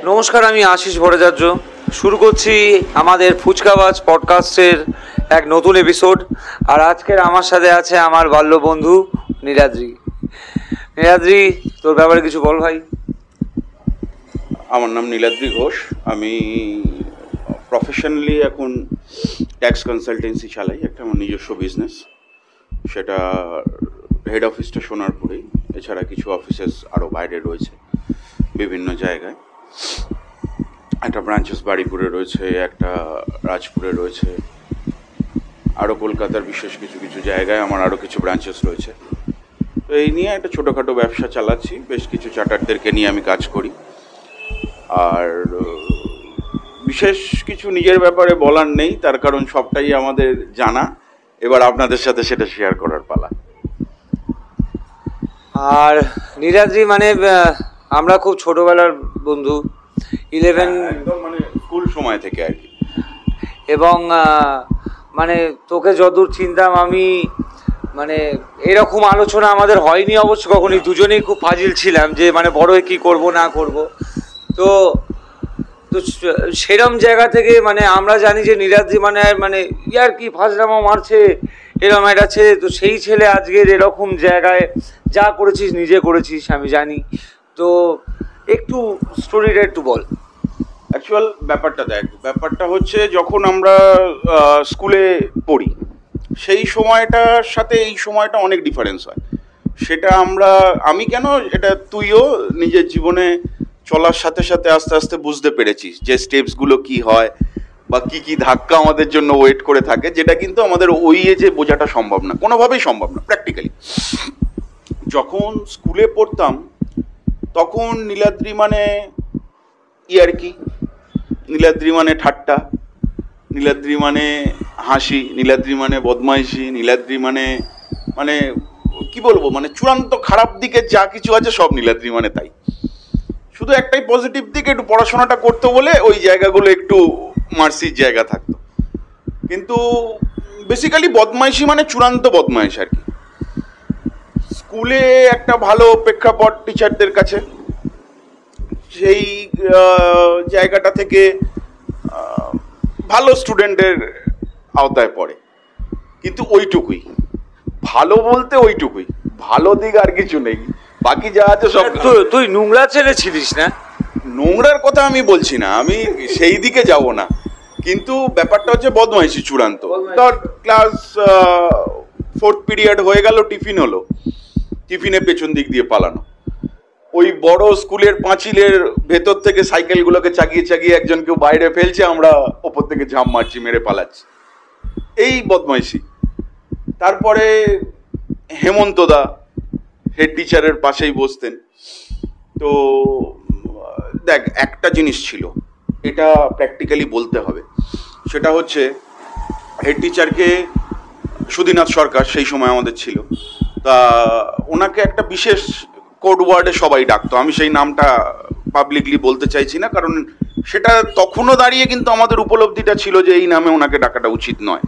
নমস্কার, আমি আশিস ভট্টাচার্য। শুরু করছি আমাদের ফুচকাবাজ পডকাস্টের এক নতুন এপিসোড। আর আজকের আমার সাথে আছে আমার বাল্য বন্ধু নীলাদ্রি। নীলাদ্রি, তোর ব্যাপারে কিছু বল ভাই। আমার নাম নীলাদ্রি ঘোষ। আমি প্রফেশনালি এখন ট্যাক্স কনসালটেন্সি চালাই, একটা আমার নিজস্ব বিজনেস। সেটা হেড অফিসটা সোনারপুরেই, এছাড়া কিছু অফিসেস আরও বাইরে রয়েছে বিভিন্ন জায়গায়। একটা ব্রাঞ্চেস বাড়িপুরে রয়েছে, একটা রাজপুরে রয়েছে, আরও কলকাতার বিশেষ কিছু কিছু জায়গায় আমার আরও কিছু ব্রাঞ্চেস রয়েছে। তো এই নিয়ে একটা ছোটোখাটো ব্যবসা চালাচ্ছি। বেশ কিছু চার্টারদেরকে নিয়ে আমি কাজ করি। আর বিশেষ কিছু নিজের ব্যাপারে বলার নেই, তার কারণ সবটাই আমাদের জানা। এবার আপনাদের সাথে সেটা শেয়ার করার পালা। আর নীলাদ্রি, মানে আমরা খুব ছোটবেলার বন্ধু, 11 একদম মানে স্কুল সময় থেকে আর কি। এবং মানে তোকে যতদূর চিনতাম আমি, মানে এরকম আলোচনা আমাদের হয়নি অবশ্য কখনই। দুজনেই খুব ফাজিল ছিলাম যে মানে বড় হয়ে কী করবো না করব। তো তো সেরম জায়গা থেকে মানে আমরা জানি যে নীলাদ্রি মানে ইয়ার কি ফাজলামো মারছে, এরকম একটা ছেলে। তো সেই ছেলে আজকের এরকম জায়গায় যা করেছিস নিজে করেছিস আমি জানি। তো একটু স্টোরিটা একটু বল। অ্যাকচুয়াল ব্যাপারটা হচ্ছে, যখন আমরা স্কুলে পড়ি সেই সময়টার সাথে এই সময়টা অনেক ডিফারেন্স হয়। সেটা আমি কেন, এটা তুইও নিজের জীবনে চলার সাথে সাথে আস্তে আস্তে বুঝতে পেরেছিস যে স্টেপসগুলো কি হয় বা কি কি ধাক্কা আমাদের জন্য ওয়েট করে থাকে, যেটা কিন্তু আমাদের ওই এজে বোঝাটা সম্ভব না, কোনোভাবেই সম্ভব না প্র্যাকটিক্যালি। যখন স্কুলে পড়তাম তখন নীলাদ্রি মানে ইয়ার্কি, নীলাদ্রি মানে ঠাট্টা, নীলাদ্রি মানে হাসি, নীলাদ্রি মানে বদমাইশি, নীলাদ্রি মানে মানে কি বলবো, মানে চূড়ান্ত খারাপ দিকে যা কিছু আছে সব নীলাদ্রি মানে তাই। শুধু একটাই পজিটিভ দিক, একটু পড়াশোনাটা করতে বলে ওই জায়গাগুলো একটু মার্সির জায়গা থাকতো। কিন্তু বেসিক্যালি বদমাইশি মানে চূড়ান্ত বদমাইশ আর কি। স্কুলে একটা ভালো প্রেক্ষাপট টিচারদের কাছে, সেই জায়গাটা থেকে ভালো স্টুডেন্টের আওতায় পড়ে। কিন্তু ওইটুকুই ভালো, বলতে ওইটুকুই ভালো দিক, আর কিছু নেই। বাকি যা আছে সব। তুই নোংরা ছেলে ছিলিস না? নোংরার কথা আমি বলছি না, আমি সেই দিকে যাব না। কিন্তু ব্যাপারটা হচ্ছে বদমাইশি চূড়ান্ত। ধর ক্লাস 4th পিরিয়ড হয়ে গেল, টিফিন হলো, টিফিনে পেছন দিক দিয়ে পালানো। ওই বড় স্কুলের পাঁচিলের ভেতর থেকে সাইকেলগুলোকে চাগিয়ে চাগিয়ে একজন কেউ বাইরে ফেলছে, আমরা ওপর থেকে ঝাঁপ মারছি, মেরে পালাচ্ছি, এই বদমাইশি। তারপরে হেমন্তদা হেড টিচারের পাশেই বসতেন। তো দেখ, একটা জিনিস ছিল, এটা প্র্যাকটিক্যালি বলতে হবে, সেটা হচ্ছে হেড টিচারকে সুধীনাথ সরকার সেই সময় আমাদের ছিল, তা ওনাকে একটা বিশেষ কোড ওয়ার্ডে সবাই ডাকতো। আমি সেই নামটা পাবলিকলি বলতে চাইছি না, কারণ সেটা তখনও দাঁড়িয়ে কিন্তু আমাদের উপলব্ধিটা ছিল যে এই নামে ওনাকে ডাকাটা উচিত নয়।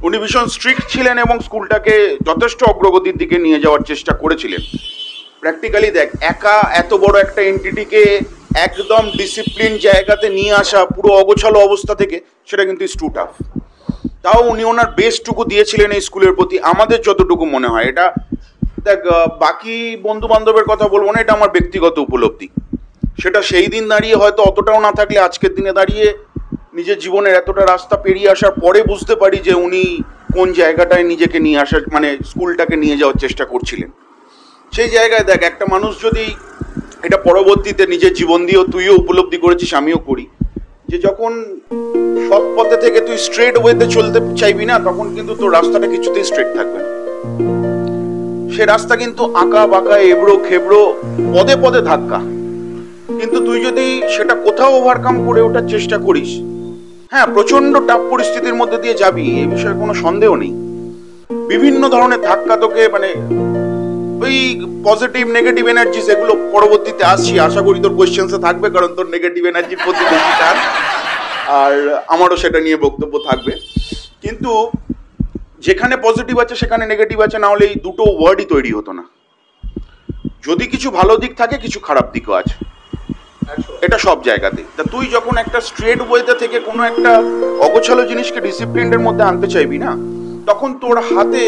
উনি ভীষণ স্ট্রিক্ট ছিলেন এবং স্কুলটাকে যথেষ্ট অগ্রগতির দিকে নিয়ে যাওয়ার চেষ্টা করেছিলেন। প্র্যাকটিক্যালি দেখ, একা এত বড় একটা এন্টিটিকে একদম ডিসিপ্লিন জায়গাতে নিয়ে আসা, পুরো অগোছালো অবস্থা থেকে, সেটা কিন্তু ইজ টু টাফ। তাও উনি ওনার বেস্টটুকু দিয়েছিলেন এই স্কুলের প্রতি, আমাদের যতটুকু মনে হয়। এটা দেখ, বাকি বন্ধু বান্ধবের কথা বলবো না, এটা আমার ব্যক্তিগত উপলব্ধি। সেটা সেই দিন দাঁড়িয়ে হয়তো অতটাও না থাকলে আজকের দিনে দাঁড়িয়ে নিজের জীবনের এতটা রাস্তা পেরিয়ে আসার পরে বুঝতে পারি যে উনি কোন জায়গাটায় নিজেকে নিয়ে আসার, মানে স্কুলটাকে নিয়ে যাওয়ার চেষ্টা করছিলেন। সেই জায়গায় দেখ, একটা মানুষ যদি, এটা পরবর্তীতে নিজের জীবন দিয়েও তুইও উপলব্ধি করেছিস, আমিও করি, যে যখন সৎ পথে থেকে তুই স্ট্রেট ওয়েতে চলতে চাইবি না, তখন কিন্তু তোর রাস্তাটা কিছুতেই স্ট্রেট থাকবে না। সে রাস্তা কিন্তু আঁকা বাঁকা, এবড়ো খেবড়ো, পদে পদে ধাক্কা। কিন্তু তুই যদি সেটা কোথাও ওভারকাম করে ওঠার চেষ্টা করিস, হ্যাঁ, প্রচন্ড টাফ পরিস্থিতির মধ্যে দিয়ে যাবি, এই বিষয়ে কোনো সন্দেহ নেই। বিভিন্ন ধরনের ধাক্কা তোকে, মানে ওই পজিটিভ নেগেটিভ এনার্জি, সেগুলো পরবর্তীতে আসছি, আশা করি তোর কোয়েশ্চেন্সে থাকবে, কারণ তোর নেগেটিভ এনার্জির প্রতি বেশি টান, আর আমারও সেটা নিয়ে বক্তব্য থাকবে। কিন্তু যেখানে পজিটিভ আছে সেখানে নেগেটিভ আছে, না হলে এই দুটো ওয়ার্ডই তৈরি হতো না। যদি কিছু ভালো দিক থাকে, কিছু খারাপ দিকও আছে, এটা সব জায়গাতে। তা তুই যখন একটা স্ট্রেট ওয়েতে থেকে কোনো একটা অগোছালো জিনিসকে ডিসিপ্লিনের মধ্যে আনতে চাইবি না, তখন তোর হাতে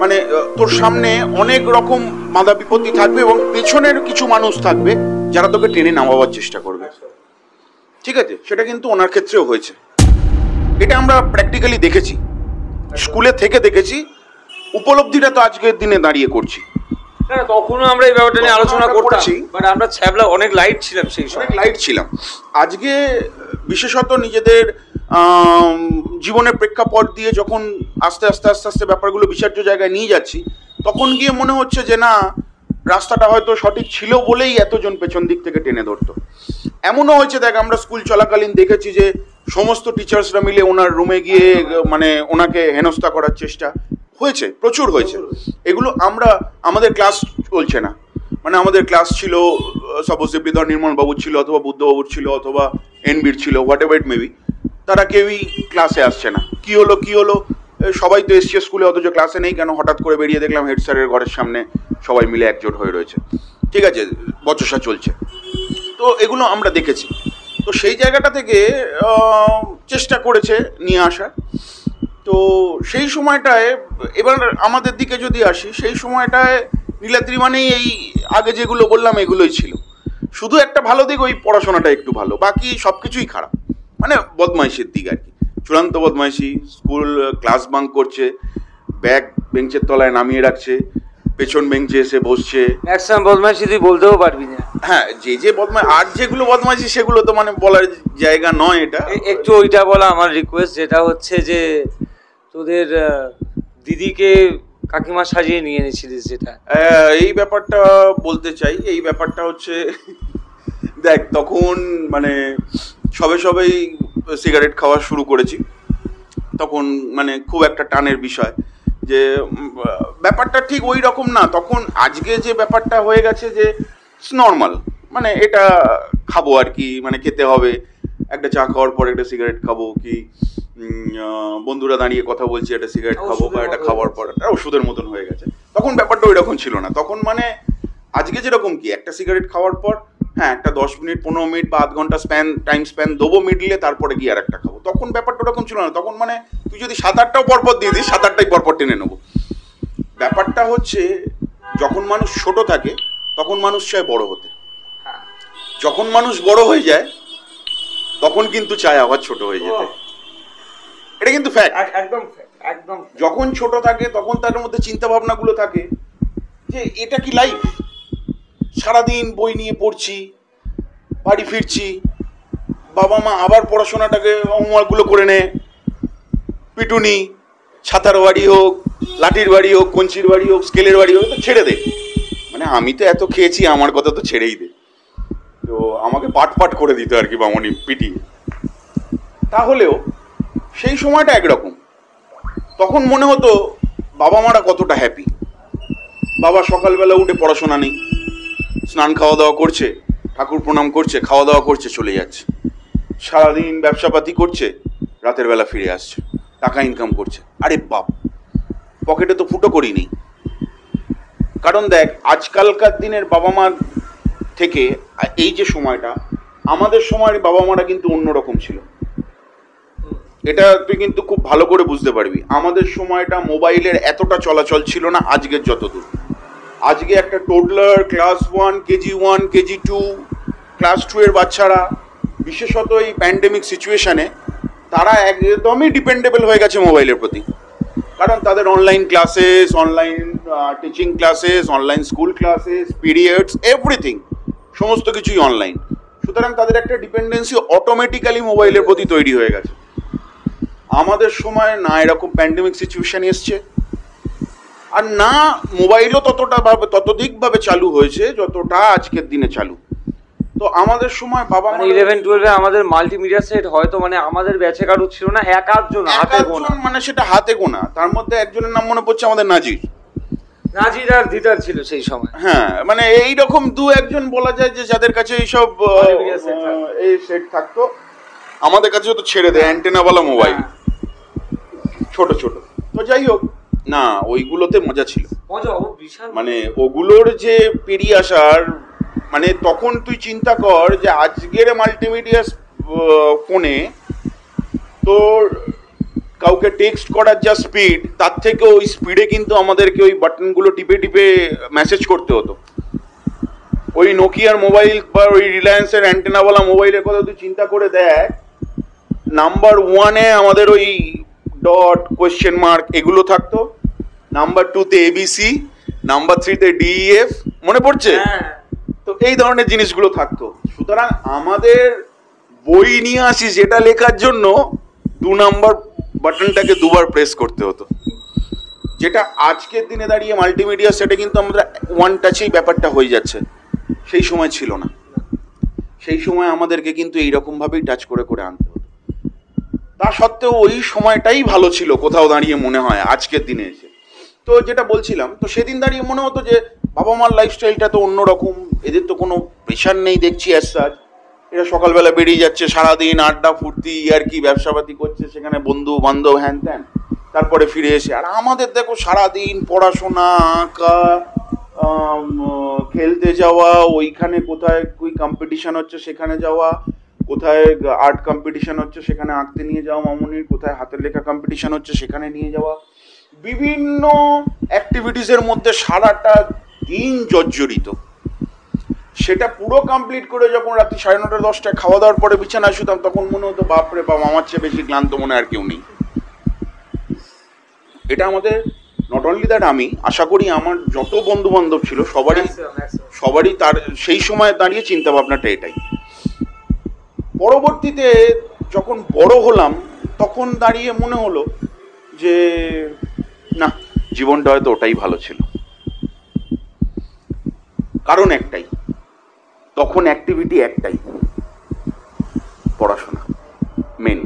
মানে তোর সামনে অনেক রকম বাধা বিপত্তি থাকবে এবং পেছনের কিছু মানুষ থাকবে যারা তোকে টেনে নামাবার চেষ্টা করবে। ঠিক আছে, সেটা কিন্তু ওনার ক্ষেত্রেও হয়েছে। এটা আমরা প্র্যাকটিক্যালি দেখেছি, স্কুলে থেকে দেখেছি, উপলব্ধিটা তো আজকের দিনে দাঁড়িয়ে করছি। না তখনও আমরা এই ব্যাপারটা নিয়ে আলোচনা করছি, বাট আমরা ছ্যাবলা অনেক লাইট ছিলাম সেই সময়, অনেক লাইট ছিলাম। আজকে বিশেষত নিজেদের জীবনের প্রেক্ষাপট দিয়ে যখন আস্তে আস্তে আস্তে আস্তে ব্যাপারগুলো বিচার্য জায়গায় নিয়ে যাচ্ছি, তখন গিয়ে মনে হচ্ছে যে না, রাস্তাটা হয়তো সঠিক ছিল বলেই এতজন পেছন দিক থেকে টেনে ধরতো। এমনও হয়েছে, দেখ আমরা স্কুল চলাকালীন দেখেছি যে সমস্ত টিচার্সরা মিলে ওনার রুমে গিয়ে মানে ওনাকে হেনস্থা করার চেষ্টা হয়েছে, প্রচুর হয়েছে। এগুলো আমরা, আমাদের ক্লাস চলছে না, মানে আমাদের ক্লাস ছিল সাপোজেবলি ধর নির্মল বাবুর ছিল, অথবা বুদ্ধবাবুর ছিল, অথবা এনবির ছিল, হোয়াট এভার ইট মেবি, তারা কেউই ক্লাসে আসছে না। কি হলো, সবাই তো এসছে স্কুলে, অথচ ক্লাসে নেই কেন? হঠাৎ করে বেরিয়ে দেখলাম হেড স্যারের ঘরের সামনে সবাই মিলে একজোট হয়ে রয়েছে। ঠিক আছে, বচসা চলছে। তো এগুলো আমরা দেখেছি। তো সেই জায়গাটা থেকে চেষ্টা করেছে নিয়ে আসার। তো সেই সময়টায়, এবার আমাদের দিকে যদি আসি, সেই সময়টায় নীলাদ্রি মানেই এই আগে যেগুলো বললাম এগুলোই ছিল। শুধু একটা ভালো দিক, ওই পড়াশোনাটা একটু ভালো, বাকি সব কিছুই খারাপ। মানে বদমাইশির দিক আর কি, চূড়ান্ত বদমাইশি। স্কুল ক্লাস বাঙ্ক করছে, ব্যাগ বেঞ্চের তলায় নামিয়ে রাখছে, পেছন বেঞ্চে এসে বসছে। ম্যাক্সিমাম বদমাইশি তুই বলতেও পারবি না। হ্যাঁ, যে বদমাই, আর যেগুলো বদমাইশি সেগুলো তো মানে বলার জায়গা নয়। এটা একটু ওইটা বলা আমার রিকোয়েস্ট, যেটা হচ্ছে যে তোদের দিদিকে কাকিমা সাজিয়ে নিয়ে এনেছিলিস, যেটা এই ব্যাপারটা বলতে চাই। এই ব্যাপারটা হচ্ছে, দেখ তখন মানে সবেই সিগারেট খাওয়া শুরু করেছি, তখন মানে খুব একটা টানের বিষয় যে ব্যাপারটা ঠিক ওই রকম না তখন। আজকে যে ব্যাপারটা হয়ে গেছে যে নর্মাল, মানে এটা খাবো আর কি, মানে খেতে হবে, একটা চা খাওয়ার পর একটা সিগারেট খাবো, কি বন্ধুরা দাঁড়িয়ে কথা বলছি, একটা সিগারেট খাবো, বা এটা খাওয়ার পর ওষুধের মতন হয়ে গেছে। তখন ব্যাপারটা ওই রকম ছিল না। তখন মানে আজকে যেরকম কি একটা সিগারেট খাওয়ার পর হ্যাঁ একটা 10 মিনিট 15 মিনিট বা আধ ঘন্টা টাইম স্প্যান দেবো মিডলে, তারপরে গিয়ে আর একটা খাবো। তখন ব্যাপারটা ওরকম ছিল না। তখন মানে তুই যদি 7-8টাও পরপর দিয়ে দিস, 7-8টাই পরপর টেনে নেবো। ব্যাপারটা হচ্ছে, যখন মানুষ ছোট থাকে তখন মানুষ চায় বড় হতে, যখন মানুষ বড় হয়ে যায় তখন কিন্তু চায় আবার ছোট হয়ে যেতে। এটা কিন্তু ফ্যাক্ট, একদম। যখন ছোট থাকে তখন তার মধ্যে চিন্তা ভাবনাগুলো থাকে যে এটা কি লাইফ, সারাদিন বই নিয়ে পড়ছি, বাড়ি ফিরছি, বাবা মা আবার পড়াশোনাটাকে হোমওয়ার্কগুলো করে নে, পিটুনি, ছাতার বাড়ি হোক, লাঠির বাড়ি হোক, কঞ্চির বাড়ি হোক, স্কেলের বাড়ি হোক, তো ছেড়ে দে। মানে আমি তো এত খেয়েছি, আমার কথা তো ছেড়েই দে। তো আমাকে পাট করে দিত আর কি বামনি পিটিয়ে। তাহলেও সেই সময়টা একরকম। তখন মনে হতো বাবা মারা কতটা হ্যাপি। বাবা সকালবেলা উঠে পড়াশোনা নেই, স্নান খাওয়া দাওয়া করছে, ঠাকুর প্রণাম করছে, খাওয়া দাওয়া করছে, চলে যাচ্ছে। সারাদিন ব্যবসাপাতি করছে, রাতের বেলা ফিরে আসছে, টাকা ইনকাম করছে। আরে বাপ, পকেটে তো ফুটো করি নেই। কারণ দেখ, আজকালকার দিনের বাবা মার থেকে এই যে সময়টা, আমাদের সময়ের বাবা মারা কিন্তু অন্যরকম ছিল। এটা তুই কিন্তু খুব ভালো করে বুঝতে পারবি। আমাদের সময়টা মোবাইলের এতটা চলাচল ছিল না আজকের যতদূর। আজকে একটা টোডলার, ক্লাস 1, কেজি 1, কেজি 2, ক্লাস 2 এর বাচ্চারা, বিশেষত এই প্যান্ডেমিক সিচুয়েশনে, তারা একদমই ডিপেন্ডেবল হয়ে গেছে মোবাইলের প্রতি। কারণ তাদের online classes, online teaching classes, online school classes, periods, everything, সমস্ত কিছুই অনলাইন। সুতরাং তাদের একটা ডিপেন্ডেন্সি অটোমেটিক্যালি মোবাইলের প্রতি তৈরি হয়ে গেছে। আমাদের সময় না এরকম প্যান্ডেমিক সিচুয়েশন এসছে, আর না মোবাইলও ততোধিকভাবে চালু হয়েছে যতটা আজকের দিনে চালু। তো আমাদের সময় বাবা মা 11-12 আমাদের মাল্টিমিডিয়া সেট হয়তো মানে আমাদের ব্যাচে কারো ছিল না, এক আধজন হাতে গোনা, মানে সেটা হাতে গোনা। তার মধ্যে একজনের নাম মনে পড়ছে, আমাদের নাজির আর দিদার ছিল সেই সময়। হ্যাঁ, মানে এইরকম 2-1জন বলা যায় যে যাদের কাছে এইসব এই সেট থাকতো। আমাদের কাছে তো ছেড়ে দেয় অ্যান্টেনাওয়ালা মোবাইল, ছোট ছোট। তো তো যাই হোক, না ওইগুলোতে মজা ছিল, মজা বিশাল। মানে ওগুলোর যে পেরিয়ে আসার, মানে তখন তুই চিন্তা কর যে আজকের মাল্টিমিডিয়া ফোনে তোর কাউকে টেক্সট করার যা স্পিড, তার থেকে ওই স্পিডে কিন্তু আমাদেরকে ওই বাটনগুলো টিপে টিপে মেসেজ করতে হতো। ওই নোকিয়ার মোবাইল বা ওই রিলায়েন্সের অ্যান্টেনাওয়ালা মোবাইলের কথা তুই চিন্তা করে দেখ, নাম্বার 1-এ আমাদের ওই ডট, কোয়েশ্চেন মার্ক এগুলো থাকতো, নাম্বার 2-তে এবিসি, নাম্বার 3-তে ডিইএফ, মনে পড়ছে? তো এই ধরনের জিনিসগুলো থাকতো। সুতরাং আমাদের বই নিয়ে আসি যেটা লেখার জন্য 2 নাম্বার বাটনটাকে দুবার প্রেস করতে হতো, যেটা আজকের দিনে দাঁড়িয়ে মাল্টিমিডিয়া সেটে কিন্তু আমরা 1 টাচেই ব্যাপারটা হয়ে যাচ্ছে। সেই সময় ছিল না, সেই সময় আমাদেরকে কিন্তু এইরকম ভাবেই টাচ করে করে আনতে হতো। তা সত্ত্বেও ওই সময়টাই ভালো ছিল কোথাও দাঁড়িয়ে মনে হয় আজকের দিনে এসে। তো যেটা বলছিলাম, তো সেদিন দাঁড়িয়ে মনে হতো যে বাবা মার লাইফস্টাইলটা তো অন্যরকম, এদের তো কোনো প্রেশার নেই দেখছি অ্যাজ সাচ। এরা সকালবেলা বেরিয়ে যাচ্ছে, সারাদিন আড্ডা ফুর্তি আর কি ব্যবসাপাতি করছে, সেখানে বন্ধু বান্ধব হ্যান ত্যান, তারপরে ফিরে এসে। আর আমাদের দেখো সারাদিন পড়াশোনা, আঁকা, খেলতে যাওয়া, ওইখানে কোথায় ওই কম্পিটিশন হচ্ছে সেখানে যাওয়া, কোথায় আর্ট কম্পিটিশন হচ্ছে সেখানে আঁকতে নিয়ে যাওয়া মামুনির, কোথায় হাতের লেখা কম্পিটিশন হচ্ছে সেখানে নিয়ে যাওয়া, বিভিন্ন অ্যাক্টিভিটিসের মধ্যে সারাটা দিন জর্জরিত। সেটা পুরো কমপ্লিট করে যখন রাত্রি 9:30 10টায় খাওয়া দাওয়ার পরে বিছানায় শুতাম, তখন মনে হতো বাপরে বাপ, আমার চেয়ে বেশি ক্লান্ত মনে আর কেউ নেই। এটা আমাদের নট অনলি দ্যাট, আমি আশা করি আমার যত বন্ধু বান্ধব ছিল সবারই তার সেই সময় দাঁড়িয়ে চিন্তা ভাবনাটা এটাই। পরবর্তীতে যখন বড় হলাম তখন দাঁড়িয়ে মনে হলো যে না, জীবনটা হয়তো ওটাই ভালো ছিল। কারণ একটাই, তখন অ্যাক্টিভিটি একটাই, পড়াশোনা মেন।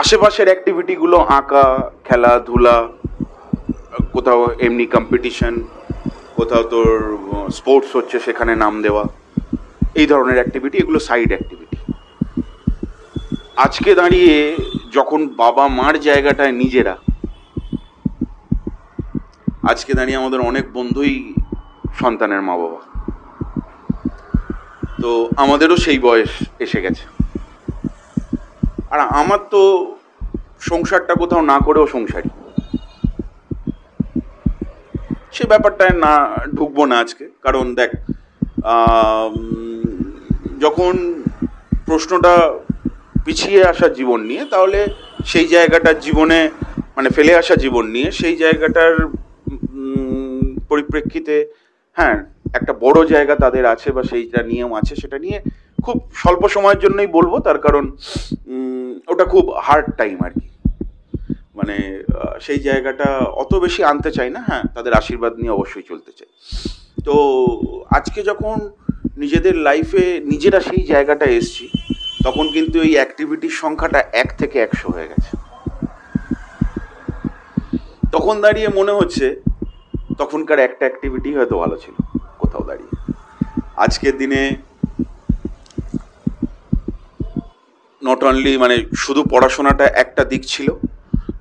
আশেপাশের অ্যাক্টিভিটিগুলো আঁকা, খেলাধুলা, কোথাও এমনি কম্পিটিশন, কোথাও তোর স্পোর্টস হচ্ছে সেখানে নাম দেওয়া, এই ধরনের অ্যাক্টিভিটি, এগুলো সাইড অ্যাক্টিভিটি। আজকে দাঁড়িয়ে যখন বাবা মার জায়গাটায় নিজেরা, আজকে দাঁড়িয়ে আমাদের অনেক বন্ধুই সন্তানের মা বাবা, তো আমাদেরও সেই বয়স এসে গেছে। আর আমার তো সংসারটা কোথাও না করেও সংসারী, সে ব্যাপারটায় না ঢুকবো না আজকে। কারণ দেখ, যখন প্রশ্নটা পিছিয়ে আসা জীবন নিয়ে, তাহলে সেই জায়গাটার জীবনে, মানে ফেলে আসা জীবন নিয়ে, সেই জায়গাটার পরিপ্রেক্ষিতে হ্যাঁ একটা বড় জায়গা তাদের আছে বা সেইটা নিয়ম আছে, সেটা নিয়ে খুব স্বল্প সময়ের জন্যই বলবো। তার কারণ ওটা খুব হার্ড টাইম আর কি, মানে সেই জায়গাটা অত বেশি আনতে চাই না। হ্যাঁ, তাদের আশীর্বাদ নিয়ে অবশ্যই চলতে চাই। তো আজকে যখন নিজেদের লাইফে নিজেরা সেই জায়গাটা এসছি, তখন কিন্তু এই অ্যাক্টিভিটির সংখ্যাটা 1 থেকে 100 হয়ে গেছে। তখন দাঁড়িয়ে মনে হচ্ছে তখনকার একটা অ্যাক্টিভিটি হয়তো ভালো ছিল কোথাও দাঁড়িয়ে। আজকের দিনে নট অনলি মানে শুধু পড়াশোনাটা একটা দিক ছিল,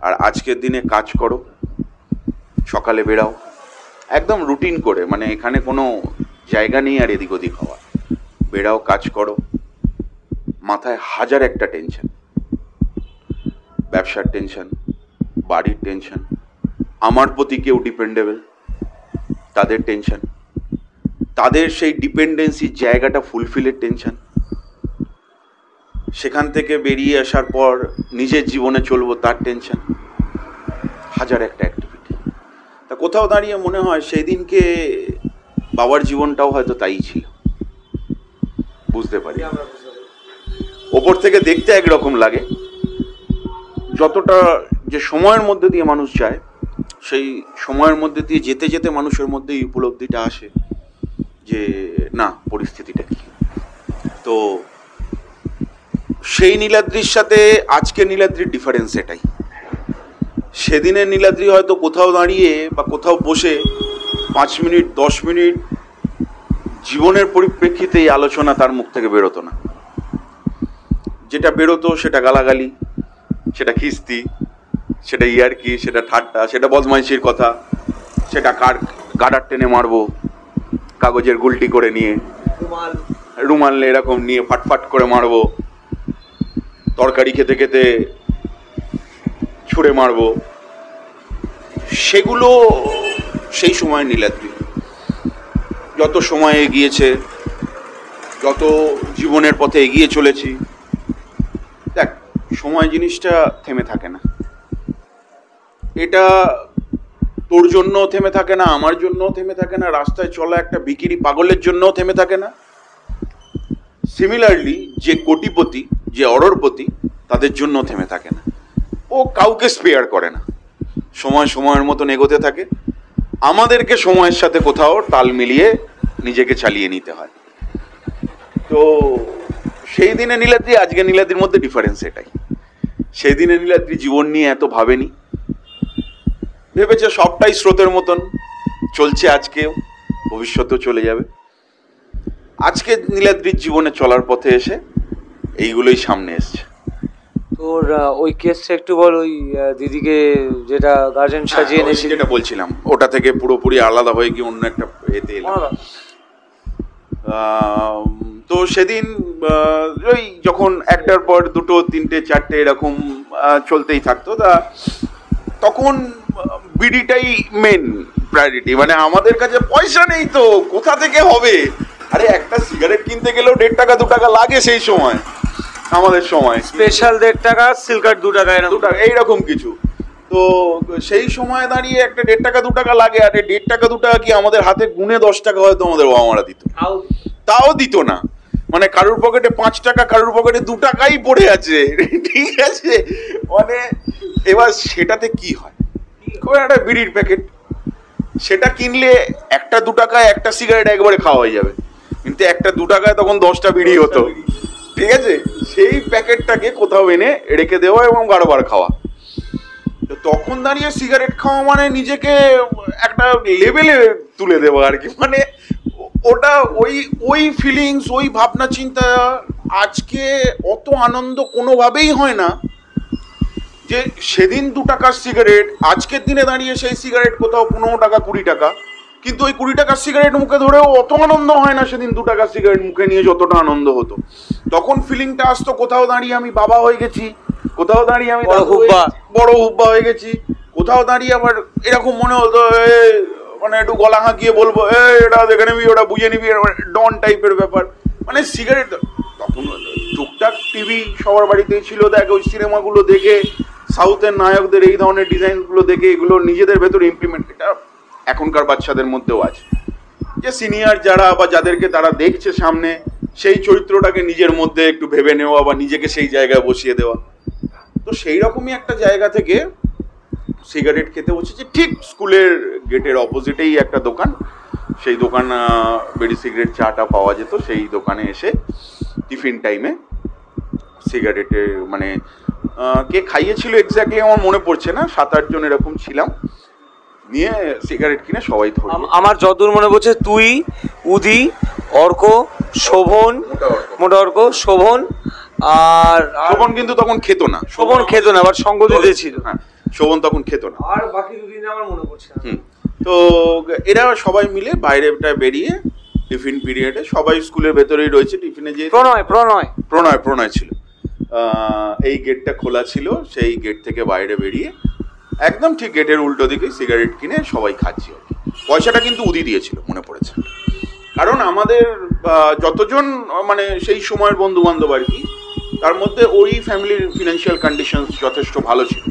আর আজকের দিনে কাজ করো, সকালে বেরাও একদম রুটিন করে, মানে এখানে কোনো জায়গা নেই আর এদিক ওদিক হওয়ার। বেরাও, কাজ করো, মাথায় হাজার একটা টেনশন, ব্যবসার টেনশন, বাড়ির টেনশন, আমার প্রতি কেউ ডিপেন্ডেবল তাদের টেনশন, তাদের সেই ডিপেন্ডেন্সির জায়গাটা ফুলফিলের টেনশন, সেখান থেকে বেরিয়ে আসার পর নিজের জীবনে চলবো তার টেনশন, হাজার একটা অ্যাক্টিভিটি। তা কোথাও দাঁড়িয়ে মনে হয় সেই দিনকে বাবার জীবনটাও হয়তো তাই ছিল, বুঝতে পারি। ওপর থেকে দেখতে একরকম লাগে, যতটা যে সময়ের মধ্যে দিয়ে মানুষ যায়, সেই সময়ের মধ্যে দিয়ে যেতে যেতে মানুষের মধ্যে এই উপলব্ধিটা আসে যে না, পরিস্থিতিটা কি। তো সেই নীলাদ্রির সাথে আজকে নীলাদ্রির ডিফারেন্স এটাই। সেদিনের নীলাদ্রি হয়তো কোথাও দাঁড়িয়ে বা কোথাও বসে 5 মিনিট 10 মিনিট জীবনের পরিপ্রেক্ষিতে এই আলোচনা তার মুখ থেকে বেরোতো না। যেটা বেরোতো সেটা গালাগালি, সেটা খিস্তি, সেটা ইয়ার্কি, সেটা ঠাট্টা, সেটা বদমাইশির কথা, সেটা গাডার টেনে মারবো কাগজের গুলটি করে নিয়ে, রুমাল এরকম নিয়ে ফাটফাট করে মারবো, তরকারি খেতে খেতে ছুঁড়ে মারবো, সেগুলো সেই সময় নীলাদ্রি। যত সময় এগিয়েছে, যত জীবনের পথে এগিয়ে চলেছি, দেখ সময় জিনিসটা থেমে থাকে না। এটা তোর জন্য থেমে থাকে না, আমার জন্যও থেমে থাকে না, রাস্তায় চলা একটা বিকিরি পাগলের জন্যও থেমে থাকে না। সিমিলারলি যে কোটিপতি, যে অরোরপতি, তাদের জন্য থেমে থাকে না। ও কাউকে স্পেয়ার করে না, সময় সময়ের মতন এগোতে থাকে। আমাদেরকে সময়ের সাথে কোথাও তাল মিলিয়ে নিজেকে চালিয়ে নিতে হয়। তো সেই দিনে নীলাদ্রি, আজকে নীলাদ্রির মধ্যে ডিফারেন্স এটাই। সেই দিনে নীলাদ্রি জীবন নিয়ে এত ভাবেনি, ভেবেছে সবটাই স্রোতের মতন চলছে, আজকেও ভবিষ্যতেও চলে যাবে। আজকে নীলাদ্রির জীবনে চলার পথে এসে এইগুলোই সামনে এসছে। তোর ওই কেসটা একটু বল, ওই দিদিকে যেটা গার্জেন সাজিয়ে এনেছিল, যেটা বলছিলাম, ওটা থেকে পুরোপুরি আলাদা হয়ে গিয়ে অন্য একটা এতে এলাম। তো সেদিন ওই যখন একটার পর দুটো, তিনটে, চারটে এরকম চলতেই থাকতো, তখন বিড়িটাই মেন প্রায়োরিটি। মানে আমাদের কাছে পয়সা নেই, তো কোথা থেকে হবে? আরে একটা সিগারেট কিনতে গেলেও 1.5 টাকা 2 টাকা লাগে সেই সময়, আমাদের সময় স্পেশাল 1.5 টাকা, সিলকার 2 টাকা, 2 টাকা এইরকম কিছু। তো সেই সময় দাঁড়িয়ে একটা 1.5 টাকা 2 টাকা লাগে, আর 1.5 টাকা 2 টাকা কি আমাদের হাতে গুনে 10 টাকা হয়তো আমাদের বাবা মারা দিত, তাও দিত না। মানে কারুর পকেটে 5 টাকা, কারুর পকেটে 2 টাকাই পড়ে আছে, ঠিক আছে? মানে এবার সেটাতে কি হয়, একটা বিড়ির প্যাকেট, সেটা কিনলে 1-2 টাকায় একটা সিগারেট একবারে খাওয়া হয়ে যাবে, কিন্তু 1-2 টাকায় তখন 10টা বিড়ি হতো, ঠিক আছে? সেই প্যাকেটটাকে কোথাও এনে রেখে দেওয়া এবং বারবার খাওয়া। তো তখন দাঁড়িয়ে সিগারেট খাওয়া মানে নিজেকে একটা লেভেলে তুলে দেওয়া আর কি। মানে ওটা ওই ফিলিংস, ওই ভাবনা চিন্তা আজকে অত আনন্দ কোনোভাবেই হয় না। যে সেদিন 2 টাকার সিগারেট, আজকের দিনে দাঁড়িয়ে সেই সিগারেট কোথাও 15 টাকা 20 টাকা, কিন্তু ওই 20 টাকার সিগারেট মুখে ধরেও অত আনন্দ হয় না সেদিন 2 টাকার সিগারেট মুখে নিয়ে যতটা আনন্দ হতো। তখন ফিলিংটা আসতো, কোথাও দাঁড়িয়ে আমি বাবা হয়ে গেছি, কোথাও দাঁড়িয়ে আমি বড় হুব্বা হয়ে গেছি, কোথাও দাঁড়িয়ে আবার এরকম মনে হতো মানে একটু গলা হাঁকিয়ে বলবো এটা দেখে নিবি, ওটা বুঝে নিবি, ডন টাইপের ব্যাপার। মানে সিগারেট তখন টুকটাক টিভি সবার বাড়িতেই ছিল, দেখ ওই সিনেমাগুলো দেখে, সাউথের নায়কদের এই ধরনের ডিজাইনগুলো দেখে এগুলো নিজেদের ভেতরে ইমপ্লিমেন্ট, এটা এখনকার বাচ্চাদের মধ্যেও আছে। যে সিনিয়র যারা বা যাদেরকে তারা দেখছে সামনে, সেই চরিত্রটাকে নিজের মধ্যে একটু ভেবে নেওয়া বা নিজেকে সেই জায়গায় বসিয়ে দেওয়া। তো সেই রকমই একটা জায়গা থেকে সিগারেট খেতে বসেছি। ঠিক স্কুলের গেটের অপোজিটেই একটা দোকান, সেই দোকান বিড়ি সিগারেট চাটা পাওয়া যেত। সেই দোকানে এসে টিফিন টাইমে সিগারেটে মানে কে খাইয়েছিল এক্স্যাক্টলি আমার মনে পড়ছে না, 7-8 জন এরকম ছিলাম, নিয়ে সিগারেট কিনে সবাই ধরে। আমার যতদূর মনে পড়ছে তুই, উদি, অর্ক, শোভন, মোটা অর্ক, শোভন, আর শোভন কিন্তু তখন খেত না, শোভন খেত না, আবার সঙ্গ দিতে ছিল। হ্যাঁ, শোভন তখন খেত না, আর বাকি দুদিন আমার মনে পড়ছে না। তো এরা সবাই মিলে বাইরেটা বেরিয়ে টিফিন পিরিয়ডে, সবাই স্কুলের ভেতরেই রয়েছে, টিফিনে যে প্রণয় ছিল, এই গেটটা খোলা ছিল, সেই গেট থেকে বাইরে বেরিয়ে একদম ঠিক গেটের উল্টো দিকে সিগারেট কিনে সবাই খাচ্ছি। পয়সাটা কিন্তু উদি দিয়েছিল মনে পড়েছে, কারণ আমাদের যতজন মানে সেই সময়ের বন্ধু বান্ধব আর কি, তার মধ্যে ওই ফ্যামিলির ফিনান্সিয়াল কন্ডিশন যথেষ্ট ভালো ছিল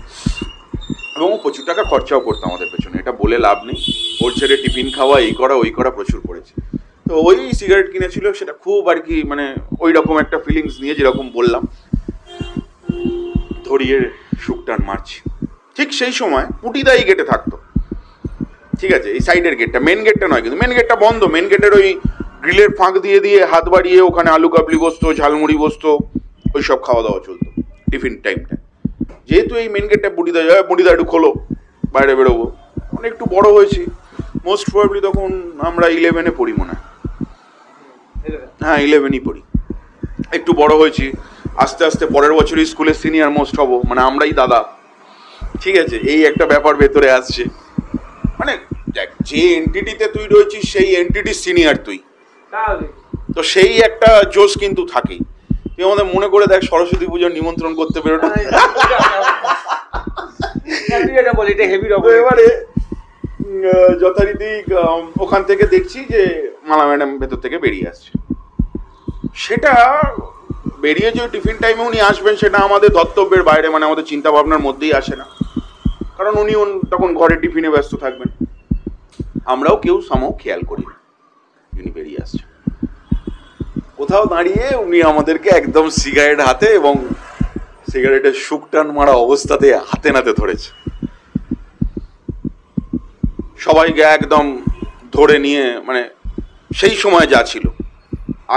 এবং প্রচুর টাকা খরচাও করতো আমাদের পেছনে, এটা বলে লাভ নেই। ওর ছেড়ে টিফিন খাওয়া, এই করা ওই করা প্রচুর করেছে। তো ওই সিগারেট কিনেছিল, সেটা খুব আর কি মানে ওই রকম একটা ফিলিংস নিয়ে, যেরকম বললাম ধরিয়ে শুকটান মারছি। ঠিক সেই সময় পুটিদা এই গেটে থাকতো, ঠিক আছে? এই সাইডের গেটটা, মেন গেটটা নয়, কিন্তু মেন গেটটা বন্ধ। মেন গেটের ওই গ্রিলের ফাঁক দিয়ে দিয়ে হাত বাড়িয়ে ওখানে আলু কাবলি বসতো, ঝালমুড়ি বসতো, ওই সব খাওয়া দাওয়া চলতো টিফিন টাইমটা। যেহেতু এই মেন গেটটা পুটিদা একটু খোলো, বাইরে বেরোবো। মানে একটু বড় হয়েছি, মোস্ট প্রবাবলি তখন আমরা 11-এ পড়ি মনে হয়, হ্যাঁ 11-ই পড়ি। একটু বড় হয়েছি, আস্তে আস্তে পরের বছরই স্কুলের সিনিয়র মোস্ট হবো, মানে আমরাই দাদা, ঠিক আছে, এই একটা ব্যাপার ভেতরে আসছে। মানে দেখ, যে এন্টিটিতে তুই রয়েছিস সেই এন্টিটির সিনিয়র তুই, তো সেই একটা জোশ কিন্তু থাকেই। তুই আমাদের মনে করে দেখ, সরস্বতী পুজোর নিমন্ত্রণ করতে বেরোটা। এবারে যথারীতি ওখান থেকে দেখছি যে মালা ম্যাডাম ভেতর থেকে বেরিয়ে আসছে। সেটা বেরিয়ে যে টিফিন টাইমে উনি আসবেন সেটা আমাদের ধর্তব্যের বাইরে, মানে আমাদের চিন্তা ভাবনার মধ্যেই আসে না, কারণ উনি তখন ঘরে টিফিনে ব্যস্ত থাকবেন। আমরাও কেউ সামও খেয়াল করি না উনি বেরিয়ে আসছে। কোথাও দাঁড়িয়ে উনি আমাদেরকে একদম সিগারেট হাতে এবং সিগারেটের শুকটান মারা অবস্থাতে হাতে নাতে ধরেছে। সবাইকে একদম ধরে নিয়ে, মানে সেই সময় যা ছিল,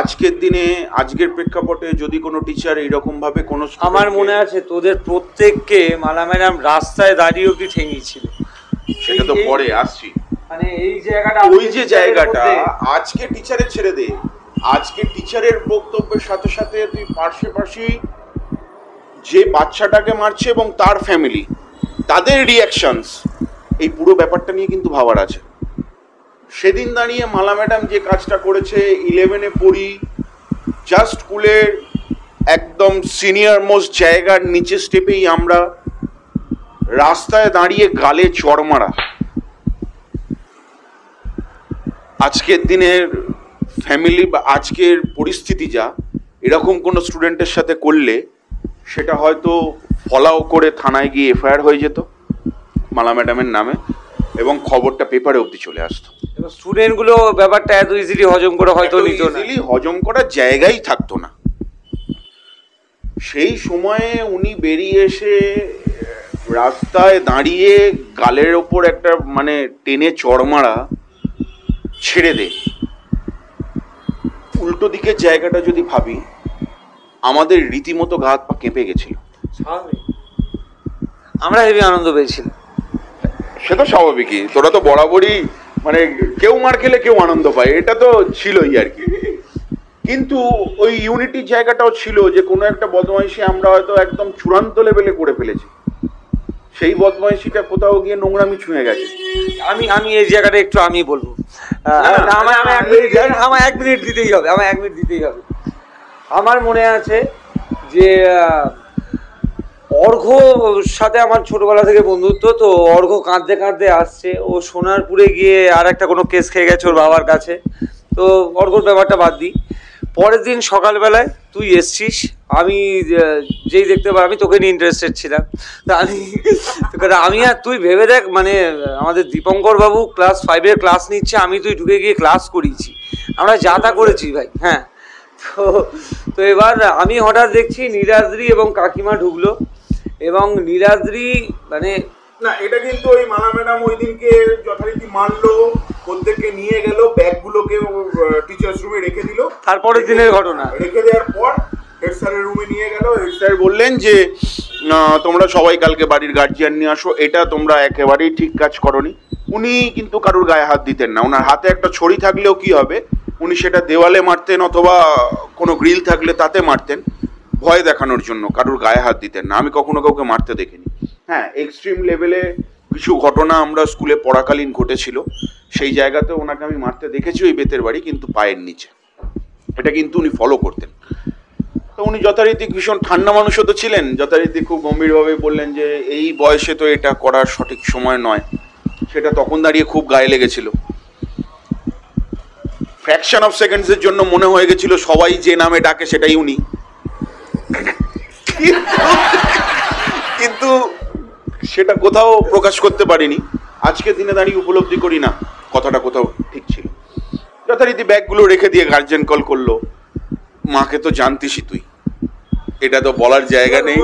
আজকের দিনে আজকের প্রেক্ষাপটে যদি কোনো টিচার এইরকম ভাবে কোনো, আমার মনে আছে তোদের প্রত্যেককে মালা ম্যাডাম রাস্তায় দাঁড়িয়ে অব্দি ঠেঙিয়েছিল। সেটা তো পরে আসছি, মানে এই জায়গাটা, ওই যে জায়গাটা আজকে টিচারের ছেড়ে দে, আজকে টিচারের বক্তব্যের সাথে সাথে তুই পাশাপাশি যে বাচ্চাটাকে মারছে এবং তার ফ্যামিলি, তাদের রিয়াকশনস, এই পুরো ব্যাপারটা নিয়ে কিন্তু ভাবার আছে। সেদিন দাঁড়িয়ে মালা ম্যাডাম যে কাজটা করেছে, 11-এ পড়ি, জাস্ট স্কুলের একদম সিনিয়র মোস্ট জায়গার নিচে স্টেপেই আমরা রাস্তায় দাঁড়িয়ে গালে চড় মারা। আজকের দিনের ফ্যামিলি বা আজকের পরিস্থিতি যা, এরকম কোনো স্টুডেন্টের সাথে করলে সেটা হয়তো ফলাও করে থানায় গিয়ে এফআইআর হয়ে যেত মালা ম্যাডামের নামে, এবং খবরটা পেপারে অবধি চলে আসতো। স্টুডেন্টগুলো ব্যাপারটা এত ইজিলি হজম করে হয়তো নিত না, ইজিলি হজম করার জায়গাই থাকতো না। সেই সময়ে উনি বেরিয়ে এসে রাস্তায় দাঁড়িয়ে গালের ওপর একটা মানে টেনে চড় মারা, ছেড়ে দে। উল্টো দিকের জায়গাটা যদি ভাবি, আমাদের রীতিমতো গা হাত পা কেঁপে গেছিল। আমরা হেবি আনন্দ পেয়েছিলাম। সে তো স্বাভাবিকই, তোরা তো বরাবরই মানে কেউ মার খেলে কেউ আনন্দ পায়, এটা তো ছিলই আর কি। কিন্তু ওই ইউনিটির জায়গাটাও ছিল যে কোনো একটা বদমাইশি আমরা হয়তো একদম চূড়ান্ত লেভেলে করে ফেলেছি, সেই বদমাইশিটা কোথাও গিয়ে নোংরামি ছুঁয়ে গেছে। আমি এই জায়গাটা একটু আমি বলবো, আমার 1 মিনিট দিতেই হবে, আমার মনে আছে যে অর্ঘ্যর সাথে আমার ছোটবেলা থেকে বন্ধুত্ব, তো অর্ঘ্য কাঁদতে কাঁদতে আসছে, ও সোনারপুরে গিয়ে আর একটা কোনো কেস খেয়ে গেছে ওর বাবার কাছে। তো অর্ঘ্যর ব্যাপারটা বাদ দিই, পরের দিন সকালবেলায় তুই এসছিস, আমি যেই দেখতে পাই আমি তোকে নিয়ে ইন্টারেস্টেড ছিলাম। তা আমি আর তুই ভেবে দেখ, মানে আমাদের দীপঙ্কর বাবু ক্লাস 5-এর ক্লাস নিচ্ছে, আমি তুই ঢুকে গিয়ে ক্লাস করিয়েছি, আমরা যা তা করেছি ভাই। হ্যাঁ, তো এবার আমি হঠাৎ দেখছি নীলাদ্রি এবং কাকিমা ঢুকলো, এবং নীলাদ্রি মানে না, এটা কিন্তু ওই মালা ম্যাডাম ওই দিনকে যথারীতি মানলো, প্রত্যেককে নিয়ে গেল, ব্যাগগুলোকে টিচার্স রুমে রেখে দিল। তারপরের দিনের ঘটনা, রেখে দেওয়ার পর হেড স্যারের রুমে নিয়ে গেল। হেড স্যার বললেন যে তোমরা সবাই কালকে বাড়ির গার্জিয়ান নিয়ে আসো, এটা তোমরা একেবারেই ঠিক কাজ করনি। উনি কিন্তু কারুর গায়ে হাত দিতেন না, ওনার হাতে একটা ছড়ি থাকলেও কি হবে, উনি সেটা দেওয়ালে মারতেন অথবা কোনো গ্রিল থাকলে তাতে মারতেন, ভয় দেখানোর জন্য, কারুর গায়ে হাত দিতেন না। আমি কখনো কাউকে মারতে দেখিনি। হ্যাঁ, এক্সট্রিম লেভেলে কিছু ঘটনা আমরা স্কুলে পড়াকালীন ঘটেছিল, সেই জায়গাতে ওনাকে আমি মারতে দেখেছি ওই বেতের বাড়ি, কিন্তু পায়ের নিচে। এটা কিন্তু উনি ফলো করতেন। তো উনি যথারীতি ভীষণ ঠান্ডা মানুষও তো ছিলেন, যথারীতি খুব গম্ভীরভাবে বললেন যে এই বয়সে তো এটা করার সঠিক সময় নয়। সেটা তখন দাঁড়িয়ে খুব গায়ে লেগেছিল। ফ্র্যাকশন অফ সেকেন্ডসের জন্য মনে হয়ে গেছিল সবাই যে নামে ডাকে সেটাই উনি, কিন্তু সেটা কোথাও প্রকাশ করতে পারিনি। আজকের দিনে দাঁড়িয়ে উপলব্ধি করি না কথাটা কোথাও ঠিক ছিল। যথারীতি ব্যাগগুলো রেখে দিয়ে গার্জেন কল করলো, মাকে তো জানতিসই তুই, এটা তো বলার জায়গা নেই,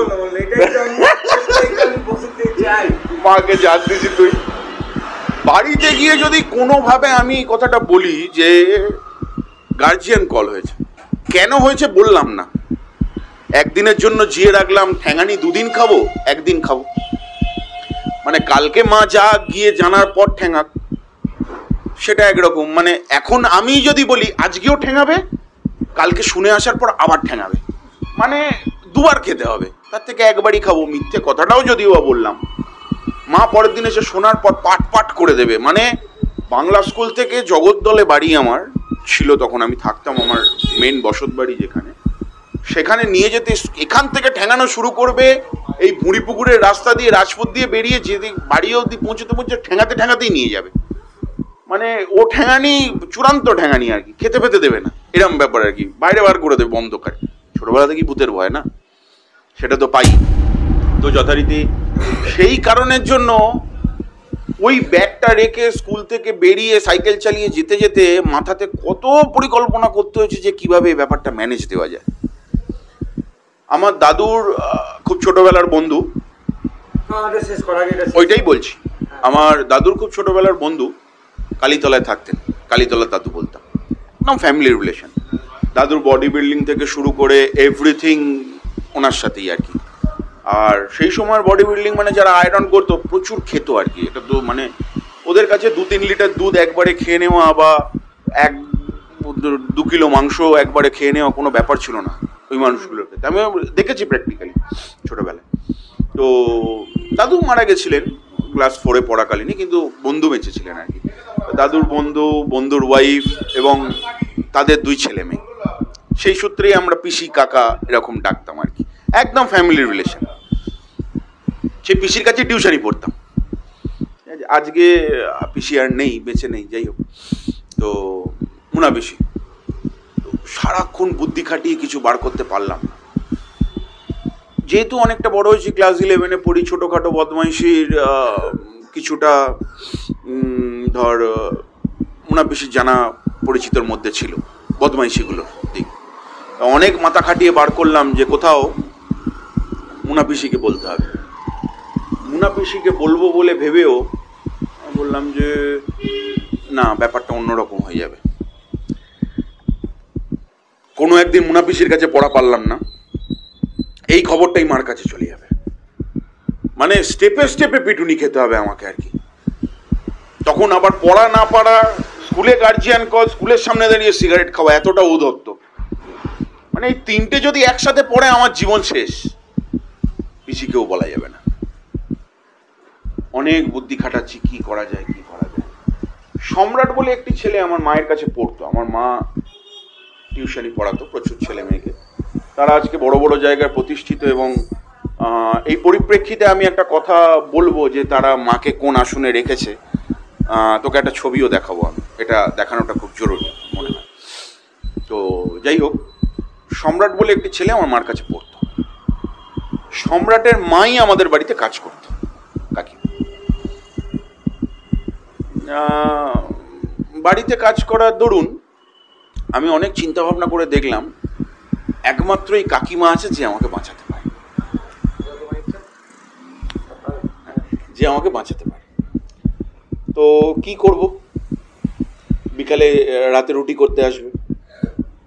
মাকে জানতিসই তুই। বাড়িতে গিয়ে যদি কোনোভাবে আমি কথাটা বলি যে গার্জিয়ান কল হয়েছে, কেন হয়েছে বললাম না, একদিনের জন্য জিয়ে রাখলাম, ঠ্যাঙানি 2 দিন খাবো, 1 দিন খাবো, মানে কালকে মা যা গিয়ে জানার পর ঠ্যাঙাক, সেটা একরকম। মানে এখন আমি যদি বলি আজকেও ঠ্যাঙাবে, কালকে শুনে আসার পর আবার ঠ্যাঙাবে, মানে 2বার খেতে হবে, তার থেকে 1বারই খাবো। মিথ্যে কথাটাও যদিও বললাম, মা পরের দিন এসে শোনার পর পাট পাট করে দেবে। মানে বাংলা স্কুল থেকে জগদ্দলে বাড়ি আমার ছিল তখন, আমি থাকতাম আমার মেন বসত বাড়ি যেখানে, সেখানে নিয়ে যেতে এখান থেকে ঠেঙানো শুরু করবে, এই বুড়িপুকুরের রাস্তা দিয়ে রাজপথ দিয়ে বেরিয়ে যেতে বাড়ি অবধি পৌঁছতে পৌঁছে ঠেঙাতে ঠেঙাতেই নিয়ে যাবে। মানে ও ঠেঙানি চূড়ান্ত ঠেঙানি আর কি, খেতে ফেতে দেবে না, এরম ব্যাপার আর কি, বাইরে বার করে দেবে অন্ধকারে। ছোটবেলা থেকেই ভূতের ভয় না, সেটা তো পাই। তো যথারীতি সেই কারণের জন্য ওই ব্যাগটা রেখে স্কুল থেকে বেরিয়ে সাইকেল চালিয়ে যেতে যেতে মাথাতে কত পরিকল্পনা করতে হয়েছে যে কিভাবে এই ব্যাপারটা ম্যানেজ দেওয়া যায়। আমার দাদুর খুব ছোটবেলার বন্ধু, ওইটাই বলছি, আমার দাদুর খুব ছোটবেলার বন্ধু কালীতলায় থাকতেন, কালীতলার দাদু বলতাম, একদম ফ্যামিলি রিলেশন। দাদুর বডি বিল্ডিং থেকে শুরু করে এভরিথিং ওনার সাথেই আর কি। আর সেই সময় বডি বিল্ডিং মানে যারা আয়রন করতো প্রচুর খেত আর কি। এটা তো মানে ওদের কাছে 2-3 লিটার দুধ একবারে খেয়ে নেওয়া বা 1-2 কিলো মাংস একবারে খেয়ে নেওয়া কোনো ব্যাপার ছিল না ওই মানুষগুলোর ক্ষেত্রে। আমি দেখেছি প্র্যাকটিক্যালি ছোটবেলায়। তো দাদু মারা গেছিলেন ক্লাস 4-এ পড়াকালীনই, কিন্তু বন্ধু বেঁচে ছিলেন আর কি। দাদুর বন্ধু, বন্ধুর ওয়াইফ এবং তাদের 2 ছেলে মেয়ে, সেই সূত্রেই আমরা পিসি কাকা এরকম ডাকতাম আর কি, একদম ফ্যামিলি রিলেশন। সেই পিসির কাছে টিউশনই পড়তাম। আজকে পিসি আর নেই, বেঁচে নেই, যাই হোক। তো মুনা পিসি, সারাক্ষণ বুদ্ধি খাটিয়ে কিছু বার করতে পারলাম না। যেহেতু অনেকটা বড় হয়েছি, ক্লাস 11-এ পড়ি, ছোটোখাটো বদমাইশির কিছুটা ধর মুনা পিসির জানা পরিচিতর মধ্যে ছিল বদমাইশিগুলোর দিক। অনেক মাথা খাটিয়ে বার করলাম যে কোথাও মুনা পিসিকে বলতে হবে। মুনা পিসিকে বলবো বলে ভেবেও বললাম যে না, ব্যাপারটা অন্যরকম হয়ে যাবে। কোনো একদিন মুনা পিসির কাছে পড়া পারলাম না, এই খবরটাই মার কাছে চলে যাবে। মানে স্টেপে স্টেপে পিটুনি খেতে হবে আমাকে আর কি। তখন আবার পড়া না পারা, স্কুলে গার্জিয়ান কল, স্কুলের সামনে দাঁড়িয়ে সিগারেট খাওয়া, এতটা উদ্ধত্ত। মানে এই 3টে যদি একসাথে পড়ে আমার জীবন শেষ। পিসিকেও বলা যাবে না। অনেক বুদ্ধি খাটাচ্ছি কি করা যায়, কি করা যায়। সম্রাট বলে একটি ছেলে আমার মায়ের কাছে পড়তো, আমার মা টিউশনি পড়াতো প্রচুর ছেলে মেয়েকে। তারা আজকে বড় বড় জায়গায় প্রতিষ্ঠিত, এবং এই পরিপ্রেক্ষিতে আমি একটা কথা বলবো যে তারা মাকে কোন আসনে রেখেছে, তোকে একটা ছবিও দেখাবো আমি, এটা দেখানোটা খুব জরুরি মনে হয়। তো যাই হোক, সম্রাট বলে একটি ছেলে আমার মার কাছে পড়তো। সম্রাটের মাই আমাদের বাড়িতে কাজ করতো, কাকি। বাড়িতে কাজ করার দরুন আমি অনেক চিন্তা ভাবনা করে দেখলাম একমাত্র এই কাকিমা আছে যে আমাকে বাঁচাতে পারে, যে আমাকে বাঁচাতে পারে। তো কি করব, বিকালে রাতে রুটি করতে আসবে,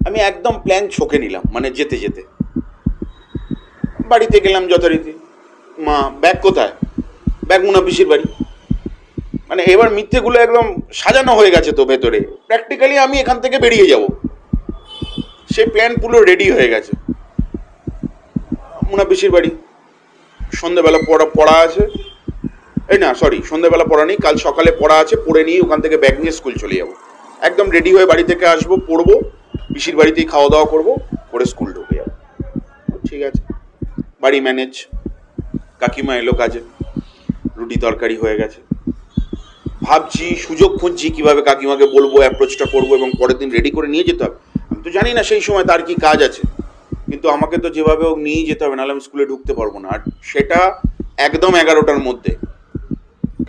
আমি একদম প্ল্যান ছকে নিলাম। মানে যেতে যেতে বাড়িতে গেলাম যথারীতি। মা, ব্যাগ কোথায়? ব্যাগ মুনা পিসির বাড়ি। মানে এবার মিথ্যেগুলো একদম সাজানো হয়ে গেছে তো ভেতরে, প্র্যাকটিক্যালি আমি এখান থেকে বেরিয়ে যাব, সেই প্ল্যান পুরো রেডি হয়ে গেছে। মুনা পিসির বাড়ি, সন্ধ্যেবেলা পড়া আছে, এই না সরি, সন্ধ্যেবেলা পড়া নেই, কাল সকালে পড়া আছে, পড়ে নিয়ে ওখান থেকে ব্যাগ নিয়ে স্কুল চলে যাবো। একদম রেডি হয়ে বাড়ি থেকে আসবো, পড়বো, পিসির বাড়িতেই খাওয়া দাওয়া করবো, করে স্কুল ঢুকে যাবো। ঠিক আছে, বাড়ি ম্যানেজ। কাকিমা এলো কাজে, রুটি তরকারি হয়ে গেছে। ভাবছি, সুযোগ খুঁজছি কিভাবে কাকিমাকে বলবো, অ্যাপ্রোচটা করবো এবং পরের দিন রেডি করে নিয়ে যেতে হবে। আমি তো জানি না সেই সময় তার কি কাজ আছে, কিন্তু আমাকে তো যেভাবে হোক নিয়েই যেতে হবে, নাহলে আমি স্কুলে ঢুকতে পারবো না। আর সেটা একদম 11টার মধ্যে,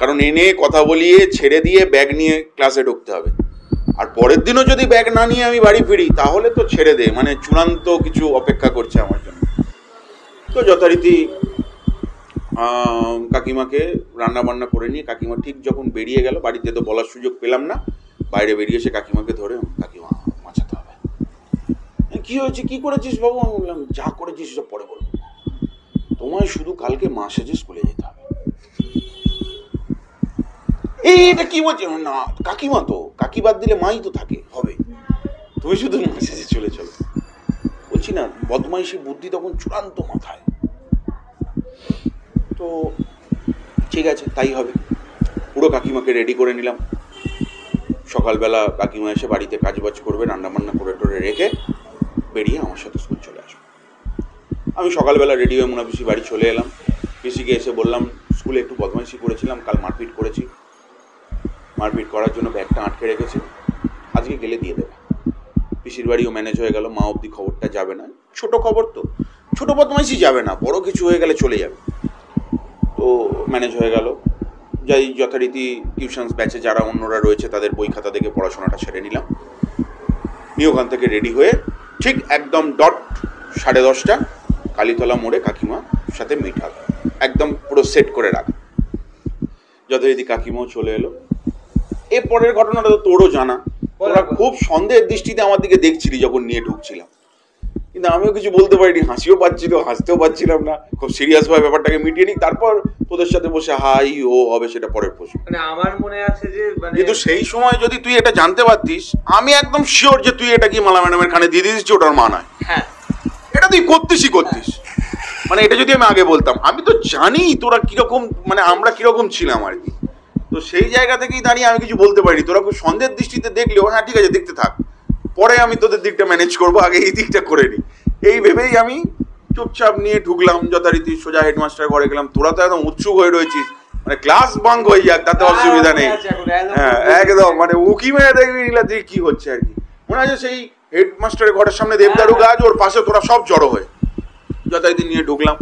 কারণ এনে কথা বলিয়ে ছেড়ে দিয়ে ব্যাগ নিয়ে ক্লাসে ঢুকতে হবে। আর পরের দিনও যদি ব্যাগ না নিয়ে আমি বাড়ি ফিরি তাহলে তো ছেড়ে দে, মানে চূড়ান্ত কিছু অপেক্ষা করছে আমার জন্য। তো যথারীতি কাকিমাকে রান্না বান্না করে নিয়ে কাকিমা ঠিক যখন বেরিয়ে গেল, বাড়িতে তো বলার সুযোগ পেলাম না, বাইরে বেরিয়ে এসে কাকিমাকে ধরে, কাকিমা বাঁচাতে হবে। কি হয়েছে, কি করেছিস বাবু? আমি বললাম, যা করেছিস সব পরে বলবো, তোমায় শুধু কালকে মা সেজে স্কুলে যেতে হবে। এটা কি বলছে? না কাকিমা তো, কাকি বাদ দিলে মাই তো থাকে, হবে, তুমি শুধু মা সেজে চলে চলো। বলছি না, বদমাইশি বুদ্ধি তখন চূড়ান্ত মাথায়। তো ঠিক আছে তাই হবে। পুরো কাকিমাকে রেডি করে নিলাম। সকালবেলা কাকিমা এসে বাড়িতে কাজবাজ করবে, রান্নাবান্না করে টোরে রেখে বেরিয়ে আমার সাথে স্কুল চলে আসবে। আমি সকালবেলা রেডি হয়ে মোনা পিসি বাড়ি চলে এলাম। পিসিকে এসে বললাম স্কুলে একটু বদমাইশি করেছিলাম, কাল মারপিট করেছি, মারপিট করার জন্য ব্যাগটা আটকে রেখেছি, আজকে গেলে দিয়ে দেবে। পিসির বাড়িও ম্যানেজ হয়ে গেল, মা অবধি খবরটা যাবে না, ছোট খবর তো, ছোট বদমাইশি যাবে না, বড় কিছু হয়ে গেলে চলে যাবে। তো ম্যানেজ হয়ে গেল। যাই যথারীতি টিউশনস ব্যাচে যারা অন্যরা রয়েছে তাদের বই খাতা দেখে পড়াশোনাটা সেরে নিলাম। নিয়ে ওখান থেকে রেডি হয়ে ঠিক একদম ডট 10:30 কালীতলা মোড়ে কাকিমার সাথে মিট হবে, একদম পুরো সেট করে রাখ। যথারীতি কাকিমাও চলে এলো। এরপরের ঘটনাটা তো তোরও জানা, তোরা খুব সন্দেহের দৃষ্টিতে আমার দিকে দেখছিলি যখন নিয়ে ঢুকছিলাম, কিন্তু আমিও কিছু বলতে পারিনি, হাসিও পাচ্ছিল, হাসতেও পাচ্ছিলাম না। খুব সিরিয়াসভাবে ব্যাপারটাকে মিটিয়ে নিই, তারপর তোদের সাথে বসে হাই ও হবে সেটা পরের প্রশ্ন। মানে আমার মনে আছে যে কিন্তু সেই সময় যদি তুই এটা জানতে পারতিস, আমি একদম শিওর যে তুই এটা কি মালা ম্যাডামের কানে দিয়ে দিয়েছিস ওটার মা নয়। হ্যাঁ, এটা তুই করতিস। মানে এটা যদি আমি আগে বলতাম, আমি তো জানি তোরা কিরকম, মানে আমরা কিরকম ছিলাম আর কি। তো সেই জায়গা থেকেই দাঁড়িয়ে আমি কিছু বলতে পারিনি। তোরা খুব সন্দেহের দৃষ্টিতে দেখলেও হ্যাঁ ঠিক আছে দেখতে থাক, পরে আমি তোদের দিকটা ম্যানেজ করবো, আগে এই দিকটা করে নিই, এই ভেবেই আমি চুপচাপ নিয়ে ঢুকলাম। যথারীতি সোজা হেডমাস্টার ঘরে গেলাম। তোরা তো একদম উৎসুক হয়ে রয়েছিস, মানে ক্লাস বাঙ্ক হয়ে যাক তাতে অসুবিধা নেই। হ্যাঁ একদম, মানে উকি মেরে দেখবি নীলাদ্রি কি হচ্ছে আর কি। মনে হয় সেই হেডমাস্টারের ঘরের সামনে দেবদারু গাছ, ওর পাশে তোরা সব জড়ো হয়ে। যথারীতি নিয়ে ঢুকলাম।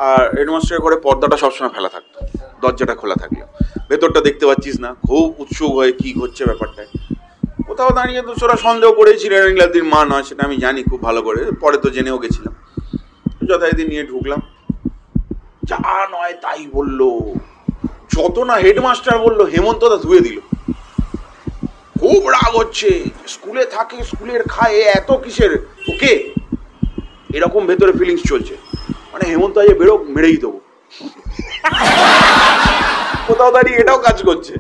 আর হেডমাস্টারের ঘরে পর্দাটা সবসময় ফেলা থাকতো, দরজাটা খোলা থাকলো, ভেতরটা দেখতে পাচ্ছিস না। খুব উৎসুক হয়ে কি হচ্ছে ব্যাপারটায়। কোথাও দাঁড়িয়ে তো তোরা সন্দেহ করেছিল নীলাদ্রির মা নয়, সেটা আমি জানি খুব ভালো করে, পরে তো জেনেও গেছিলাম। যথারীতি নিয়ে ঢুকলাম, যা নয় তাই বললো, যত না হেডমাস্টার বললো হেমন্ত দা ধুয়ে দিল। খুব রাগ হচ্ছে, স্কুলে থাকে, স্কুলের খায়, এত কিসের ওকে, এরকম ভেতরে ফিলিংস চলছে। মানে হেমন্ত আজ বেরো, মেরেই দেবো। কোথাও দাঁড়িয়ে এটাও কাজ করছে।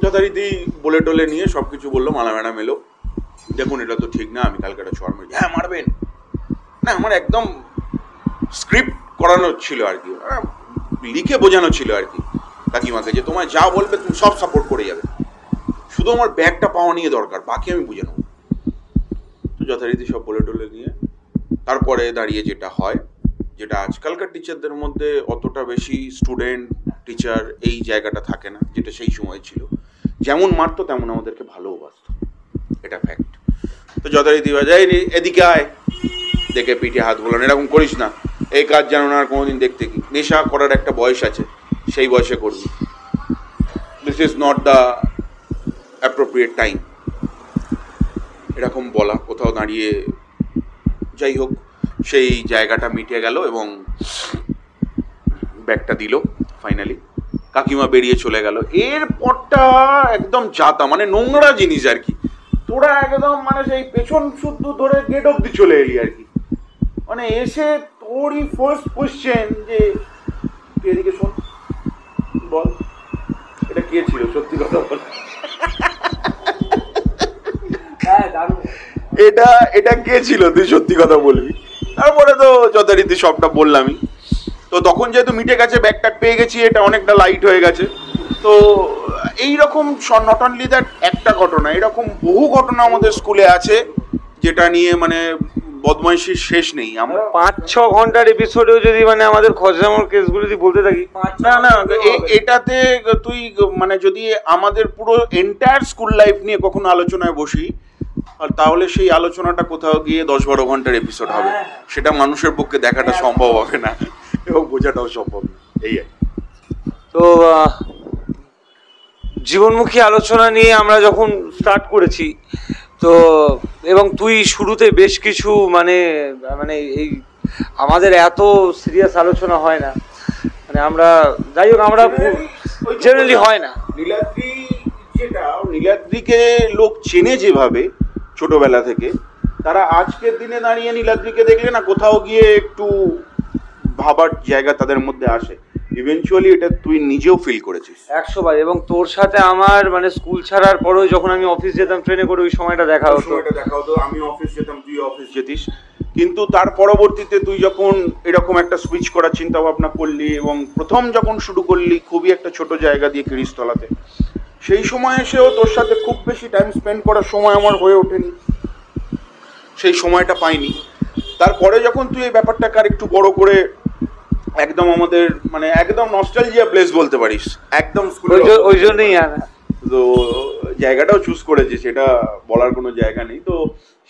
যথারীতি বলে টলে নিয়ে সবকিছু বললো। মালা ম্যাডাম এলো। দেখুন এটা তো ঠিক না, আমি কালকে একটা চড় মেরেছি। হ্যাঁ মারবেন না, আমার একদম স্ক্রিপ্ট করানো ছিল আর কি, লিখে বোঝানো ছিল আর কি কাকিমাকে, যে তোমায় যা বলবে তুমি সব সাপোর্ট করে যাবে, শুধু আমার ব্যাগটা পাওয়া নিয়ে দরকার, বাকি আমি বুঝে নেবো। তো যথারীতি সব বলে টলে নিয়ে তারপরে দাঁড়িয়ে যেটা হয়, যেটা আজকালকার টিচারদের মধ্যে অতটা বেশি স্টুডেন্ট টিচার এই জায়গাটা থাকে না, যেটা সেই সময় ছিল। যেমন মারতো তেমন আমাদেরকে ভালোবাসতো, এটা ফ্যাক্ট। তো যথারীতি বাজাই এদিকে আয়, দেখে পিঠে হাত বোলান, এরকম করিস না, এই কাজ যেন না আর কোনোদিন দেখতে কি, নেশা করার একটা বয়স আছে, সেই বয়সে করবি, this is not the appropriate time, এরকম বলা। কোথাও দাঁড়িয়ে যাই হোক সেই জায়গাটা মিটে গেল এবং ব্যাগটা দিল ফাইনালি। কাকিমা বেরিয়ে চলে গেল। এরপরটা একদম যাতা, মানে নোংরা জিনিস আর কি। তোরা একদম মানে সেই পেছন শুদ্ধ ধরে গেট অব্দি চলে এলি আর কি। মানে এসে তোরই ফার্স্ট কোশ্চেন যে তুই এদিকে শোন, বল এটা কে ছিল, সত্যি কথা বল। এটা কে ছিল, তুই সত্যি কথা বলবি। তারপরে তো যথারীতি সবটা বললামই। তো তখন যেহেতু মিটে গেছে, ব্যাগটা পেয়ে গেছি, এটা অনেকটা লাইট হয়ে গেছে। তো এইরকম নট অনলি দ্যাট একটা ঘটনা, এরকম বহু ঘটনা আমাদের স্কুলে আছে যেটা নিয়ে মানে বদমাইশির শেষ নেই। আমরা 5-6 ঘন্টার এপিসোডেও যদি মানে আমাদের খজরামোর কেসগুলো যদি বলতে থাকি, না এটাতে তুই মানে যদি আমাদের পুরো এন্টায়ার স্কুল লাইফ নিয়ে কখনো আলোচনায় বসি, আর তাহলে সেই আলোচনাটা কোথাও গিয়ে 10-12 ঘন্টার এপিসোড হবে। সেটা মানুষের পক্ষে দেখাটা সম্ভব হবে না এবং বোঝাটাও সম্ভব না। এই তো জীবনমুখী আলোচনা নিয়ে আমরা যখন স্টার্ট করেছি, তো এবং তুই শুরুতে বেশ কিছু মানে মানে এই আমাদের এত সিরিয়াস আলোচনা হয় না, মানে আমরা যাই হোক আমরা জেনারেলি হয় না। নীলাদ্রি যেটা, নীলাদ্রিকে লোক চেনে যেভাবে ছোটবেলা থেকে, তারা আজকের দিনে দাঁড়িয়ে নীলাদ্রিকে দেখলে না কোথাও গিয়ে একটু ভাবার জায়গা তাদের মধ্যে আসে। ইভেনচুয়ালি এটা তুই নিজেও ফিল করেছিস 100 বার। এবং তোর সাথে আমার মানে স্কুল ছাড়ার পরেও যখন আমি অফিস যেতাম ট্রেনে করে, ওই সময়টা দেখা হতো, আমি অফিস যেতাম, তুই অফিস যেতিস। কিন্তু তার পরবর্তীতে তুই যখন এরকম একটা সুইচ করার চিন্তা ভাবনা করলি এবং প্রথম যখন শুরু করলি খুবই একটা ছোট জায়গা দিয়ে কিরিশতলাতে, সেই সময় এসেও তোর সাথে খুব বেশি টাইম স্পেন্ড করার সময় আমার হয়ে ওঠেনি, সেই সময়টা পাইনি। তারপরে যখন তুই এই ব্যাপারটাকে আর একটু বড় করে একদম আমাদের মানে একদম নস্টালজিয়া প্লেস বলতে পারিস, একদম ওই জন্যই তো জায়গাটাও চুজ করেছে, সেটা বলার কোনো জায়গা নেই। তো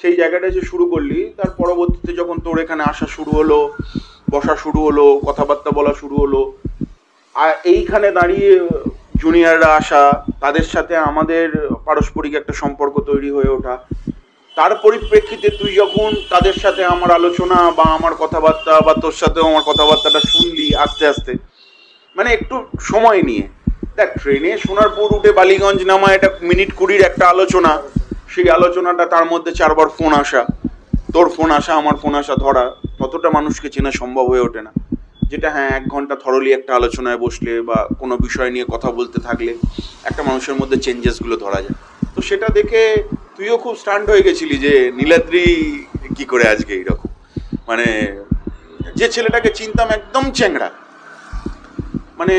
সেই জায়গাটা যে শুরু করলি, তার পরবর্তীতে যখন তোর এখানে আসা শুরু হলো, বসা শুরু হলো, কথাবার্তা বলা শুরু হলো, আর এইখানে দাঁড়িয়ে জুনিয়ররা আসা, তাদের সাথে আমাদের পারস্পরিক একটা সম্পর্ক তৈরি হয়ে ওঠা, তার পরিপ্রেক্ষিতে তুই যখন তাদের সাথে আমার আলোচনা বা আমার কথাবার্তা বা তোর সাথেও আমার কথাবার্তাটা শুনলি আস্তে আস্তে, মানে একটু সময় নিয়ে। দেখ, ট্রেনে সোনারপুর উঠে বালিগঞ্জ নামা এটা মিনিট 20 একটা আলোচনা, সেই আলোচনাটা তার মধ্যে 4বার ফোন আসা, তোর ফোন আসা আমার ফোন আসা ধরা, ততটা মানুষকে চেনা সম্ভব হয়ে ওঠে না। যেটা হ্যাঁ 1 ঘন্টা থরলি একটা আলোচনায় বসলে বা কোনো বিষয় নিয়ে কথা বলতে থাকলে একটা মানুষের মধ্যে চেঞ্জেসগুলো ধরা যায়। তো সেটা দেখে তুইও খুব স্টান্ড হয়ে গেছিলি যে নীলাদ্রি কি করে আজকে এইরকম, মানে যে ছেলেটাকে চিনতাম একদম চ্যাংড়া, মানে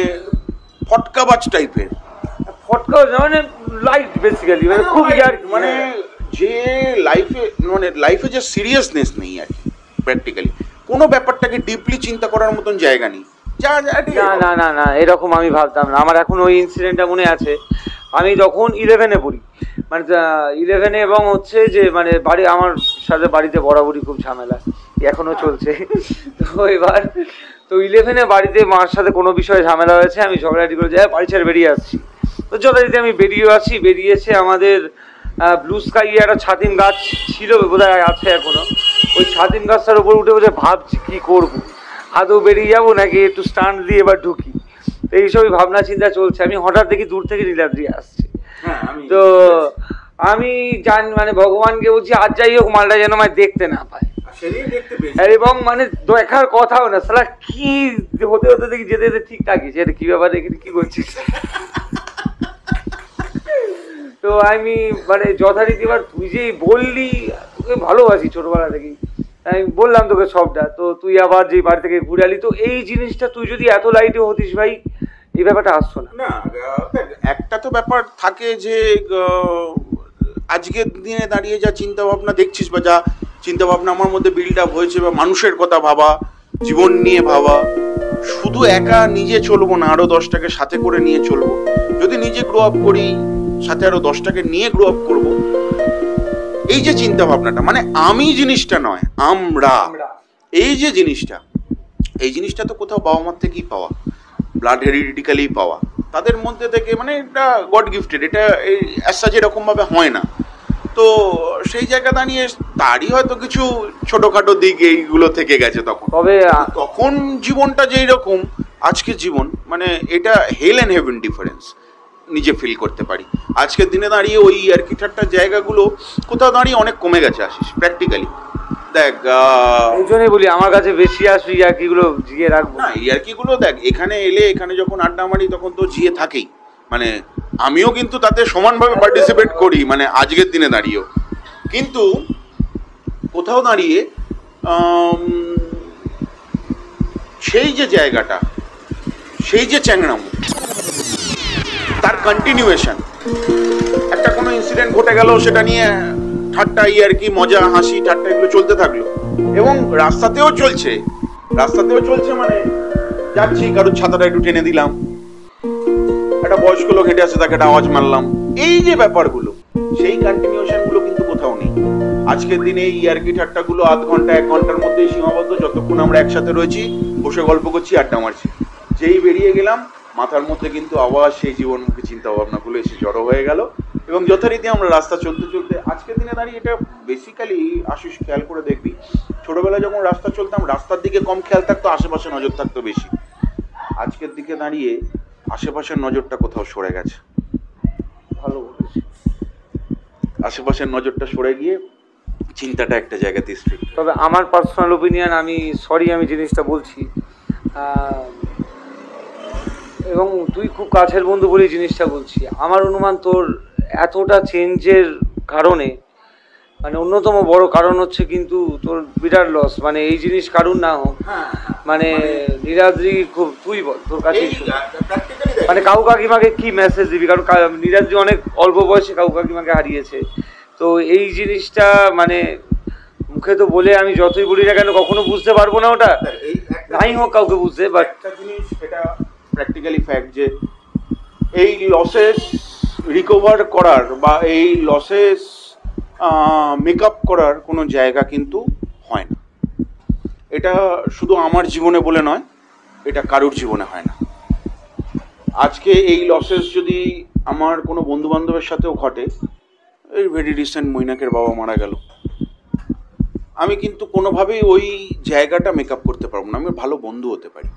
ফটকাবাজ টাইপের, ফটকা মানে লাইট বেসিক্যালি, মানে খুব মানে যে লাইফে যে সিরিয়াসনেস নেই আর কি, প্র্যাকটিক্যালি কোনো ব্যাপারটাকে ডিপলি চিন্তা করার মতন জায়গা নেই। না না না এরকম আমি ভাবতাম না। আমার এখন ওই ইনসিডেন্টটা মনে আছে, আমি যখন 11-এ পড়ি, মানে 11-এ, এবং হচ্ছে যে মানে বাড়ি আমার সাথে বাড়িতে বরাবরই খুব ঝামেলা, এখনো চলছে। তো এবার তো 11-এ বাড়িতে মার সাথে কোনো বিষয়ে ঝামেলা হয়েছে, আমি ঝগড়াটি করে যাই, বাড়ি ছেড়ে বেরিয়ে আসছি। তো যথারীতি আমি বেরিয়েছে আমাদের ব্লু স্কাই একটা ছাতিম গাছ ছিল, বোধহয় আছে এখনো, ওই ছাতিম গাছটার উপর উঠে বসে ভাবছি কি করবো, আদৌ বেরিয়ে যাবো নাকি একটু স্টান্ট দিয়ে এবার ঢুকি। তো এইসবই ভাবনা চিন্তা চলছে। আমি হঠাৎ দেখি দূর থেকে নীলাদ্রি আসছে। তো আমি মানে ভগবানকে বলছি আজ যাই হোক মালটা যেন আমায় দেখতে না পায়, এবং মানে দেখার কথাও না, সালা কি হতে হতে দেখি যেতে যেতে ঠিক থাকি, যে কি ব্যাপার দেখি কি করছিস। তো আমি মানে যথারীতি এবার তুই যে বললি তোকে ভালোবাসি ছোটবেলা থেকেই, আমি বললাম তোকে সবটা, তো তুই আবার যে বাড়ি থেকে ঘুরে আলি, তো এই জিনিসটা তুই যদি এত লাইটে হতিস ভাই, এই ব্যাপারটা আসতো না। না, একটা তো ব্যাপার থাকে যে আজকের দিনে দাঁড়িয়ে যা চিন্তা ভাবনা দেখছিস বা যা চিন্তা ভাবনা আমার মধ্যে বিল্ড আপ হয়েছে, বা মানুষের কথা ভাবা, জীবন নিয়ে ভাবা, শুধু একা নিজে চলবো না, আরো 10টাকে সাথে করে নিয়ে চলবো। যদি নিজে গ্রো আপ করি, সাথে আরো 10টাকে নিয়ে গ্রো আপ করবো, এই যে চিন্তা ভাবনাটা, মানে আমি জিনিসটা নয়, আমরা, এই যে জিনিসটা, এই জিনিসটা তো কোথাও বাবা মার থেকেই পাওয়া, ব্লাড হেরিডিটিক্যালি পাওয়া, তাদের মধ্যে থেকে, মানে এটা গড গিফটেড, এটা এই অ্যাজ এরকম ভাবে হয় না। তো সেই জায়গা দাঁড়িয়ে তারই হয়তো কিছু ছোটখাটো দিক এইগুলো থেকে গেছে তখন। তখন জীবনটা যেই রকম, আজকের জীবন মানে এটা হেল অ্যান্ড হেভেন ডিফারেন্স নিজে ফিল করতে পারি। আজকের দিনে দাঁড়িয়ে ওই ইয়ার্কি ঠাট্টার জায়গাগুলো কোথাও দাঁড়িয়ে অনেক কমে গেছে আসিস, প্র্যাকটিক্যালি। দেখ, এই জন্যই বলি আমার কাছে বেশি আসবে ইয়ার্কিগুলো জিয়ে রাখবো না। ইয়ার্কিগুলো দেখ, এখানে এলে, এখানে যখন আড্ডা মারি তখন তো জিয়ে থাকেই, মানে আমিও কিন্তু তাতে সমানভাবে পার্টিসিপেট করি, মানে আজকের দিনে দাঁড়িয়েও। কিন্তু কোথাও দাঁড়িয়ে সেই যে জায়গাটা, সেই যে চ্যাংড়ামো, তার কন্টিনিউয়েশন, একটা কোনো ইনসিডেন্ট ঘটে গেল, সেটা নিয়ে ঠাট্টা, ইয়ার্কি, মজা, হাসি ঠাট্টা এগুলো চলতে থাকলো, এবং রাস্তাতেও চলছে মানে যাচ্ছি, কারোর ছাতাটা একটু টেনে দিলাম, একটা বয়স্ক লোক হেঁটে আসছে তাকে একটা আওয়াজ মারলাম, এই যে ব্যাপারগুলো, সেই কন্টিনিউশন গুলো কিন্তু কোথাও নেই। আজকের দিনে এই ইয়ার্কি ঠাট্টা গুলো আধ ঘন্টা 1 ঘন্টার মধ্যেই সীমাবদ্ধ, যতক্ষণ আমরা একসাথে রয়েছি, বসে গল্প করছি, আড্ডা মারছি। যেই বেরিয়ে গেলাম, মাথার মধ্যে কিন্তু আবার সেই জীবনমুখী চিন্তা ভাবনাগুলো এসে জড়ো হয়ে গেল, এবং যথারীতি আমরা রাস্তা চলতে চলতে, আজকের দিনে দাঁড়িয়ে এটা বেসিক্যালি আশিস খেয়াল করে দেখবি, ছোটবেলায় যখন রাস্তা চলতাম, রাস্তার দিকে কম খেয়াল থাকতো, আশেপাশে নজর থাকতো বেশি। আজকের দিকে দাঁড়িয়ে আশেপাশের নজরটা কোথাও সরে গেছে, ভালো বলেছি, আশেপাশের নজরটা সরে গিয়ে চিন্তাটা একটা জায়গাতে স্থির। তবে আমার পার্সোনাল ওপিনিয়ন, আমি আমি জিনিসটা বলছি, এবং তুই খুব কাছের বন্ধু বলে জিনিসটা বলছি, আমার অনুমান তোর এতটা চেঞ্জের কারণে মানে অন্যতম বড় কারণ হচ্ছে কিন্তু তোর বিরাট লস, মানে এই জিনিস কারণ না হোক, মানে নীরাদ্রি খুব, তুই বল তোর কাছে মানে কাকু কাকিমাকে কি মেসেজ দিবি, কারণ নীরাদ্রি অনেক অল্প বয়সে কাকু কাকিমাকে হারিয়েছে, তো এই জিনিসটা মানে মুখে তো বলে আমি যতই বলি না কেন কখনো বুঝতে পারবো না ওটা, নাই হোক কাউকে বুঝতে, বাট একটা জিনিস এটা প্র্যাকটিক্যালি ফ্যাক্ট যে এই লসেস রিকভার করার বা এই লসেস মেকআপ করার কোনো জায়গা কিন্তু হয় না। এটা শুধু আমার জীবনে বলে নয়, এটা কারোর জীবনে হয় না। আজকে এই লসেস যদি আমার কোনো বন্ধু বান্ধবের সাথেও ঘটে, এই ভেরি রিসেন্ট মৈনাকের বাবা মারা গেল, আমি কিন্তু কোনোভাবেই ওই জায়গাটা মেকআপ করতে পারবো না। আমি ভালো বন্ধু হতে পারি।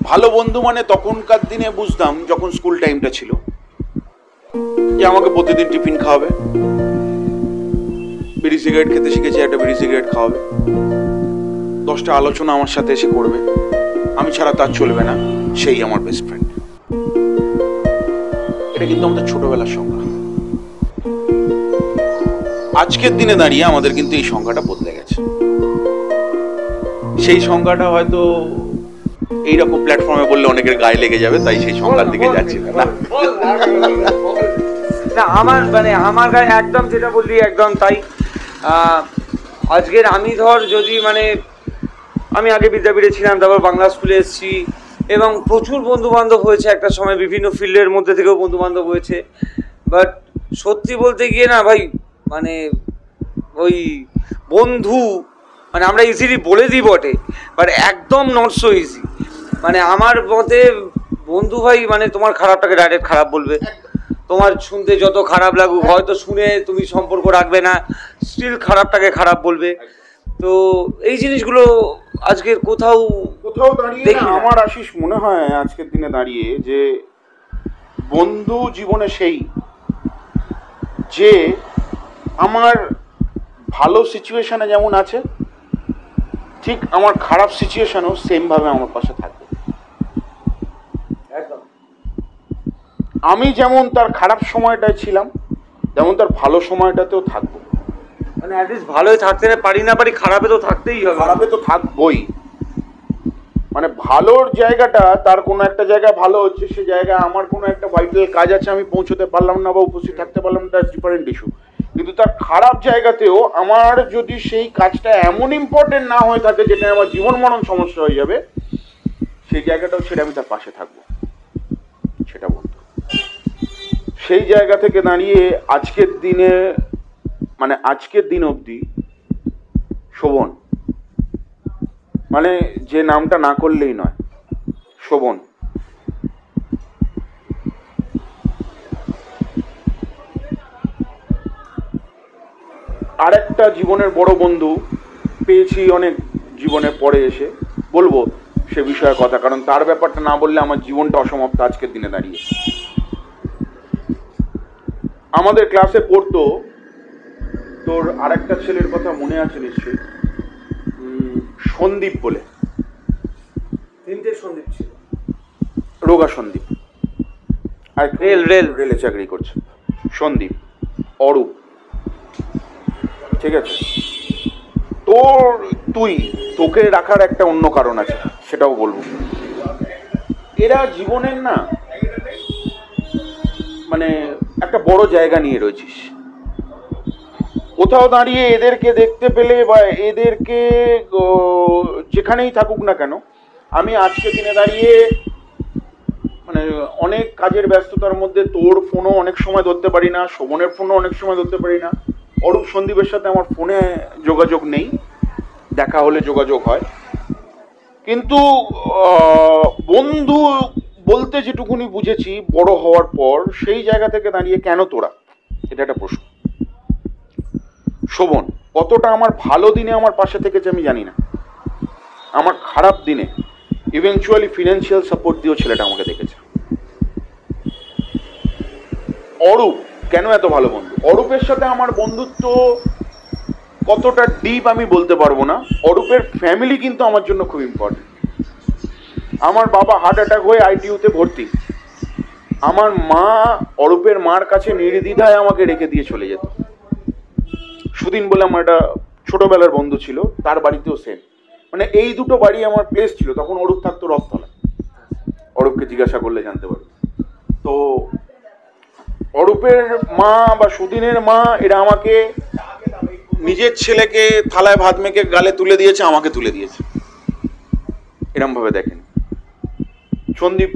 ভালো বন্ধু মানে তখনকার দিনে বুঝতাম যখন স্কুল টাইমটা ছিল, যে আমাকে প্রতিদিন টিফিন খাওয়াবে, বিড়ি সিগারেট খেতে শিখেছি, একটা বিড়ি সিগারেট খাওয়াবে, 10টা আলোচনা আমার সাথে এসে করবে, আমি ছাড়া তার চলবে না, সেই আমার বেস্ট ফ্রেন্ড। এটা কিন্তু আমাদের ছোটবেলার সংজ্ঞা। আজকের দিনে দাঁড়িয়ে আমাদের কিন্তু এই সংজ্ঞাটা বদলে গেছে। সেই সংজ্ঞাটা হয়তো এইরকম প্ল্যাটফর্মে বললে অনেকের গায়ে লেগে যাবে, তাই সেই সংজ্ঞার দিকে যাচ্ছি না। না আমার মানে আমার গায়ে একদম যেটা বললি একদম তাই। আজকের আমি ধর যদি মানে আমি আগে বিদ্যাপীঠে ছিলাম, তারপর বাংলা স্কুলে এসেছি এবং প্রচুর বন্ধু বান্ধব হয়েছে, একটা সময় বিভিন্ন ফিল্ডের মধ্যে থেকেও বন্ধু বান্ধব হয়েছে, বাট সত্যি বলতে গিয়ে না ভাই, মানে ওই বন্ধু মানে আমরা ইজিলি বলে দিই বটে, বাট একদম নট সো ইজি। মানে আমার মতে বন্ধু ভাই মানে তোমার খারাপটাকে ডাইরেক্ট খারাপ বলবে, তোমার শুনতে যত খারাপ লাগুক, হয়তো শুনে তুমি সম্পর্ক রাখবে না, স্টিল খারাপটাকে খারাপ বলবে। তো এই জিনিসগুলো আজকের কোথাও দাঁড়িয়ে আমার আশিস মনে হয় আজকের দিনে দাঁড়িয়ে যে বন্ধু জীবনে সেই যে আমার ভালো সিচুয়েশনে যেমন আছে, ঠিক আমার খারাপ সিচুয়েশনেও সেম ভাবে আমার পাশে থাকবে। আমি যেমন তার খারাপ সময়টায় ছিলাম, তেমন তার ভালো সময়টাতেও থাকবো। মানে অ্যাটলিস্ট ভালোই থাকতে পারি না পারি, খারাপে তো থাকতেই হবে, খারাপে তো থাকবই। মানে ভালোর জায়গাটা তার কোনো একটা জায়গায় ভালো হচ্ছে, সে জায়গায় আমার কোনো একটা ভাইটাল কাজ আছে, আমি পৌঁছতে পারলাম না বা উপস্থিত থাকতে পারলাম না, দ্যাটস ডিফারেন্ট ইস্যু। কিন্তু তার খারাপ জায়গাতেও আমার যদি সেই কাজটা এমন ইম্পর্টেন্ট না হয়ে থাকে যেটা আমার জীবন মরণ সমস্যা হয়ে যাবে, সেই জায়গাটাও ছেড়ে আমি তার পাশে থাকবো, সেটা বন্ধু। সেই জায়গা থেকে দাঁড়িয়ে আজকের দিনে মানে আজকের দিন অবধি শোভন, মানে যে নামটা না করলেই নয়, শোভন আরেকটা জীবনের বড় বন্ধু পেয়েছি অনেক জীবনে পরে এসে, বলবো সে বিষয়ে কথা, কারণ তার ব্যাপারটা না বললে আমার জীবনটা অসমাপ্ত আজকের দিনে দাঁড়িয়ে। আমাদের ক্লাসে পড়তো, তোর আরেকটা ছেলের কথা মনে আছে নিশ্চয়ই, সন্দীপ বলে, 3টে সন্দীপ ছিল, রোগা সন্দীপ, আর রেলে চাকরি করছে সন্দীপ, অরূপ, ঠিক আছে। তোকে রাখার একটা অন্য কারণ আছে, সেটাও বলবো। এরা জীবনের না মানে একটা বড় জায়গা নিয়ে রয়েছিস, কোথাও দাঁড়িয়ে এদেরকে দেখতে পেলে বা এদেরকে যেখানেই থাকুক না কেন, আমি আজকে দিনে দাঁড়িয়ে মানে অনেক কাজের ব্যস্ততার মধ্যে তোর ফোনও অনেক সময় ধরতে পারি না, শোভনের ফোনও অনেক সময় ধরতে পারি না, অরূপ সন্দীপের সাথে আমার ফোনে যোগাযোগ নেই, দেখা হলে যোগাযোগ হয়, কিন্তু বন্ধু বলতে যেটুকুনি বুঝেছি বড় হওয়ার পর, সেই জায়গা থেকে দাঁড়িয়ে কেন তোরা, এটা একটা প্রশ্ন। শোভন কতটা আমার ভালো দিনে আমার পাশে থেকেছে আমি জানি না, আমার খারাপ দিনে ইভেনচুয়ালি ফিনান্সিয়াল সাপোর্ট দিয়েও ছেলেটা আমাকে দেখেছে। অরূপ কেন এত ভালো বন্ধু, অরূপের সাথে আমার বন্ধুত্ব কতটা ডিপ আমি বলতে পারবো না, অরূপের ফ্যামিলি কিন্তু আমার জন্য খুব ইম্পর্টেন্ট। আমার বাবা হার্ট অ্যাটাক হয়ে আইটিইউতে ভর্তি, আমার মা অরূপের মার কাছে নির্দ্বিধায় আমাকে রেখে দিয়ে চলে যেত, সুদিন বলে আমার একটা ছোটবেলার বন্ধু ছিল, তার বাড়িতেও সেম। মানে এই দুটো বাড়ি আমার প্লেস ছিল। তখন অরূপ থাকতো রথতলায়, অরূপকে জিজ্ঞাসা করলে জানতে পারবে। তো অরূপের মা বা সুদিনের মা এরা আমাকে নিজের ছেলেকে থালায় ভাত মেখে গালে তুলে দিয়েছে, আমাকে তুলে দিয়েছে, এরম ভাবে দেখেন। সন্দীপ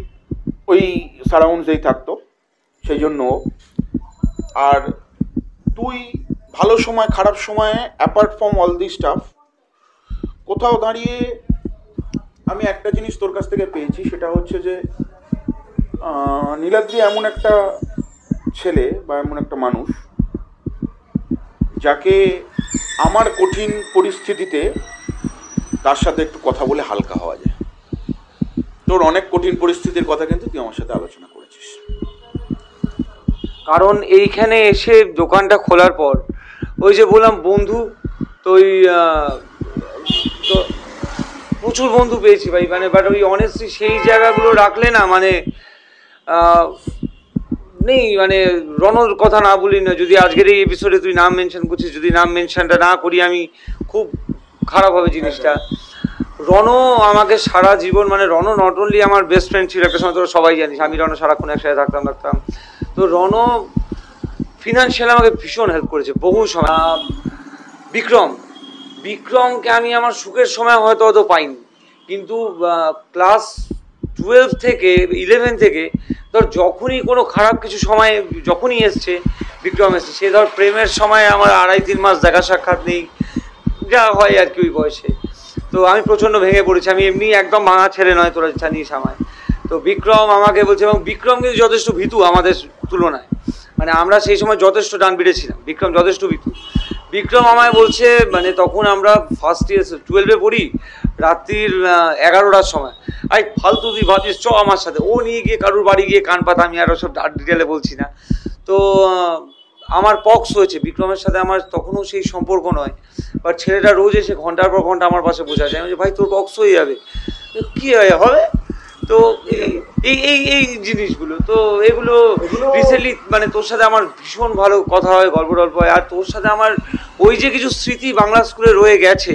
ওই সারাউন্ডসেই থাকতো, সেই জন্য। আর তুই ভালো সময় খারাপ সময়ে apart from all the staff, কোথাও দাঁড়িয়ে আমি একটা জিনিস তোর কাছ থেকে পেয়েছি, সেটা হচ্ছে যে নীলাদ্রি এমন একটা ছেলে বা এমন একটা মানুষ যাকে আমার কঠিন পরিস্থিতিতে তার সাথে একটু কথা বলে হালকা হওয়া যায়। তোর অনেক কঠিন পরিস্থিতির কথা কিন্তু তুই আমার সাথে আলোচনা করেছিস। কারণ এইখানে এসে দোকানটা খোলার পর ওই যে বললাম বন্ধু, তো ওই তো প্রচুর বন্ধু পেয়েছি ভাই। মানে বাট ওই অনেস্টলি সেই জায়গাগুলো রাখলে না মানে নেই। মানে রণর কথা না বলি না, যদি আজকের এই এপিসোডে তুই নাম মেনশন করছিস, যদি নাম মেনশনটা না করি আমি খুব খারাপ হবে জিনিসটা। রণ আমাকে সারা জীবন, মানে রণ নট অনলি আমার বেস্ট ফ্রেন্ড ছিল একটা সময়, তোরা সবাই জানিস আমি রণ সারাক্ষণ একসাথে থাকতাম। তো রণ ফিনান্সিয়াল আমাকে ভীষণ হেল্প করেছে বহু সময়। বিক্রমকে আমি আমার সুখের সময় হয়তো অত পাইনি, কিন্তু ক্লাস 12 থেকে 11 থেকে ধর যখনই কোনো খারাপ কিছু সময় যখনই এসছে বিক্রম এসছে। সে ধর প্রেমের সময় আমার 2.5-3 মাস দেখা সাক্ষাৎ নেই, যা হয় আর কি ওই বয়সে। তো আমি প্রচণ্ড ভেঙে পড়েছি। আমি এমনি একদম ভাঙা ছেলে নয়, তোরা জানিস আমায়। তো বিক্রম আমাকে বলছে, এবং বিক্রম কিন্তু যথেষ্ট ভীতু আমাদের তুলনায়। মানে আমরা সেই সময় যথেষ্ট ডানপিটে ছিলাম, বিক্রম যথেষ্ট ভীতু। বিক্রম আমায় বলছে, মানে তখন আমরা ফার্স্ট ইয়ার 12-এ পড়ি, রাত্রির 11টার সময়, আই ফালতু তুই ভাবছিস চ আমার সাথে। ও নিয়ে গিয়ে কারুর বাড়ি গিয়ে কান পাতা, আমি আরও সব ডিটেলে বলছি না। তো আমার পক্স হয়েছে বিক্রমের সাথে, আমার তখনও সেই সম্পর্ক নয়, বাট ছেলেটা রোজ এসে ঘন্টার পর ঘন্টা আমার পাশে বোঝা যায়। আমি ভাই তোর পক্স হয়ে যাবে, কী হবে। তো এই এই এই জিনিসগুলো, তো এগুলো রিসেন্টলি মানে তোর সাথে আমার ভীষণ ভালো কথা হয়, গল্প টল্প হয়। আর তোর সাথে আমার ওই যে কিছু স্মৃতি বাংলা স্কুলে রয়ে গেছে,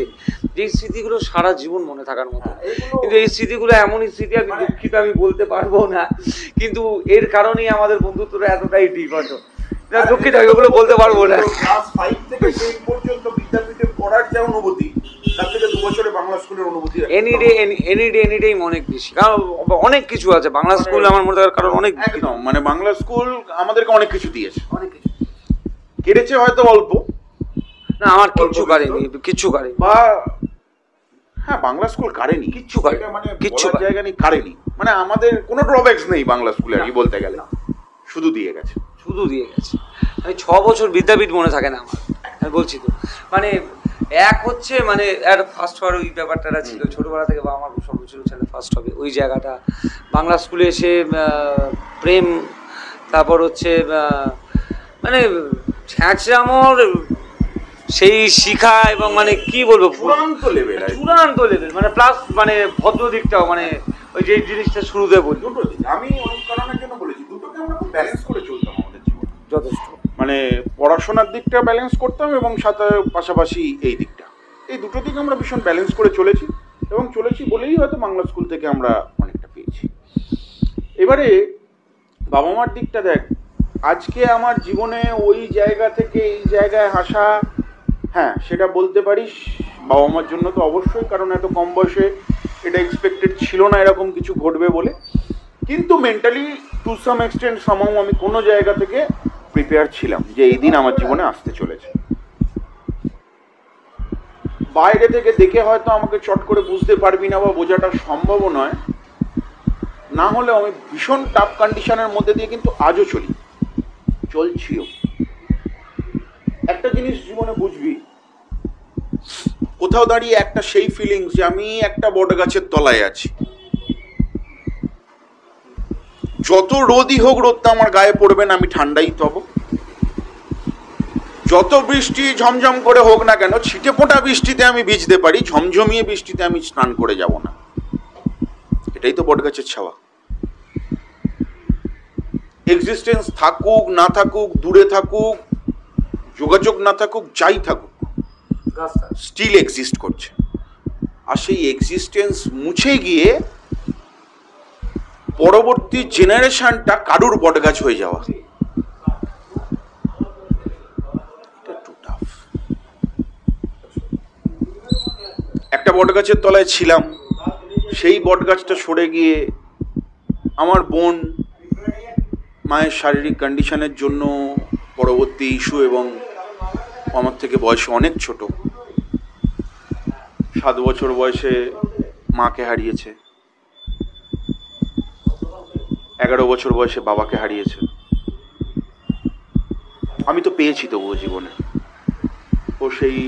যেই স্মৃতিগুলো সারা জীবন মনে থাকার মতো। কিন্তু এই স্মৃতিগুলো এমনই স্মৃতি, আমি দুঃখিত আমি বলতে পারবো না, কিন্তু এর কারণেই আমাদের বন্ধুত্বটা এতটাই ডিপ হতো। দুঃখিত আমি ওগুলো বলতে পারবো না। ক্লাস 5 থেকে 10 পর্যন্ত বিদ্যাপীঠে পড়ার যে অনুভূতি, তার থেকে 2 বছরে বাংলা স্কুলের অনুভূতি এনি ডে অনেক বেশি। কারণ অনেক কিছু আছে বাংলা স্কুল আমার মনে হয়, কারণ অনেক একদম মানে বাংলা স্কুল আমাদেরকে অনেক কিছু দিয়েছে, অনেক কিছু কেড়েছে হয়তো অল্প না, আমার কিচ্ছু কারেনি বা হ্যাঁ বাংলা স্কুল কারেনি কিচ্ছু মানে কিচ্ছু জায়গা নেই কারেনি। মানে আমাদের কোনো ড্রব্যাকস নেই বাংলা স্কুলে আর কি বলতে গেলে, শুধু দিয়ে গেছে। আমি 6 বছর বিদ্যাপীঠ মনে থাকে না আমার, আমি বলছি তো। মানে এক হচ্ছে মানে আর ফার্স্ট হওয়ার ওই ব্যাপারটা ছিল ছোটবেলা থেকে, বা আমার সব ছিল ছেলে ফার্স্ট হবে ওই জায়গাটা। বাংলা স্কুলে এসে প্রেম, তারপর হচ্ছে মানে ছ্যাঁচড়ামোর সেই শিখা, এবং মানে কি বলবো চূড়ান্ত লেভেল মানে প্লাস মানে ভদ্র দিকটাও, মানে ওই যে জিনিসটা শুরুতে বলি। আমি অনেক কারণের জন্য বলেছি দুটোকে আমরা খুব ব্যালেন্স করে চলতাম আমাদের জীবনে, যথেষ্ট মানে পড়াশোনার দিকটা ব্যালেন্স করতাম এবং সাথে পাশাপাশি এই দিকটা, এই দুটো দিক আমরা ভীষণ ব্যালেন্স করে চলেছি এবং চলেছি বলেই হয়তো বাংলা স্কুল থেকে আমরা অনেকটা পেয়েছি। এবারে বাবা মার দিকটা দেখ, আজকে আমার জীবনে ওই জায়গা থেকে এই জায়গায় আসা, হ্যাঁ সেটা বলতে পারিস বাবা মার জন্য তো অবশ্যই, কারণ এত কম বয়সে এটা এক্সপেক্টেড ছিল না এরকম কিছু ঘটবে বলে। কিন্তু mentally to some extent somehow আমি কোনো জায়গা থেকে প্রিপেয়ার ছিলাম যে এই দিন আমার জীবনে আসতে চলেছে। বাইরে থেকে দেখে হয়তো আমাকে চট করে বুঝতে পারবি না বা বোঝাটা সম্ভবও নয়, না হলে আমি ভীষণ টাফ কন্ডিশনের মধ্যে দিয়ে কিন্তু আজও চলছিও। একটা জিনিস জীবনে বুঝবি, কোথাও দাঁড়িয়ে একটা সেই ফিলিংস যে আমি একটা বট গাছের তলায় আছি, যত রোদই হোক রোদটা আমার গায়ে পড়বে না, আমি ঠান্ডাই তব। যত বৃষ্টি ঝমঝম করে হোক না কেন, ছিটে ফোঁটা বৃষ্টিতে আমি ভিজতে পারি, ঝমঝমিয়ে বৃষ্টিতে আমি স্নান করে যাব না। এটাই তো বটগাছের ছাওয়া। এক্সিস্টেন্স থাকুক না থাকুক, দূরে থাকুক যোগাযোগ না থাকুক, যাই থাকুক, গাছটা স্টিল এক্সিস্ট করছে। আর সেই এক্সিস্টেন্স মুছে গিয়ে পরবর্তী জেনারেশনটা কারুর বটগাছ হয়ে যাওয়া, একটা বটগাছের তলায় ছিলাম, সেই বটগাছটা সরে গিয়ে আমার বোন মায়ের শারীরিক কন্ডিশনের জন্য পরবর্তী ইস্যু, এবং আমার থেকে বয়সে অনেক ছোট, 7 বছর বয়সে মাকে হারিয়েছে, 11 বছর বয়সে বাবাকে হারিয়েছে। আমি তো পেয়েছি তবুও জীবনে, ও সেই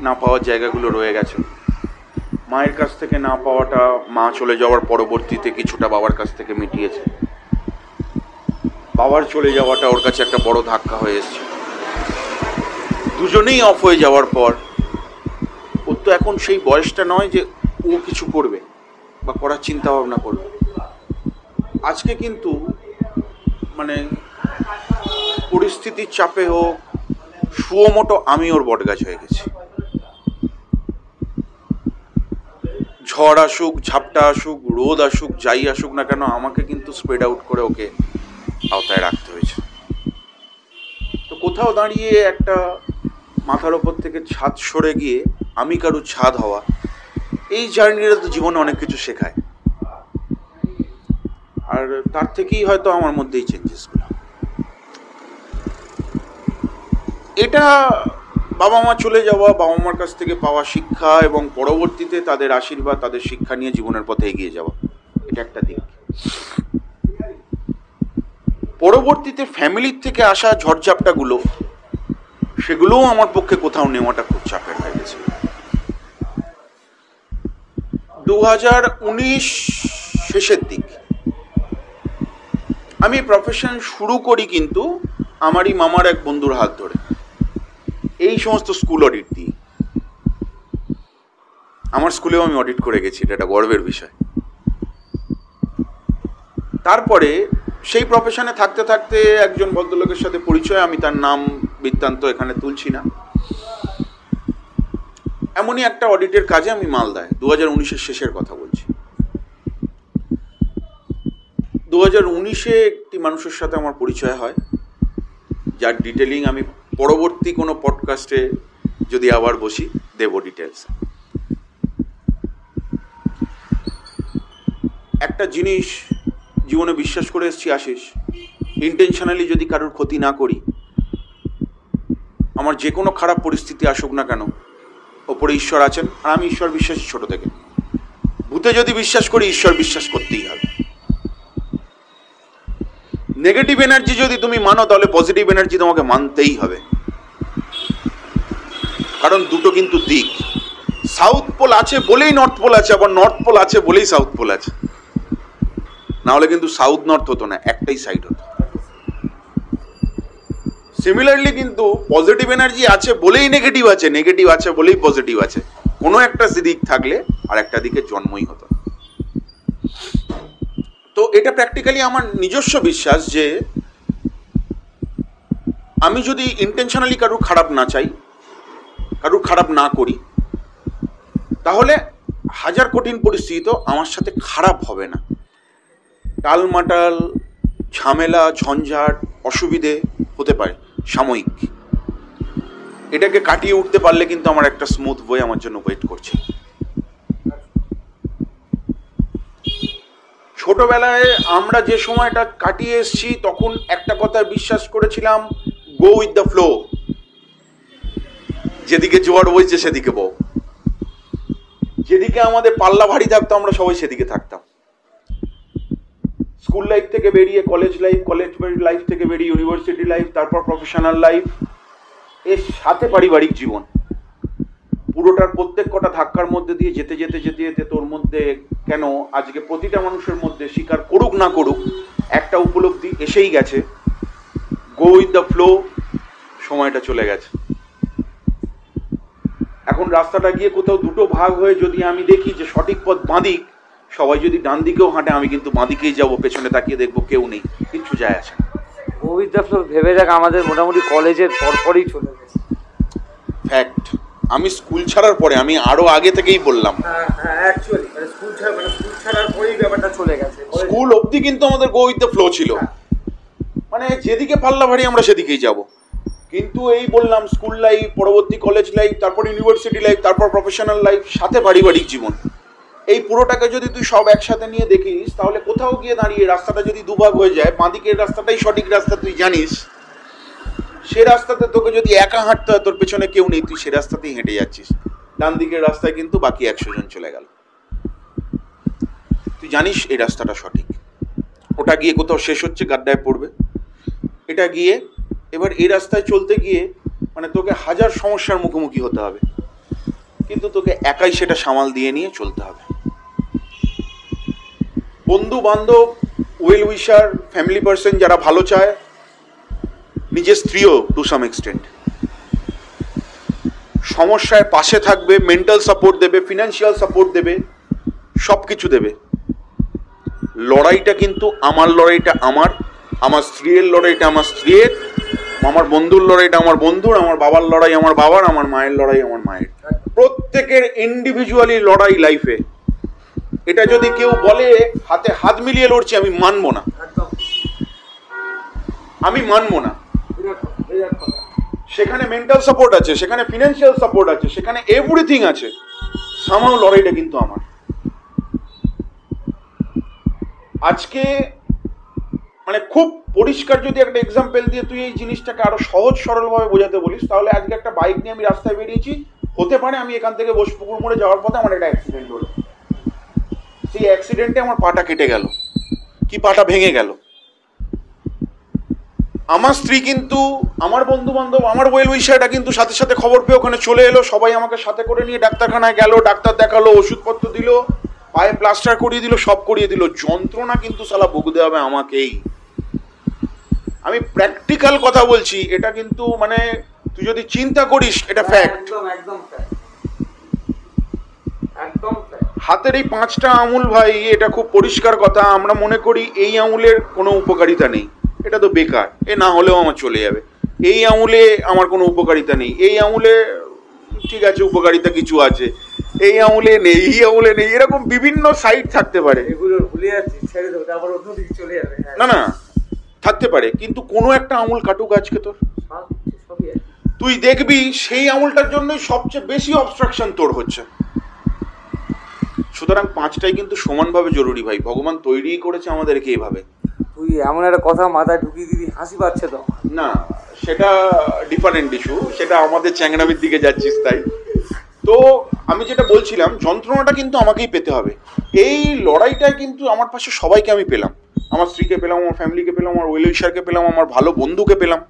না পাওয়ার জায়গাগুলো রয়ে গেছে। মায়ের কাছ থেকে না পাওয়াটা মা চলে যাওয়ার পরবর্তীতে কিছুটা বাবার কাছ থেকে মিটিয়েছে। বাবার চলে যাওয়াটা ওর কাছে একটা বড় ধাক্কা হয়ে এসেছে। দুজনেই অফ হয়ে যাওয়ার পর ওর তো এখন সেই বয়সটা নয় যে ও কিছু করবে বা করার চিন্তা ভাবনা করবে। আজকে কিন্তু মানে পরিস্থিতির চাপে হোক, সুমোটো আমি ওর বটগাছ হয়ে গেছি। ঝড় আসুক, ঝাপটা আসুক, রোদ আসুক, যাই আসুক না কেন, আমাকে কিন্তু স্প্রেড আউট করে ওকে আওতায় রাখতে হয়েছে। তো কোথাও দাঁড়িয়ে একটা মাথার ওপর থেকে ছাদ সরে গিয়ে আমি কারো ছাদ হওয়া, এই জার্নিটা তো জীবনে অনেক কিছু শেখায়। আর তার থেকেই হয়তো আমার মধ্যে এই চেঞ্জেসগুলো। এটা বাবা মা চলে যাওয়া, বাবা মার কাছ থেকে পাওয়া শিক্ষা এবং পরবর্তীতে তাদের আশীর্বাদ, তাদের শিক্ষা নিয়ে জীবনের পথে এগিয়ে যাওয়া, এটা একটা দিক। পরবর্তীতে ফ্যামিলির থেকে আসা ঝড়ঝাপটাগুলো, সেগুলোও আমার পক্ষে কোথাও নেওয়াটা খুব চাপের হয়ে গেছে। 2019 শেষের দিক আমি প্রফেশন শুরু করি, কিন্তু আমারই মামার এক বন্ধুর হাত ধরে, এই সমস্ত স্কুল অডিট দিয়ে। আমার স্কুলেও আমি অডিট করে গেছি, এটা একটা গর্বের বিষয়। তারপরে সেই প্রফেশনে থাকতে থাকতে একজন ভদ্রলোকের সাথে পরিচয়, আমি তার নাম বৃত্তান্ত এখানে তুলছি না। এমনই একটা অডিটের কাজে আমি মালদায়, 2019-এর শেষের কথা বলছি। 2019-এ একটি মানুষের সাথে আমার পরিচয় হয়, যার ডিটেলিং আমি পরবর্তী কোনো পডকাস্টে যদি আবার বসি দেব ডিটেলস। একটা জিনিস জীবনে বিশ্বাস করে এসেছি আশিস, ইন্টেনশনালি যদি কারোর ক্ষতি না করি, আমার যে কোনো খারাপ পরিস্থিতি আসুক না কেন, ওপরে ঈশ্বর আছেন। আর আমি ঈশ্বর বিশ্বাসী ছোট থেকে। ভূতে যদি বিশ্বাস করি, ঈশ্বর বিশ্বাস করতেই হবে। নেগেটিভ এনার্জি যদি তুমি মানো, তাহলে পজিটিভ এনার্জি তোমাকে মানতেই হবে, কারণ দুটো কিন্তু দিক। সাউথ পোল আছে বলেই নর্থ পোল আছে, আবার নর্থ পোল আছে বলেই সাউথ পোল আছে। না হলে কিন্তু সাউথ নর্থ হতো না, একটাই সাইড হতো। সিমিলারলি কিন্তু পজিটিভ এনার্জি আছে বলেই নেগেটিভ আছে, নেগেটিভ আছে বলেই পজিটিভ আছে। কোনো একটা দিক থাকলে আর একটা দিকে জন্মই হতো। তো এটা প্র্যাকটিক্যালি আমার নিজস্ব বিশ্বাস যে আমি যদি ইন্টেনশনালি কারুর খারাপ না চাই, কারুর খারাপ না করি, তাহলে হাজার কঠিন পরিস্থিতি আমার সাথে খারাপ হবে না। টালমাটাল, ঝামেলা, ঝঞ্ঝাট, অসুবিধে হতে পারে সাময়িক, এটাকে কাটিয়ে উঠতে পারলে কিন্তু আমার একটা স্মুথ বই আমার জন্য ওয়েট করছে। ছোটবেলায় আমরা যে সময়টা কাটিয়ে এসেছি, তখন একটা কথা বিশ্বাস করেছিলাম, গো উইথ দ্য ফ্লো, যেদিকে জোয়ার বইছে সেদিকে বউ। যেদিকে আমাদের পাল্লা ভারী থাকতো আমরা সবাই সেদিকে থাকতাম। স্কুল লাইফ থেকে বেরিয়ে কলেজ লাইফ, কলেজ লাইফ থেকে বেরিয়ে ইউনিভার্সিটি লাইফ, তারপর প্রফেশনাল লাইফ, এর সাথে পারিবারিক জীবন, পুরোটার প্রত্যেক কটা ধাক্কার মধ্যে দিয়ে যেতে যেতে যেতে যেতে তোর মধ্যে কেন আজকে প্রতিটা মানুষের মধ্যে স্বীকার করুক না করুক একটা উপলব্ধি এসেই গেছে, গো উইথ দ্য ফ্লো, সময়টা চলে গেছে। এখন রাস্তাটা গিয়ে কোথাও দুটো ভাগ হয়ে যদি আমি দেখি যে সঠিক পথ বাঁদিক, সবাই যদি ডান দিকেও হাঁটে, আমি কিন্তু বাঁদিকেই যাবো, পেছনে তাকিয়ে দেখবো কেউ নেই, কিচ্ছু যায় আসে না। গোবিন্দা ফ্লো ভেবে দেখ আমাদের মোটামুটি কলেজের পরপরই চলে গেছে। ফ্যাক্ট, আমি স্কুল ছাড়ার পরে, আমি আরো আগে থেকেই বললাম, হ্যাঁ অ্যাকচুয়ালি মানে স্কুল ছাড়ার পরেই ব্যাপারটা চলে গেছে। স্কুল অবধি কিন্তু আমাদের গো উইথ দ্য ফ্লো ছিল, মানে যেদিকে পাল্লা ভারী আমরা সেদিকেই যাব। কিন্তু এই বললাম স্কুল লাইফ, পরবর্তী কলেজ লাইফ, তারপর ইউনিভার্সিটি লাইফ, তারপর প্রফেশনাল লাইফ, সাথে পারিবারিক জীবন, এই পুরোটাকে যদি তুই সব একসাথে নিয়ে দেখিস, তাহলে কোথাও গিয়ে দাঁড়িয়ে রাস্তাটা যদি দুভাগ হয়ে যায়, বাঁদিকের রাস্তাটাই সঠিক রাস্তা তুই জানিস, সে রাস্তাতে তোকে যদি একা হাঁটতে হয়, তোর পেছনে কেউ নেই, তুই সে রাস্তাতেই হেঁটে যাচ্ছিস, ডান দিকের রাস্তায় কিন্তু বাকি 100 জন চলে গেল, তুই জানিস এই রাস্তাটা সঠিক, ওটা গিয়ে কোথাও শেষ হচ্ছে, গাড্ডায় পড়বে, এটা গিয়ে এবার এই রাস্তায় চলতে গিয়ে মানে তোকে হাজার সমস্যার মুখোমুখি হতে হবে, কিন্তু তোকে একাই সেটা সামাল দিয়ে নিয়ে চলতে হবে। বন্ধু বান্ধব, ওয়েল উইশার, ফ্যামিলি পার্সন যারা ভালো চায়, নিজের স্ত্রীও টু সাম এক্সটেন্ট সমস্যায় পাশে থাকবে, মেন্টাল সাপোর্ট দেবে, ফিনান্সিয়াল সাপোর্ট দেবে, সব কিছু দেবে। লড়াইটা কিন্তু আমার লড়াইটা আমার স্ত্রীর লড়াইটা আমার স্ত্রীর, আমার বন্ধুর লড়াইটা আমার বন্ধুর, আমার বাবার লড়াই আমার বাবার, আমার মায়ের লড়াই আমার মায়ের, প্রত্যেকের ইন্ডিভিজুয়ালি লড়াই লাইফে। এটা যদি কেউ বলে হাতে হাত মিলিয়ে লড়ছে, আমি মানবো না, আমি মানবো না। সেখানে মেন্টাল সাপোর্ট আছে, সেখানে ফিনান্সিয়াল সাপোর্ট আছে, সেখানে এভরিথিং আছে, সামাও লড়াইটা কিন্তু আমার। আজকে মানে খুব পরিষ্কার যদি একটা এক্সাম্পল দিয়ে তুই এই জিনিসটাকে আরো সহজ সরলভাবে বোঝাতে বলিস, তাহলে আজকে একটা বাইক নিয়ে আমি রাস্তায় বেরিয়েছি, হতে পারে আমি এখান থেকে বোসপুকুর মোড়ে যাওয়ার পথে আমার একটা অ্যাক্সিডেন্ট হলো, সেই অ্যাক্সিডেন্টে আমার পাটা কেটে গেল, কি পাটা ভেঙে গেল। আমার স্ত্রী কিন্তু, আমার বন্ধু বান্ধব, আমার ওয়েল উইশারটা কিন্তু সাথে সাথে খবর পেয়ে ওখানে চলে এলো, সবাই আমাকে সাথে করে নিয়ে ডাক্তারখানায় গেল, ডাক্তার দেখালো, ওষুধপত্র দিল, পায়ে প্লাস্টার করিয়ে দিল, সব করিয়ে দিল। যন্ত্রণা কিন্তু শালা ভুগতে হবে আমাকেই। আমি প্র্যাকটিক্যাল কথা বলছি, এটা কিন্তু মানে তুই যদি চিন্তা করিস, এটা ফ্যাক্ট। হাতের এই 5টা আঙুল ভাই, এটা খুব পরিষ্কার কথা, আমরা মনে করি এই আঙুলের কোনো উপকারিতা নেই, এটা তো বেকার, এ না হলেও আমার চলে যাবে, এই আঙুলে আমার কোনো উপকারিতা নেই, এই আঙুলে ঠিক আছে উপকারিতা কিছু আছে, এই আঙুলে নেই, এই আঙুলে নেই, এরকম বিভিন্ন সাইড থাকতে পারে, এগুলো ভুলে যাচ্ছি, ছেড়ে দেবো, আবার অন্যদিকে চলে যাবে। না না থাকতে পারে, কিন্তু কোনো একটা আঙুল কাটুক আজকে তোর, তুই দেখবি সেই আঙুলটার জন্যই সবচেয়ে বেশি অবস্ট্রাকশন তোর হচ্ছে। সুতরাং 5টাই কিন্তু সমানভাবে জরুরি ভাই, ভগবান তৈরিই করেছে আমাদেরকে এইভাবে। তুই এমন একটা কথা মাথায় ঢুকিয়ে দিবি, হাসি পাচ্ছে তো। না সেটা ডিফারেন্ট ইস্যু, সেটা আমাদের চ্যাংড়ামির দিকে যাচ্ছিস তাই। তো আমি যেটা বলছিলাম, যন্ত্রণাটা কিন্তু আমাকেই পেতে হবে। এই লড়াইটায় কিন্তু আমার পাশে সবাইকে আমি পেলাম, আমার স্ত্রীকে পেলাম, আমার ফ্যামিলিকে পেলাম, আমার ওয়েল উইশারকে পেলাম, আমার ভালো বন্ধুকে পেলাম,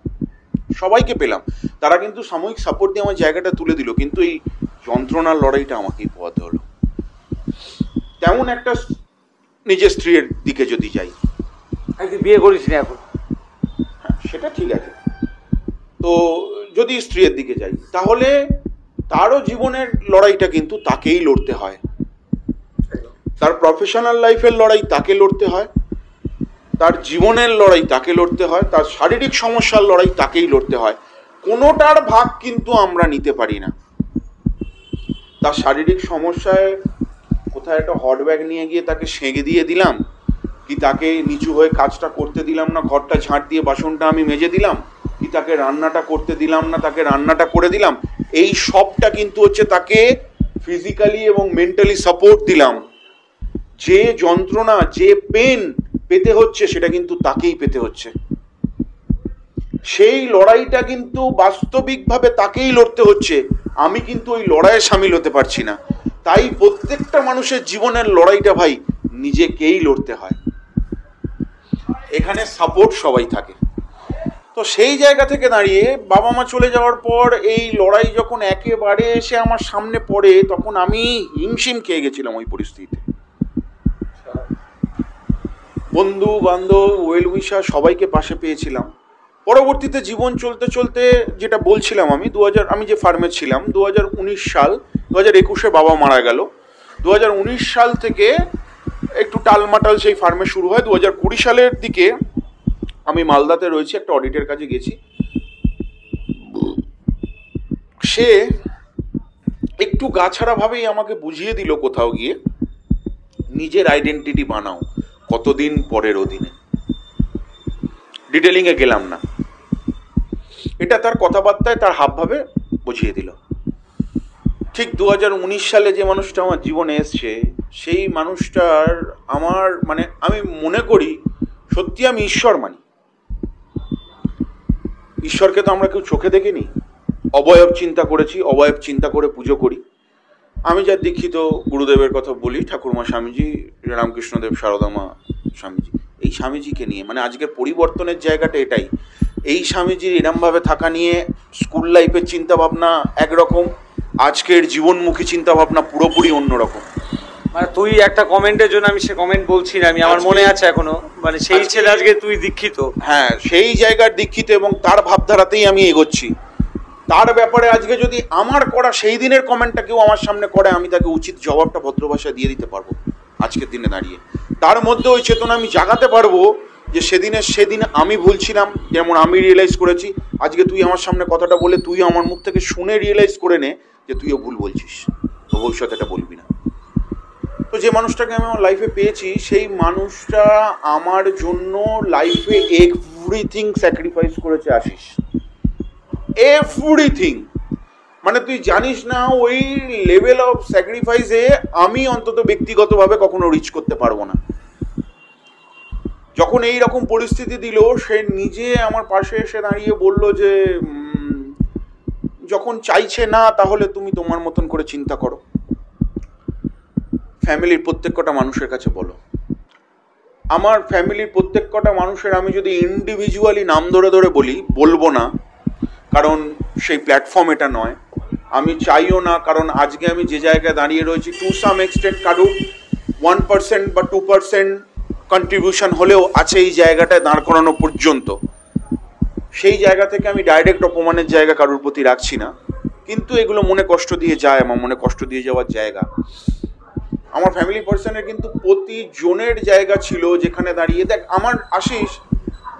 সবাইকে পেলাম। তারা কিন্তু সাময়িক সাপোর্ট দিয়ে আমার জায়গাটা তুলে দিল, কিন্তু এই যন্ত্রণার লড়াইটা আমাকেই পোয়াতে হলো। তেমন একটা নিজের স্ত্রীর দিকে যদি যাই, তুই বিয়ে করিস না এখন, হ্যাঁ সেটা ঠিক আছে, তো যদি স্ত্রীর দিকে যাই, তাহলে তারও জীবনের লড়াইটা কিন্তু তাকেই লড়তে হয়, তার প্রফেশনাল লাইফের লড়াই তাকে লড়তে হয়, তার জীবনের লড়াই তাকে লড়তে হয়, তার শারীরিক সমস্যার লড়াই তাকেই লড়তে হয়। কোনোটার ভাগ কিন্তু আমরা নিতে পারি না। তার শারীরিক সমস্যায় কোথায় একটা হট ব্যাগ নিয়ে গিয়ে তাকে সেঁকে দিয়ে দিলাম, কি তাকে নিচু হয়ে কাজটা করতে দিলাম না, ঘরটা ঝাঁট দিয়ে বাসনটা আমি মেজে দিলাম, কি তাকে রান্নাটা করতে দিলাম না, তাকে রান্নাটা করে দিলাম, এই সবটা কিন্তু হচ্ছে তাকে ফিজিক্যালি এবং মেন্টালি সাপোর্ট দিলাম। যে যন্ত্রণা, যে পেন পেতে হচ্ছে, সেটা কিন্তু তাকেই পেতে হচ্ছে। সেই লড়াইটা কিন্তু বাস্তবিকভাবে তাকেই লড়তে হচ্ছে, আমি কিন্তু ওই লড়াইয়ে সামিল হতে পারছি না। তাই প্রত্যেকটা মানুষের জীবনের লড়াইটা ভাই নিজেকেই লড়তে হয়, এখানে সাপোর্ট সবাই থাকে। তো সেই জায়গা থেকে দাঁড়িয়ে বাবা মা চলে যাওয়ার পর এই লড়াই যখন একেবারে এসে আমার সামনে পড়ে, তখন আমি হিমশিম খেয়ে গেছিলাম ওই পরিস্থিতিতে। বন্ধু বান্ধব, ওয়েল উইশার সবাইকে পাশে পেয়েছিলাম। পরবর্তীতে জীবন চলতে চলতে, যেটা বলছিলাম আমি যে ফার্মে ছিলাম, 2019 সাল, 2021-এ বাবা মারা গেল। 2019 সাল থেকে একটু টালমাটাল সেই ফার্মে শুরু হয়। 2020 সালের দিকে আমি মালদাতে রয়েছি, একটা অডিটের কাজে গেছি। সে একটু গাছাড়াভাবেই আমাকে বুঝিয়ে দিল কোথাও গিয়ে, নিজের আইডেন্টিটি বানাও কতদিন পরের অধীনে। ডিটেলিংয়ে গেলাম না, এটা তার কথাবার্তায় তার হাবভাবে বুঝিয়ে দিল। ঠিক 2019 সালে যে মানুষটা আমার জীবনে এসছে, সেই মানুষটার আমার মানে আমি মনে করি সত্যি আমি ঈশ্বর মানি। ঈশ্বরকে তো আমরা কেউ চোখে দেখিনি, অবয়ব চিন্তা করেছি, অবয়ব চিন্তা করে পুজো করি। আমি যা দীক্ষিত গুরুদেবের কথা বলি, ঠাকুরমা স্বামীজি, রামকৃষ্ণদেব, সারদামা স্বামীজি, এই স্বামীজিকে নিয়ে মানে আজকের পরিবর্তনের জায়গাটা এটাই। এই স্বামীজির এরমভাবে থাকা নিয়ে স্কুল লাইফের চিন্তাভাবনা একরকম, আজকের জীবনমুখী চিন্তাভাবনা পুরোপুরি অন্যরকম। মানে তুই একটা কমেন্টের জন্য আমি সে কমেন্ট বলছি না, আমি আমার মনে আছে এখনো, মানে সেই ছেলে আজকে তুই দীক্ষিত। হ্যাঁ, সেই জায়গার দীক্ষিত এবং তার ভাবধারাতেই আমি এগোচ্ছি। তার ব্যাপারে আজকে যদি আমার করা সেই দিনের কমেন্টটা কেউ আমার সামনে করে, আমি তাকে উচিত জবাবটা ভদ্র ভাষায় দিয়ে দিতে পারবো আজকের দিনে দাঁড়িয়ে। তার মধ্যে ওই চেতনা আমি জাগাতে পারবো যে সেদিন আমি ভুলছিলাম, যেমন আমি রিয়েলাইজ করেছি। আজকে তুই আমার সামনে কথাটা বলে তুই আমার মুখ থেকে শুনে রিয়েলাইজ করে নে যে তুইও ভুল বলছিস, তো ভবিষ্যতে এটা বলবি না। তো যে মানুষটাকে আমি আমার লাইফে পেয়েছি, সেই মানুষটা আমার জন্য লাইফে এভরিথিং স্যাক্রিফাইস করেছে আশিস, এভরিথিং। মানে তুই জানিস না ওই লেভেল অফ স্যাক্রিফাইসে আমি অন্তত ব্যক্তিগতভাবে কখনো রিচ করতে পারবো না। যখন এই রকম পরিস্থিতি দিল, সে নিজে আমার পাশে এসে দাঁড়িয়ে বলল যে যখন চাইছে না তাহলে তুমি তোমার মতন করে চিন্তা করো। ফ্যামিলির প্রত্যেকটা মানুষের কাছে বলো। আমার ফ্যামিলির প্রত্যেকটা মানুষের আমি যদি ইন্ডিভিজুয়ালি নাম ধরে ধরে বলবো না, কারণ সেই প্ল্যাটফর্ম এটা নয়। আমি চাইও না, কারণ আজকে আমি যে জায়গায় দাঁড়িয়ে রয়েছি, টু সাম এক্সটেন্ট কারুর 1% বা 2% কন্ট্রিবিউশন হলেও আছে এই জায়গাটায় দাঁড় করানো পর্যন্ত। সেই জায়গা থেকে আমি ডাইরেক্ট অপমানের জায়গা কারুর প্রতি রাখছি না, কিন্তু এগুলো মনে কষ্ট দিয়ে যায়, আমার মনে কষ্ট দিয়ে যাওয়ার জায়গা। আমার ফ্যামিলি পার্সনের কিন্তু প্রতিজনের জায়গা ছিল যেখানে দাঁড়িয়ে দেখ আমার আশিস,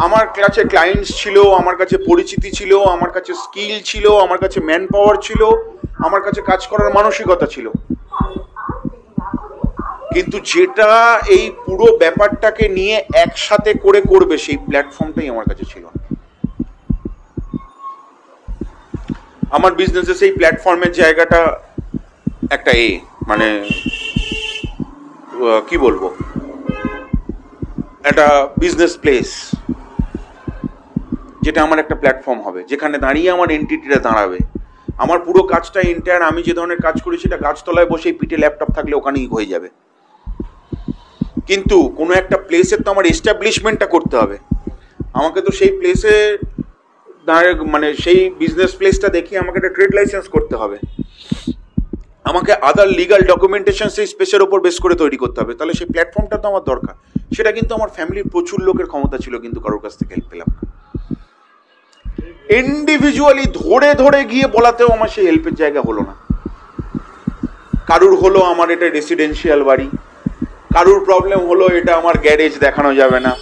আমার কাছে ক্লায়েন্টস ছিল, আমার কাছে পরিচিতি ছিল, আমার কাছে স্কিল ছিল, আমার কাছে ম্যান পাওয়ার ছিল, আমার কাছে কাজ করার মানসিকতা ছিল, কিন্তু যেটা এই পুরো ব্যাপারটাকে নিয়ে একসাথে করে করবে সেই প্ল্যাটফর্মটাই আমার কাছে ছিল না। আমার বিজনেসে সেই প্ল্যাটফর্মের জায়গাটা একটা মানে কি বলবো, একটা বিজনেস প্লেস, যেটা আমার একটা প্ল্যাটফর্ম হবে, যেখানে দাঁড়িয়ে আমার এন্টিটিটা দাঁড়াবে। আমার পুরো কাজটা এন্টায়ার, আমি যে ধরনের কাজ করি সেটা গাছতলায় বসেই পিঠে ল্যাপটপ থাকলে ওখানেই হয়ে যাবে, কিন্তু কোনো একটা প্লেসের তো আমার এস্টাবলিশমেন্টটা করতে হবে। আমাকে তো সেই প্লেসে মানে সেই বিজনেস প্লেসটা দেখিয়ে আমাকে একটা ট্রেড লাইসেন্স করতে হবে, আমাকে আদার লিগাল ডকুমেন্টেশন সেই স্পেসের ওপর বেস করে তৈরি করতে হবে। তাহলে সেই প্ল্যাটফর্মটা তো আমার দরকার। সেটা কিন্তু আমার ফ্যামিলির প্রচুর লোকের ক্ষমতা ছিল, কিন্তু কারোর কাছ থেকে হেল্প পেলাম না। ইন্ডিভিজুয়ালি ধরে ধরে গিয়ে বলাতেও আমার সেই হেল্পের জায়গা হলো না। কারুর হলো আমার এটা রেসিডেন্সিয়াল বাড়ি, কারুর প্রবলেম হলো এটা আমার গ্যারেজ দেখানো যাবে না,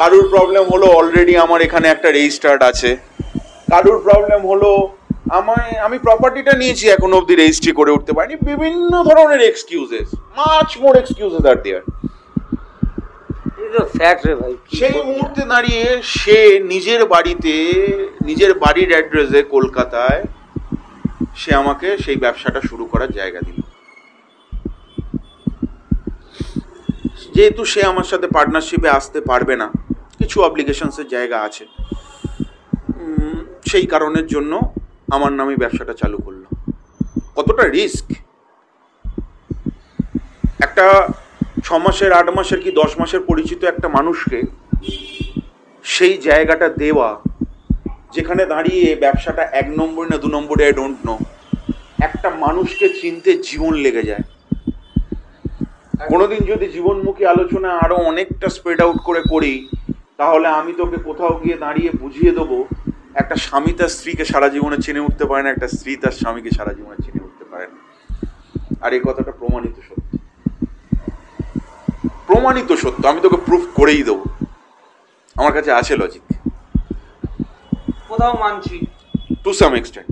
কারুর প্রবলেম হলো অলরেডি আমার এখানে একটা রেজিস্টার্ড আছে, কারুর প্রবলেম হলো আমি প্রপার্টিটা নিয়েছি এখনো অবধি রেজিস্ট্রি করে উঠতে পারিনি। বিভিন্ন ধরনের এক্সকিউজেস, মাচ মোর এক্সকিউজেস আর দেয়ার। সেই মুহূর্তে দাঁড়িয়ে সে নিজের বাড়িতে, নিজের বাড়ির অ্যাড্রেসে কলকাতায় সে আমাকে সেই ব্যবসাটা শুরু করার জায়গা দিল। যেহেতু সে আমার সাথে পার্টনারশিপে আসতে পারবে না, কিছু অব্লিগেশনসের জায়গা আছে, সেই কারণের জন্য আমার নামে ব্যবসাটা চালু করলো। কতটা রিস্ক! একটা 6 মাসের, 8 মাসের কি 10 মাসের পরিচিত একটা মানুষকে সেই জায়গাটা দেওয়া, যেখানে দাঁড়িয়ে ব্যবসাটা 1 নম্বর না 2 নম্বরে, আই ডোন্ট নো, একটা মানুষকে চিনতে জীবন লেগে যায়। কোনোদিন যদি জীবনমুখী আলোচনা আরো অনেকটা স্প্রেড আউট করে করি, তাহলে আমি তোকে কোথাও গিয়ে দাঁড়িয়ে বুঝিয়ে দেবো একটা স্বামী তার স্ত্রীকে সারা জীবনে চিনে উঠতে পারে না, একটা স্ত্রী তার স্বামীকে সারা জীবনে চিনে উঠতে পারে না। আর এই কথাটা প্রমাণিত সত্য, প্রমাণিত সত্য। আমি তোকে প্রুফ করেই দেবো, আমার কাছে আছে লজিক। কোথাও মানছি টু সাম এক্সটেন্ট।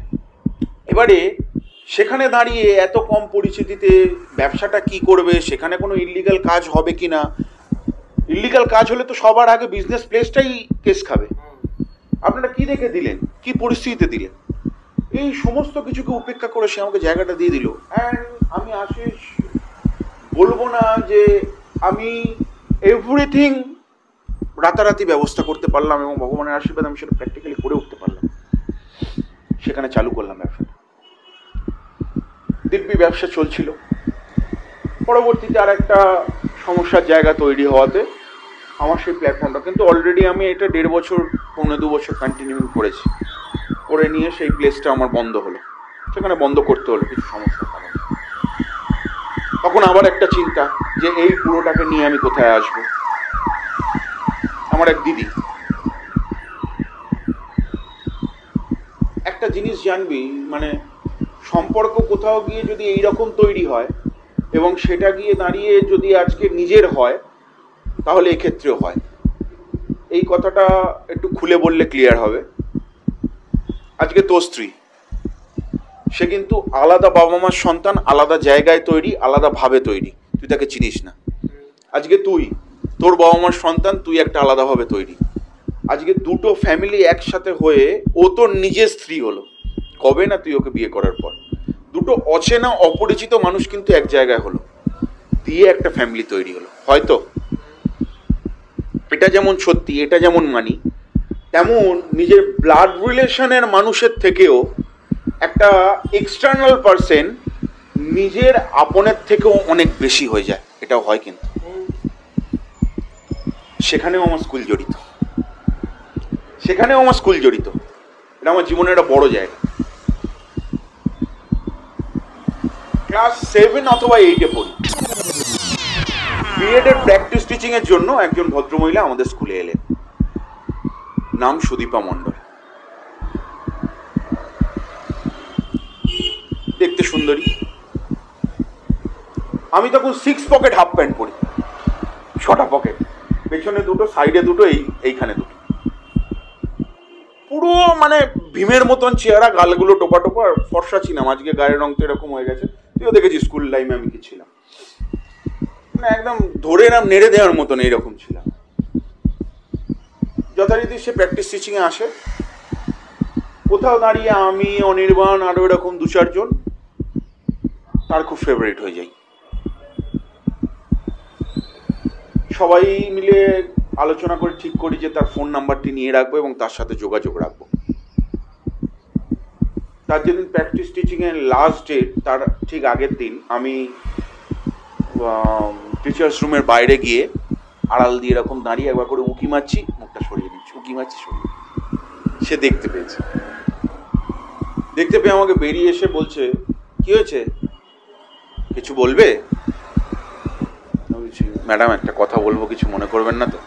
এবারে সেখানে দাঁড়িয়ে এত কম পরিচিতিতে ব্যবসাটা কি করবে, সেখানে কোনো ইল্লিগাল কাজ হবে কি না, ইল্লিগাল কাজ হলে তো সবার আগে বিজনেস প্লেসটাই কেস খাবে। আপনারা কি দেখে দিলেন, কি পরিস্থিতিতে দিলেন, এই সমস্ত কিছুকে উপেক্ষা করে সে আমাকে জায়গাটা দিয়ে দিল। অ্যান্ড আমি আশিস বলবো না যে আমি এভরিথিং রাতারাতি ব্যবস্থা করতে পারলাম এবং ভগবানের আশীর্বাদ আমি সেটা প্র্যাকটিক্যালি করে উঠতে পারলাম। সেখানে চালু করলাম ব্যবসাটা, দিব্যি ব্যবসা চলছিল। পরবর্তীতে আর একটা সমস্যার জায়গা তৈরি হওয়াতে আমার সেই প্ল্যাটফর্মটা, কিন্তু অলরেডি আমি এটা 1.5 বছর 1.5-2 বছর কন্টিনিউ করেছি, করে নিয়ে সেই প্লেসটা আমার বন্ধ হলো, সেখানে বন্ধ করতে হলো কিছু সমস্যার কারণে। তখন আবার একটা চিন্তা যে এই পুরোটাকে নিয়ে আমি কোথায় আসবো। আমার এক দিদি, একটা জিনিস জানবি, মানে সম্পর্ক কোথাও গিয়ে যদি এইরকম তৈরি হয় এবং সেটা গিয়ে দাঁড়িয়ে যদি আজকে নিজের হয়, তাহলে এক্ষেত্রেও হয়। এই কথাটা একটু খুলে বললে ক্লিয়ার হবে। আজকে তোর স্ত্রী, সে কিন্তু আলাদা বাবা মার সন্তান, আলাদা জায়গায় তৈরি, আলাদা ভাবে তৈরি, তুই তাকে চিনিস না। আজকে তুই, তোর বাবা মার সন্তান, তুই একটা আলাদাভাবে তৈরি। আজকে দুটো ফ্যামিলি একসাথে হয়ে ও তোর নিজের স্ত্রী হলো কবে না তুই ওকে বিয়ে করার পর। দুটো অচেনা অপরিচিত মানুষ কিন্তু এক জায়গায় হলো, দিয়ে একটা ফ্যামিলি তৈরি হলো। হয়তো এটা যেমন সত্যি, এটা যেমন মানি, তেমন নিজের ব্লাড রিলেশনের মানুষের থেকেও একটা এক্সটার্নাল পারসন নিজের আপনের থেকেও অনেক বেশি হয়ে যায়, এটাও হয়। কিন্তু সেখানেও আমার স্কুল জড়িত, সেখানেও আমার স্কুল জড়িত। এটা আমার জীবনের একটা বড় জায়গা। ক্লাস 7 অথবা 8-এ পড়ি, বিএড এর প্র্যাকটিস টিচিং এর জন্য একজন ভদ্রমহিলা আমাদের স্কুলে এলেন, নাম সুদীপা মণ্ডল। দেখতে সুন্দরী। আমি তখন 6 পকেট হাফ প্যান্ট পরি, 6টা পকেট, পেছনে দুটো, সাইডে দুটো, এইখানে দুটো, পুরো মানে ভীমের মতন চেহারা, গালগুলো টোপা টোপা, আর ফর্সা ছিলাম। আজকে গায়ের রং তো এরকম হয়ে গেছে, তুইও দেখেছিস স্কুল লাইফে আমি কি ছিলাম, মানে একদম ধরে নাম নেড়ে দেওয়ার মতন এইরকম ছিলাম। যথারীতি সে প্র্যাকটিস টিচিং এ আসে, কোথাও দাঁড়িয়ে আমি, অনির্বাণ, আরো এরকম 2-4 জন তার খুব ফেভারিট হয়ে যাই। সবাই মিলে আলোচনা করে ঠিক করি যে তার ফোন নাম্বারটি নিয়ে রাখবো এবং তার সাথে যোগাযোগ রাখবো। তার যেদিন প্র্যাকটিস টিচিং এর লাস্ট ডেট, তার ঠিক আগের দিন আমি টিচার্স রুমের বাইরে গিয়ে আড়াল দিয়ে এরকম দাঁড়িয়ে একবার করে উঁকি মারছি, মুখটা সরিয়ে দিচ্ছি, উঁকি মারছি, সরিয়ে। সে দেখতে পেয়েছে, দেখতে পেয়ে আমাকে বেরিয়ে এসে বলছে, কি হয়েছে, কিছু বলবে? বলছি, ম্যাডাম একটা কথা বলবো, কিছু মনে করবেন না তো?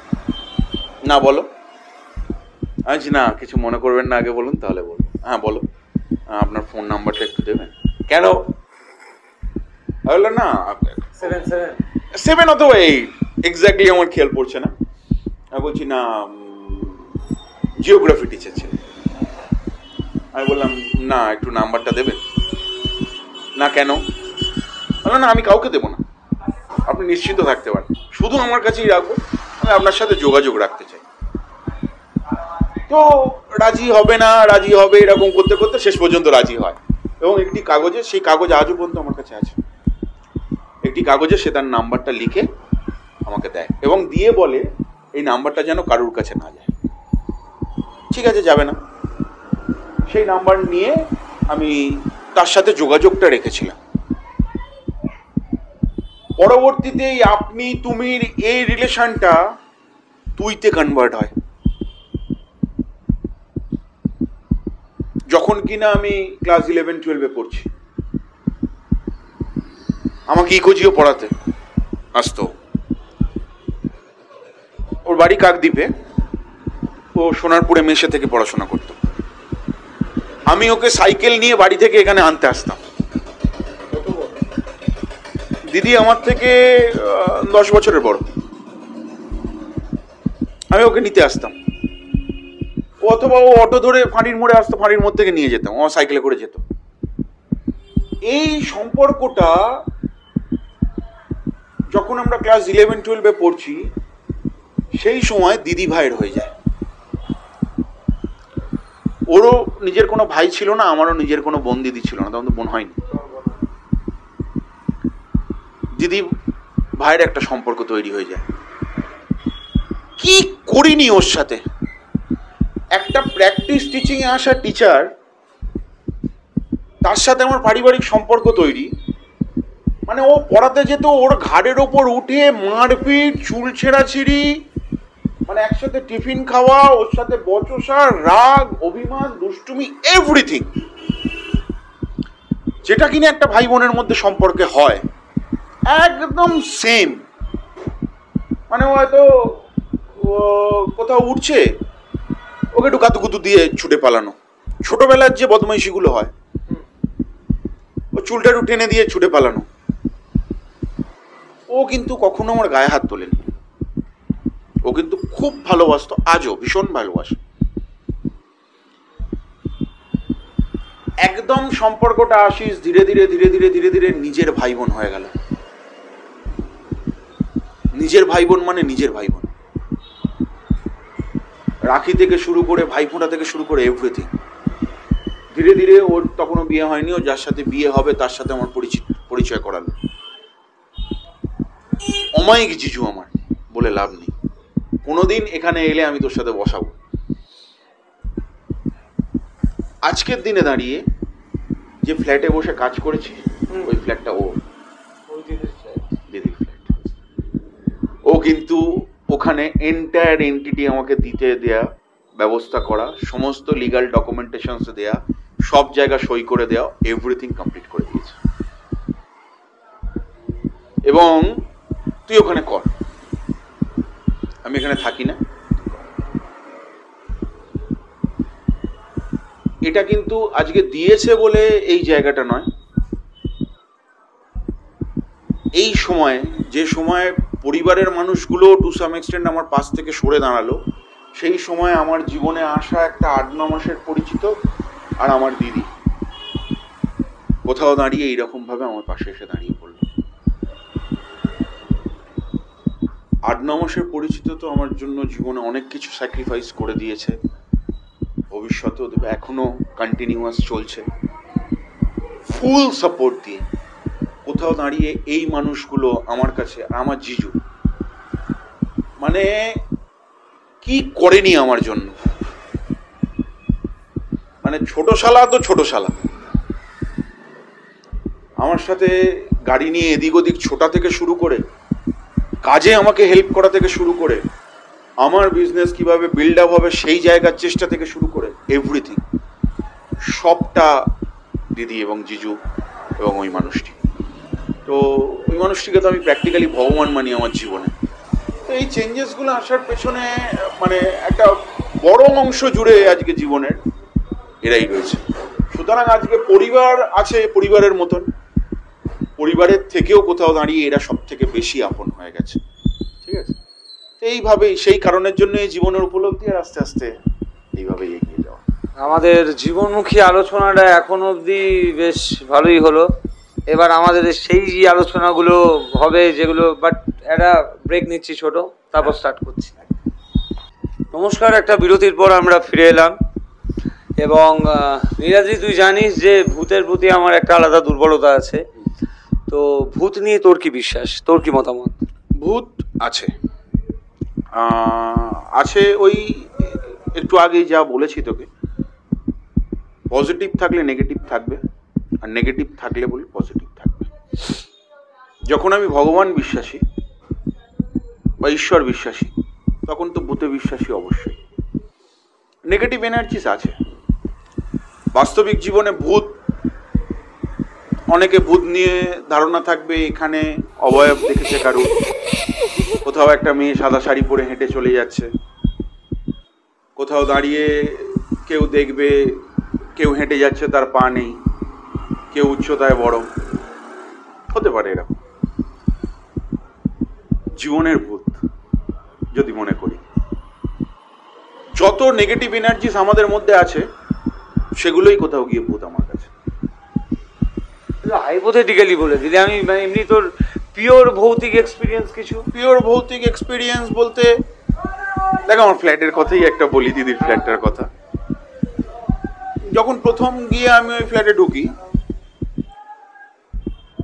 না বলো। আচ্ছা, না কিছু মনে করবেন না, আগে বলুন তাহলে বলুন। হ্যাঁ বলো, আপনার ফোন নাম্বারটা একটু দেবেন। কেন? না 7 অথবা 8, এক্স্যাক্টলি আমার খেয়াল পড়ছে না। আমি বলছি না, জিওগ্রাফি টিচার ছিল। আমি বললাম না, একটু নাম্বারটা দেবেন। না কেন? না আমি কাউকে দেবো না, আপনি নিশ্চিত থাকতে পারেন, শুধু আমার কাছেই রাখবো, আমি আপনার সাথে যোগাযোগ রাখতে চাই। তো রাজি হবে না, রাজি হবে, এরকম করতে করতে শেষ পর্যন্ত রাজি হয় এবং একটি কাগজে, সেই কাগজ আজও পর্যন্ত আমার কাছে আছে, একটি কাগজে সে তার নাম্বারটা লিখে আমাকে দেয় এবং দিয়ে বলে এই নাম্বারটা যেন কারুর কাছে না যায়। ঠিক আছে, যাবে না। সেই নাম্বার নিয়ে আমি তার সাথে যোগাযোগটা রেখেছিলাম। পরবর্তীতে আপনি তুমির এই রিলেশনটা তুইতে কনভার্ট হয়, যখন কিনা আমি ক্লাস 11-12-এ পড়ছি। আমাকে ইকোজিও পড়াতে আসতো। ওর বাড়ি কাকদ্বীপে, ও সোনারপুরে মেশে থেকে পড়াশোনা করতো। আমি ওকে সাইকেল নিয়ে বাড়ি থেকে এখানে আনতে আসতাম। দিদি আমার থেকে 10 বছরের বড়। আমি ওকে নিতে আসতাম। অথবা ও অটো ধরে ফাঁড়ির মোড়ে আসতো, ফাঁড়ির মোড় থেকে নিয়ে যেতাম, ও সাইকেলে করে যেত। এই সম্পর্কটা যখন আমরা ক্লাস 11-12 পড়ছি সেই সময় দিদি ভাইয়ের হয়ে যায়। ওরও নিজের কোনো ভাই ছিল না, আমারও নিজের কোনো বোন দিদি ছিল না, তখন তো বোন হয়নি। দিদি ভাইয়ের একটা সম্পর্ক তৈরি হয়ে যায়। কি করিনি ওর সাথে, একটা প্র্যাকটিস টিচিং এ আসা টিচার, তার সাথে আমার পারিবারিক সম্পর্ক তৈরি। মানে ও পড়াতে যেত, ওর ঘাড়ের ওপর উঠে মারপিট, চুল ছেঁড়াছিড়ি, মানে একসাথে টিফিন খাওয়া, ওর সাথে বচসা, রাগ, অভিমান, দুষ্টুমি, এভরিথিং, যেটা কিনা একটা ভাই বোনের মধ্যে সম্পর্কে হয়, একদম সেম। মানে ও হয়তো কোথাও উঠছে, ওকে একটু কাতুকুতু দিয়ে ছুটে পালানো, ছোটবেলার যে বদমাইশিগুলো হয়, ও চুলটা একটু টেনে দিয়ে ছুটে পালানো। ও কিন্তু কখনো আমার গায়ে হাত তোলেনি, ও কিন্তু খুব ভালোবাসতো, আজও ভীষণ ভালোবাসে। একদম সম্পর্কটা আশিস ধীরে ধীরে ধীরে ধীরে ধীরে ধীরে নিজের ভাই বোন হয়ে গেল। নিজের ভাই বোন মানে নিজের ভাই বোন, রাখি থেকে শুরু করে ভাইফোঁটা থেকে শুরু করে এভরিথিং। ধীরে ধীরে ওর তখনও বিয়ে হয়নি, ও যার সাথে বিয়ে হবে তার সাথে আমার পরিচয় করালো। অমায়িক জিজু আমার, বলে লাভ নেই। কোনোদিন এখানে এলে আমি তোর সাথে বসাবো। আজকের দিনে দাঁড়িয়ে যে ফ্ল্যাটে বসে কাজ করেছি, ওই ফ্ল্যাটটা ও দিদির ফ্ল্যাট। ও কিন্তু ওখানে এন্টায়ার এন্টিটি আমাকে দিতে দেয়া, ব্যবস্থা করা, সমস্ত লিগাল ডকুমেন্টেশনস দেয়া, সব জায়গা সই করে দেওয়া, এভরিথিং কমপ্লিট করে দিয়েছে। এবং তুই ওখানে কর, আমি এখানে থাকি না। এটা কিন্তু আজকে দিয়েছে বলে এই জায়গাটা নয়, এই সময়ে যে সময় পরিবারের মানুষগুলো টু সাম এক্সটেন্ট আমার পাশ থেকে সরে দাঁড়ালো, সেই সময় আমার জীবনে আসা একটা 8-9 মাসের পরিচিত আর আমার দিদি কোথাও দাঁড়িয়ে এইরকম ভাবে আমার পাশে এসে দাঁড়িয়ে পড়ল। 8-9 মাসের পরিচিত তো আমার জন্য জীবনে অনেক কিছু স্যাক্রিফাইস করে দিয়েছে, ভবিষ্যতেও দেবে, এখনো কন্টিনিউয়াস চলছে, ফুল সাপোর্ট দিয়ে। কোথাও দাঁড়িয়ে এই মানুষগুলো আমার কাছে, আমার জিজু মানে কি করেনি আমার জন্য। মানে ছোট শালা তো ছোট শালা, আমার সাথে গাড়ি নিয়ে এদিক ওদিক ছোটা থেকে শুরু করে, কাজে আমাকে হেল্প করা থেকে শুরু করে, আমার বিজনেস কিভাবে বিল্ড আপ হবে সেই জায়গার চেষ্টা থেকে শুরু করে এভরিথিং, সবটা দিদি এবং জিজু এবং ওই মানুষটি। তো ওই মানুষটিকে তো আমি প্র্যাকটিক্যালি ভগবান মানি আমার জীবনে। তো এই চেঞ্জেসগুলো আসার পেছনে মানে একটা বড় অংশ জুড়ে আজকে জীবনের এরাই রয়েছে। সুতরাং আজকে পরিবার আছে পরিবারের মতন, পরিবারের থেকেও কোথাও দাঁড়িয়ে এরা সব থেকে বেশি আপন হয়ে গেছে। ঠিক আছে, তো এইভাবেই, সেই কারণের জন্য এই জীবনের উপলব্ধি, আর আস্তে আস্তে এইভাবেই এগিয়ে যাওয়া। আমাদের জীবনমুখী আলোচনাটা এখন অবধি বেশ ভালোই হলো। এবার আমাদের সেই আলোচনাগুলো হবে যেগুলো, বাট একটা ব্রেক নিচ্ছি ছোট, তারপর স্টার্ট করছি। নমস্কার, একটা বিরতির পর আমরা ফিরে এলাম। এবং নীরাজি, তুই জানিস যে ভূতের প্রতি আমার একটা আলাদা দুর্বলতা আছে। তো ভূত নিয়ে তোর কি বিশ্বাস, তোর কি মতামত? ভূত আছে, আছে ওই একটু আগেই যা বলেছি তোকে, পজিটিভ থাকলে নেগেটিভ থাকবে, আর নেগেটিভ থাকলে বলে পজিটিভ থাকবে। যখন আমি ভগবান বিশ্বাসী বা ঈশ্বর বিশ্বাসী, তখন তো ভূতে বিশ্বাসী অবশ্যই। নেগেটিভ এনার্জিস আছে বাস্তবিক জীবনে। ভূত, অনেকে ভূত নিয়ে ধারণা থাকবে, এখানে অবয়ব দেখেছে কারুর, কোথাও একটা মেয়ে সাদা শাড়ি পরে হেঁটে চলে যাচ্ছে, কোথাও দাঁড়িয়ে কেউ দেখবে কেউ হেঁটে যাচ্ছে তার পা নেই, কেউ উচ্চতায় বড়, হতে পারে এরকম। জীবনের ভূত যদি মনে করি, যত নেগেটিভ এনার্জিস আমাদের মধ্যে আছে সেগুলোই কোথাও গিয়ে ভূত আমার কাছে। হাইপোথেটিক্যালি বলে দিলে আমি, মানে এমনি তোর পিওর ভৌতিক এক্সপিরিয়েন্স কিছু? পিওর ভৌতিক এক্সপিরিয়েন্স বলতে দেখ, আমার ফ্ল্যাটের কথাই একটা বলি, দিদির ফ্ল্যাটটার কথা। যখন প্রথম গিয়ে আমি ওই ফ্ল্যাটে ঢুকি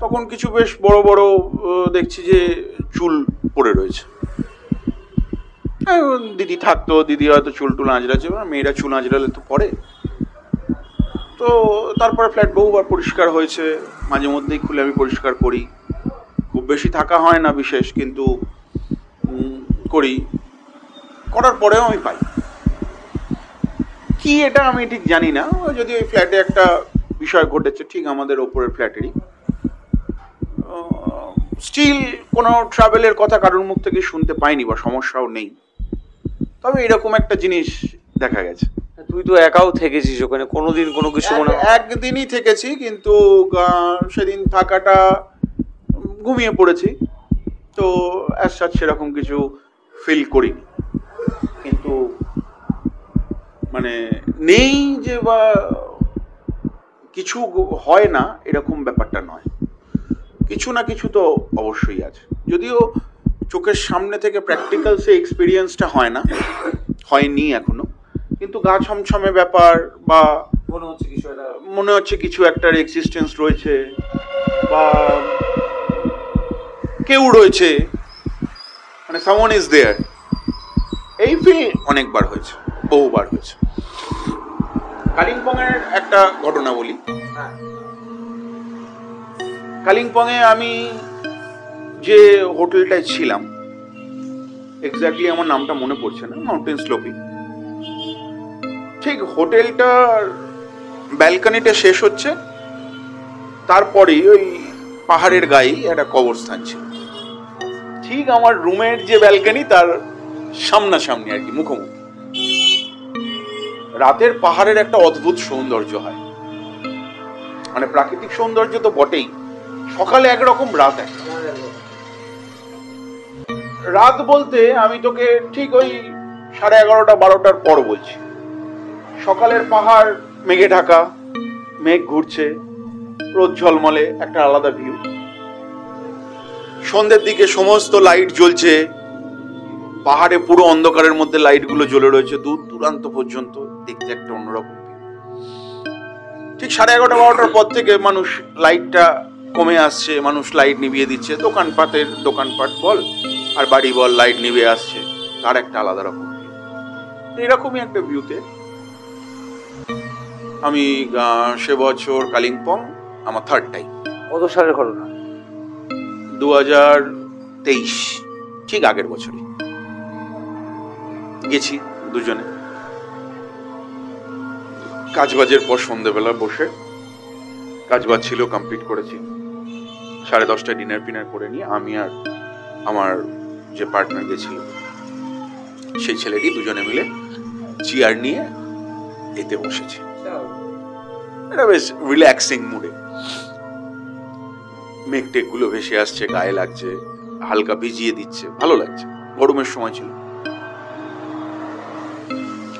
তখন কিছু বেশ বড় বড় দেখছি যে চুল পড়ে রয়েছে। দিদি থাকতো, দিদি হয়তো চুল টুল আঁচড়াচ্ছে, মেয়েরা চুল আঁচড়ালে তো পড়ে। তো তারপরে ফ্ল্যাট বহুবার পরিষ্কার হয়েছে, মাঝে মধ্যেই খুলে আমি পরিষ্কার করি, খুব বেশি থাকা হয় না বিশেষ, কিন্তু করি। করার পরেও আমি পাই কি এটা আমি ঠিক জানি না, যদি ওই ফ্ল্যাটে একটা বিষয় ঘটেছে ঠিক আমাদের ওপরের ফ্ল্যাটেরই। স্টিল কোনো ট্রাভেলের কথা কারোর মুখ থেকে শুনতে পাইনি বা সমস্যাও নেই, তবে এরকম একটা জিনিস দেখা গেছে। তুই তো একাও থেকেছিস ওখানে, কোনোদিন কোনো কিছু মনে? একদিনই থেকেছি, কিন্তু সেদিন থাকাটা ঘুমিয়ে পড়েছি, তো অ্যাজ সাচ সেরকম কিছু ফিল করিনি। কিন্তু মানে নেই যে বা কিছু হয় না এরকম ব্যাপারটা নয়, কিছু না কিছু তো অবশ্যই আছে। যদিও চোখের সামনে থেকে প্র্যাকটিক্যাল সে এক্সপিরিয়েন্সটা হয় না, হয়নি এখনো, কিন্তু গা ছমছমে ব্যাপার বা মনে হচ্ছে কিছু একটার এক্সিস্টেন্স রয়েছে বা কেউ রয়েছে, মানে সামওয়ান ইজ দেয়ার, এই ফিল অনেকবার হয়েছে, বহুবার হয়েছে। কালিম্পং এর একটা ঘটনা বলি। কালিম্পং এ আমি যে হোটেলটায় ছিলাম, এক্স্যাক্টলি আমার নামটা মনে পড়ছে না, মাউন্টেন স্লোপি, ঠিক হোটেলটার ব্যালকনিটা শেষ হচ্ছে, তারপরেই ওই পাহাড়ের গায়েই একটা কবরস্থান ছিল। ঠিক আমার রুমের যে ব্যালকনি তার সামনাসামনি আর কি, মুখোমুখি। রাতের পাহাড়ের একটা অদ্ভুত সৌন্দর্য হয়, মানে প্রাকৃতিক সৌন্দর্য তো বটেই, সকালে একরকম রাত একরকম। রাত বলতে আমি তোকে ঠিক ওই 11:30-12টার পর বলছি। সকালের পাহাড় মেঘে ঢাকা, মেঘ ঘুরছে, রোদ ঝলমলে, একটা আলাদা ভিউ। সন্ধ্যের দিকে সমস্ত লাইট জ্বলছে, পাহাড়ে পুরো অন্ধকারের মধ্যে লাইটগুলো জ্বলে রয়েছে দূর দূরান্ত পর্যন্ত, দেখতে একটা অন্যরকম ভিউ। ঠিক 11:30-12টার পর থেকে মানুষ লাইটটা কমে আসছে, মানুষ লাইট নিভিয়ে দিচ্ছে, দোকানপাট বল আর বাড়ি বল লাইট নিভে আসছে, তার একটা আলাদা রকম ভিউ। এরকমই একটা ভিউতে আমি সে বছর কালিম্পং আমার থার্ড টাইম। কত সালের ঘটনা? 2023, ঠিক আগের বছরই গেছি দুজনে। কাজবাজের পর সন্ধ্যেবেলা বসে, কাজবাজ ছিল, কমপ্লিট করেছি, 10:30টায় ডিনার ফিনার করে নিয়ে আমি আর আমার যে পার্টনার গেছিল সেই ছেলেটি দুজনে মিলে চেয়ার নিয়ে এতে বসেছি, এটা বেশ রিল্যাক্সিং মুডে। মেঘ টেকগুলো ভেসে আসছে, গায়ে লাগছে, হালকা ভিজিয়ে দিচ্ছে, ভালো লাগছে। গরমের সময় ছিল,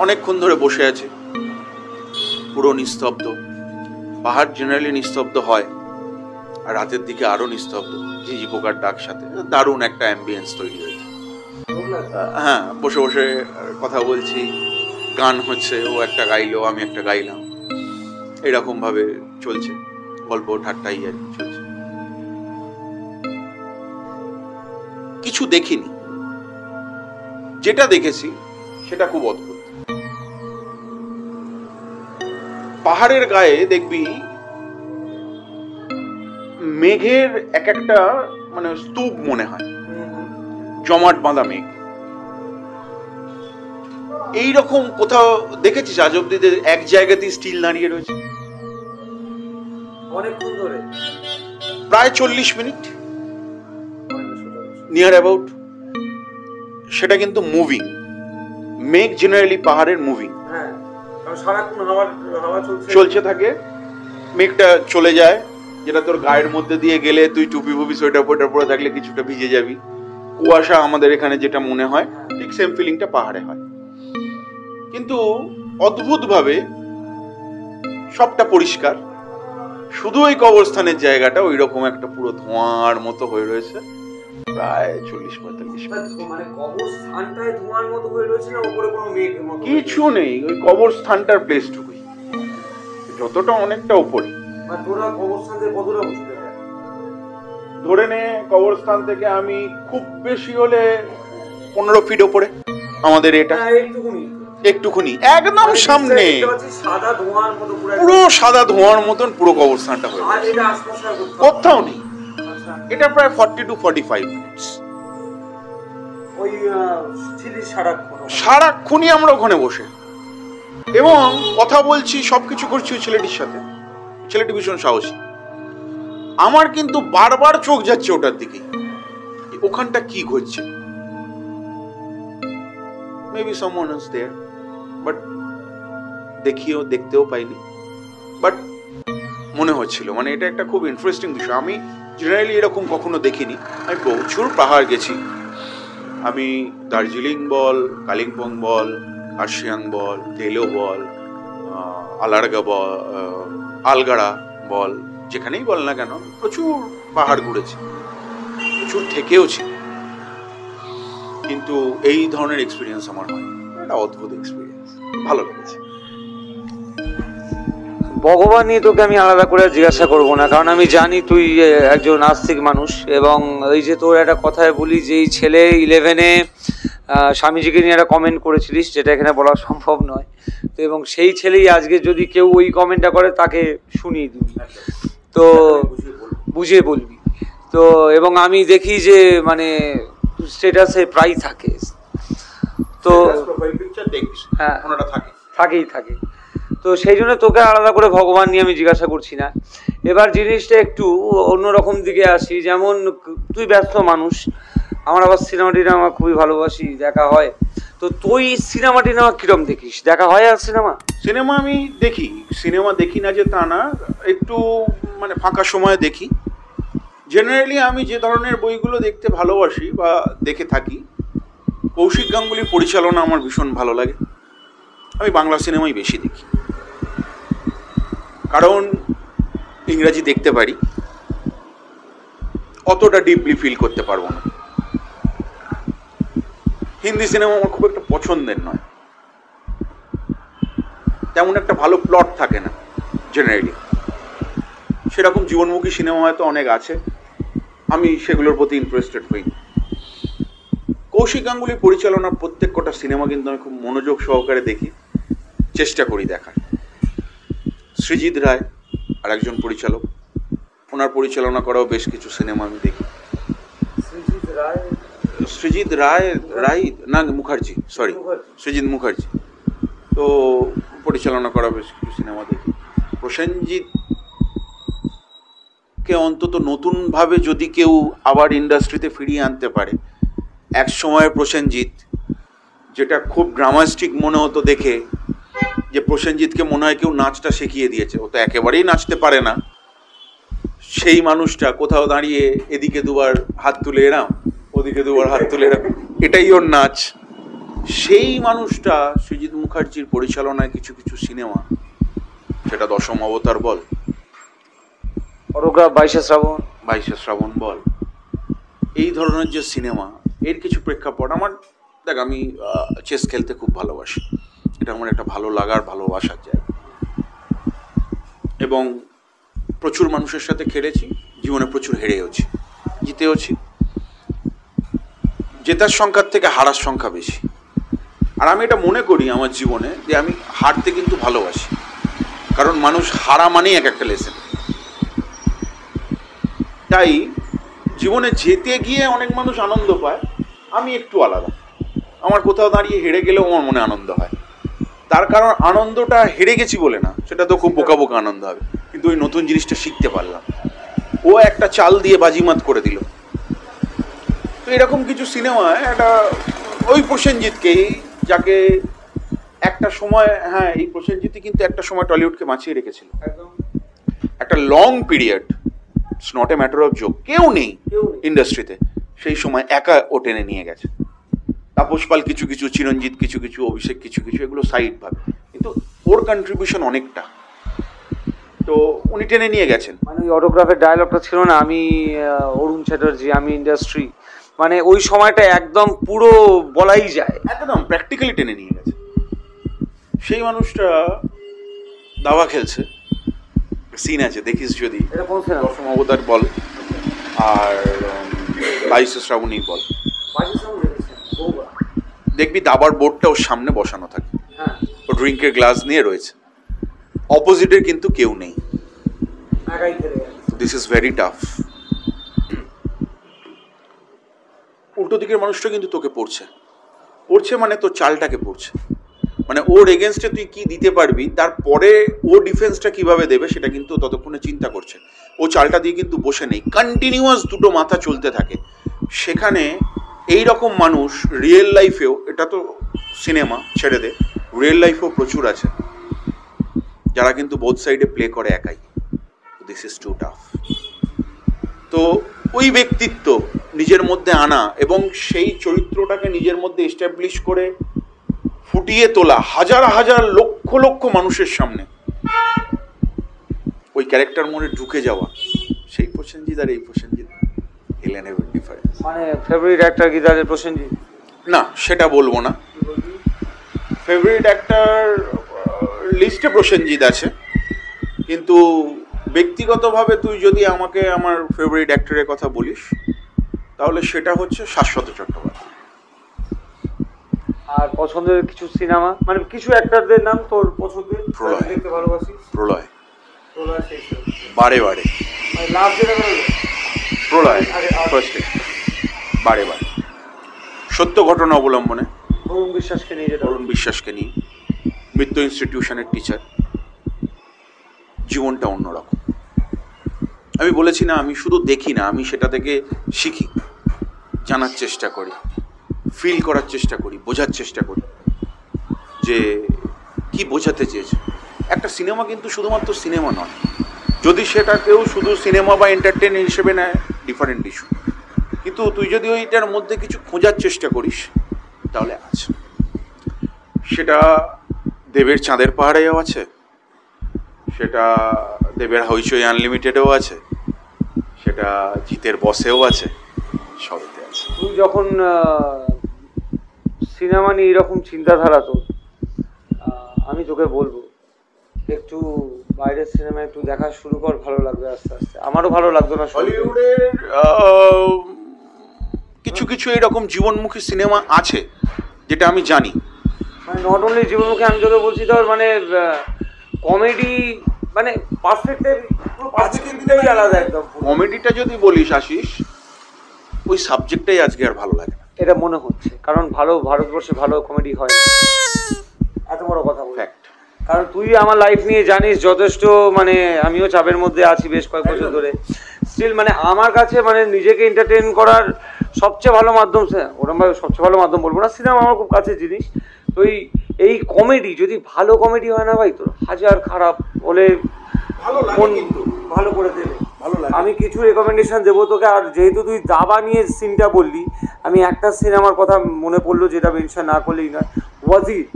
অনেকক্ষণ ধরে বসে আছে, পুরো নিস্তব্ধ। পাহাড় জেনারেলি নিস্তব্ধ হয়, আর রাতের দিকে আরো নিস্তব্ধ, ঝিঝি পোকার ডাক সাথে দারুণ একটা অ্যাম্বিয়েন্স তৈরি হয়েছে। হ্যাঁ, বসে বসে কথা বলছি, গান হচ্ছে, ও একটা গাইলো, আমি একটা গাইলাম, এরকম ভাবে চলছে, গল্প ঠাট্টাই আর কি চলছে। কিছু দেখিনি, যেটা দেখেছি সেটা খুব অদ্ভুত। পাহাড়ের গায়ে দেখবি মেঘের এক একটা মানে স্তূপ মনে হয়, জমাট বাঁধা মেঘ। এইরকম কোথাও দেখেছিস আজ অব্দি এক জায়গাতেই স্টিল দাঁড়িয়ে রয়েছে? অনেকক্ষণ ধরে, প্রায় 40 মিনিট নিয়ার অ্যাবাউট। সেটা কিন্তু মুভিং মেঘ, জেনারেলি পাহাড়ের মুভিং, চলছে থাকে, মেঘটা চলে যায়, যেটা তোর গায়ের মধ্যে দিয়ে গেলে তুই টুপি ফুপি সোয়েটার ফোয়েটার পরে থাকলে কিছুটা ভিজে যাবি। কুয়াশা আমাদের এখানে যেটা মনে হয়, ঠিক সেম ফিলিংটা পাহাড়ে হয়। কিন্তু অদ্ভুতভাবে সবটা পরিষ্কার, শুধু ওই কবরস্থানের জায়গাটা ওই রকম একটা পুরো ধোঁয়ার মতো হয়ে রয়েছে, প্রায় 40-45 মানে কবরস্থানটায় ধোঁয়ার মতো হয়ে রয়েছে না উপরে কোনো মেঘের মতো? কিছু নেই, ওই কবরস্থানটার প্লেসটুকুই, যতটা অনেকটা উপরে। আর তোরা কবরস্থান থেকে কতটা উঠতে পারে? ধরে নে কবরস্থান থেকে আমি খুব বেশি হলে 15 ফিট ওপরে আমাদের এটা, একটুখানি একদম সামনে সাদা ধোঁয়ার মতো, পুরো সাদা ধোঁয়ার মতন পুরো কবরস্থানটা হয়ে আর এটা আশপাশে কোথাও নেই। এটা প্রায় 40-45 মিনিটস। ওই সারাক্ষণই আমরা ওখানে বসে এবং কথা বলছি, সবকিছু করছি ওই ছেলেটির সাথে। ছেলেটি ভীষণ সাহসী। আমার কিন্তু বারবার চোখ যাচ্ছে ওটার দিকে, ওখানটা কি ঘটছে। Maybe someone is there, but দেখতেও পাইনি, বাট মনে হচ্ছিল মানে এটা একটা খুব ইন্টারেস্টিং বিষয়। আমি জেনারেলি এরকম কখনো দেখিনি। আমি প্রচুর পাহাড় গেছি, আমি দার্জিলিং বল, কালিম্পং বল, কার্শিয়াং বল, তেলো বল, আলারগা বল, আলগাড়া বল, যেখানেই বল না কেন প্রচুর পাহাড় ঘুরেছি, প্রচুর থেকেওছি, কিন্তু এই ধরনের এক্সপিরিয়েন্স আমার হয়নি। একটা অদ্ভুত এক্সপিরিয়েন্স, ভালো লেগেছে। ভগবান নিয়ে তোকে আমি আলাদা করে জিজ্ঞাসা করব না, কারণ আমি জানি তুই একজন নাস্তিক মানুষ, এবং এই যে তোর একটা কথায় বলি যে এই ছেলে 11-এ স্বামীজিকে নিয়ে একটা কমেন্ট করেছিলিস, যেটা এখানে বলা সম্ভব নয়, তো এবং সেই ছেলেই আজকে যদি কেউ ওই কমেন্টটা করে তাকে শুনিয়ে দিবি, তো বুঝিয়ে বলবি। তো এবং আমি দেখি যে মানে স্ট্যাটাসে প্রায় থাকে, তো হ্যাঁ থাকে। তো সেই জন্য তোকে আলাদা করে ভগবান নিয়ে আমি জিজ্ঞাসা করছি না। এবার জিনিসটা একটু অন্যরকম দিকে আসি। যেমন তুই ব্যস্ত মানুষ, আমার আবার সিনেমা টিনেমা খুবই ভালোবাসি, দেখা হয়। তো তুই সিনেমা টিনেমা কিরম দেখিস? দেখা হয় আর সিনেমা আমি দেখি, সিনেমা দেখি না যে তা না, একটু মানে ফাঁকা সময়ে দেখি। জেনারেলি আমি যে ধরনের বইগুলো দেখতে ভালোবাসি বা দেখে থাকি, কৌশিক গাঙ্গুলির পরিচালনা আমার ভীষণ ভালো লাগে। আমি বাংলা সিনেমাই বেশি দেখি, কারণ ইংরাজি দেখতে পারি, অতটা ডিপলি ফিল করতে পারবো না। হিন্দি সিনেমা আমার খুব একটা পছন্দের নয়, তেমন একটা ভালো প্লট থাকে না জেনারেলি। সেরকম জীবনমুখী সিনেমা হয়তো অনেক আছে, আমি সেগুলোর প্রতি ইন্টারেস্টেড হই। কৌশিক গাঙ্গুলির পরিচালনার প্রত্যেক কটা সিনেমা কিন্তু আমি খুব মনোযোগ সহকারে দেখি, চেষ্টা করি দেখার। সৃজিত রায় আর একজন পরিচালক, ওনার পরিচালনা করাও বেশ কিছু সিনেমা আমি দেখি। সৃজিত মুখার্জি, তো পরিচালনা করা বেশ কিছু সিনেমা দেখি। প্রসেনজিৎকে অন্তত নতুনভাবে যদি কেউ আবার ইন্ডাস্ট্রিতে ফিরিয়ে আনতে পারে। এক সময়ের প্রসেনজিৎ যেটা খুব ড্রামাস্টিক মনে হতো দেখে, যে প্রসেনজিৎকে মনে হয় কেউ নাচটা শিখিয়ে দিয়েছে, ও তো একেবারেই নাচতে পারে না, সেই মানুষটা কোথাও দাঁড়িয়ে এদিকে দুবার হাত তুলে এরাম, ওদিকে দুবার হাত তুলে এরাম, এটাই ওর নাচ। সেই মানুষটা সৃজিত মুখার্জির পরিচালনায় কিছু কিছু সিনেমা, সেটা দশম অবতার বল, অরোগ্রাফ 22শে শ্রাবণ বল, এই ধরনের যে সিনেমা, এর কিছু প্রেক্ষাপট আমার দেখ, আমি চেস খেলতে খুব ভালোবাসি, এটা আমার একটা ভালো লাগার ভালোবাসার জায়গা, এবং প্রচুর মানুষের সাথে খেলেছি, জীবনে প্রচুর হেরেওছি, জিতেওছি। জেতার সংখ্যার থেকে হারার সংখ্যা বেশি। আর আমি এটা মনে করি আমার জীবনে যে আমি হারতে কিন্তু ভালোবাসি, কারণ মানুষ হারা মানেই এক একটা লেসেন। তাই জীবনে যেতে গিয়ে অনেক মানুষ আনন্দ পায়, আমি একটু আলাদা। আমার কোথাও দাঁড়িয়ে হেরে গেলেও আমার মনে আনন্দ হয়, তার কারণ আনন্দটা হেরে গেছি বলে না, সেটা তো খুব বোকা বোকা আনন্দ হবে, কিন্তু ওই নতুন জিনিসটা শিখতে পারলাম, ও একটা চাল দিয়ে বাজিমাত করে দিল। তো এরকম কিছু সিনেমায় একটা ওই প্রসেনজিৎকেই, যাকে একটা সময়, হ্যাঁ এই প্রসেনজিৎই কিন্তু একটা সময় টলিউডকে বাঁচিয়ে রেখেছিল, একটা long period, it's not a matter of joke, কেউ নেই ইন্ডাস্ট্রিতে সেই সময়, একা ও টেনে নিয়ে গেছে। তাপস পাল কিছু কিছু, চিরঞ্জিত কিছু কিছু, অভিষেক কিছু কিছু, এগুলো সাইড ভাবে, কিন্তু ওর কন্ট্রিবিউশন অনেকটা, তো উনি টেনে নিয়ে গেছেন। মানে ওই অটোগ্রাফের ডায়লগটা ছিল না, আমি অরুণ চ্যাটার্জি, আমি ইন্ডাস্ট্রি, মানে ওই সময়টা একদম পুরো বলাই যায়, একদম প্র্যাকটিক্যালি টেনে নিয়ে গেছে। সেই মানুষটা দাবা খেলছে, সিন আছে দেখিস যদি, এটা কোন সিনেমা? দশম অবতার বল আর 22 শ্রাবণী বল, দেখবি দাবার বোর্ডটা ওর সামনে বসানো থাকে, হ্যাঁ, ও ড্রিঙ্কের গ্লাস নিয়ে রয়েছে, অপোজিটের কিন্তু কেউ নেই, একাই খেলে যাচ্ছে। This is very tough. উল্টো দিকের মানুষটা কিন্তু তোকে পড়ছে, পড়ছে মানে তোর চালটাকে পড়ছে, মানে ওর এগেনস্টে তুই কি দিতে পারবি, তারপরে ও ডিফেন্সটা কিভাবে দেবে সেটা কিন্তু ততক্ষণে চিন্তা করছে। ও চালটা দিয়ে কিন্তু বসে নেই, কন্টিনিউয়াস দুটো মাথা চলতে থাকে। সেখানে এই রকম মানুষ রিয়েল লাইফেও, এটা তো সিনেমা ছেড়ে দে, রিয়েল লাইফেও প্রচুর আছে যারা কিন্তু বোথ সাইডে প্লে করে একাই। This is too tough. তো ওই ব্যক্তিত্ব নিজের মধ্যে আনা এবং সেই চরিত্রটাকে নিজের মধ্যে এস্টাবলিশ করে ফুটিয়ে তোলা হাজার হাজার লক্ষ লক্ষ মানুষের সামনে, ওই ক্যারেক্টার মোড়ে ঢুকে যাওয়া, সেই প্রসেনজিৎ আর এই প্রসেনজিৎ ইলেভেন ডিফারেন্স। মানে ফেভারিট অ্যাক্টর কি তাদের প্রসেনজিৎ? না, সেটা বলবো না। ফেভারিট অ্যাক্টর লিস্টে প্রসেনজিৎ আছে, কিন্তু ব্যক্তিগতভাবে তুই যদি আমাকে আমার ফেভারিট অ্যাক্টরের কথা বলিস তাহলে সেটা হচ্ছে শাশ্বত চট্টোপাধ্যায়। আর পছন্দের কিছু সিনেমা, মানে কিছু অ্যাক্টরদের নাম তোর পছন্দের, প্রলয়। দেখতে ভালোবাসিস? প্রলয়, প্রলয় শেষ, বারে বারে মানে লাস্ট যেটা বেরোলো প্রলয় ফার্স্টে, বারে বারে সত্য ঘটনা অবলম্বনে, অরুণ বিশ্বাসকে নিয়ে, যেটা অরুণ বিশ্বাসকে নিয়ে, মৃত্যু ইনস্টিটিউশনের টিচার, জীবনটা অন্যরকম। আমি বলেছি না, আমি শুধু দেখি না, আমি সেটা থেকে শিখি, জানার চেষ্টা করি, ফিল করার চেষ্টা করি, বোঝার চেষ্টা করি যে কি বোঝাতে চেয়েছে। একটা সিনেমা কিন্তু শুধুমাত্র সিনেমা নয়, যদি সেটা কেউ শুধু সিনেমা বা এন্টারটেন হিসেবে নেয় ডিফারেন্ট ইস্যু, কিন্তু তুই যদি ওইটার মধ্যে কিছু খোঁজার চেষ্টা করিস তাহলে আছে। সেটা দেবের চাঁদের পাহাড়েও আছে, সেটা দেবের হইচই আনলিমিটেডেও আছে, সেটা জিতের বসেও আছে, সবেতে আছে। তুই যখন সিনেমা নিয়ে এরকম চিন্তাধারা তোর, আমি তোকে বলবো একটু বাইরের সিনেমা একটু দেখা শুরু কর, ভালো লাগবে আস্তে আস্তে। আমারও ভালো লাগতো না শুরুতে। হলিউডের কিছু কিছু এরকম জীবনমুখী সিনেমা আছে যেটা আমি জানি, মানে নট অনলি জীবনমুখী, আমি তোকে বলছি তোর মানে কমেডি, মানে পারফেক্টের আলাদা একদম। কমেডিটা যদি বলিস আশিস, ওই সাবজেক্টটাই আজকে আর ভালো লাগে না, এটা মনে হচ্ছে, কারণ ভালো ভারতবর্ষে ভালো কমেডি হয় না, এত বড় কথা বল। ফ্যাক্ট। কারণ তুই আমার লাইফ নিয়ে জানিস যথেষ্ট, মানে আমিও চাপের মধ্যে আছি বেশ কয়েক বছর ধরে, স্টিল মানে আমার কাছে মানে নিজেকে এন্টারটেইন করার সবচেয়ে ভালো মাধ্যম, ওরকমভাবে সবচেয়ে ভালো মাধ্যম বলবো না, সিনেমা আমার খুব কাছের জিনিস। তো এই কমেডি যদি ভালো কমেডি হয় না ভাই, তোর হাজার খারাপ হলে মন ভালো করে দেবে, ভালো লাগে। আমি কিছু রেকমেন্ডেশন দেবো তোকে, আর যেহেতু তুই দাবা নিয়ে সিনটা বললি, আমি একটা সিনেমার কথা মনে পড়লো যেটা মেনশন না করলেই নয়, ওয়াজির।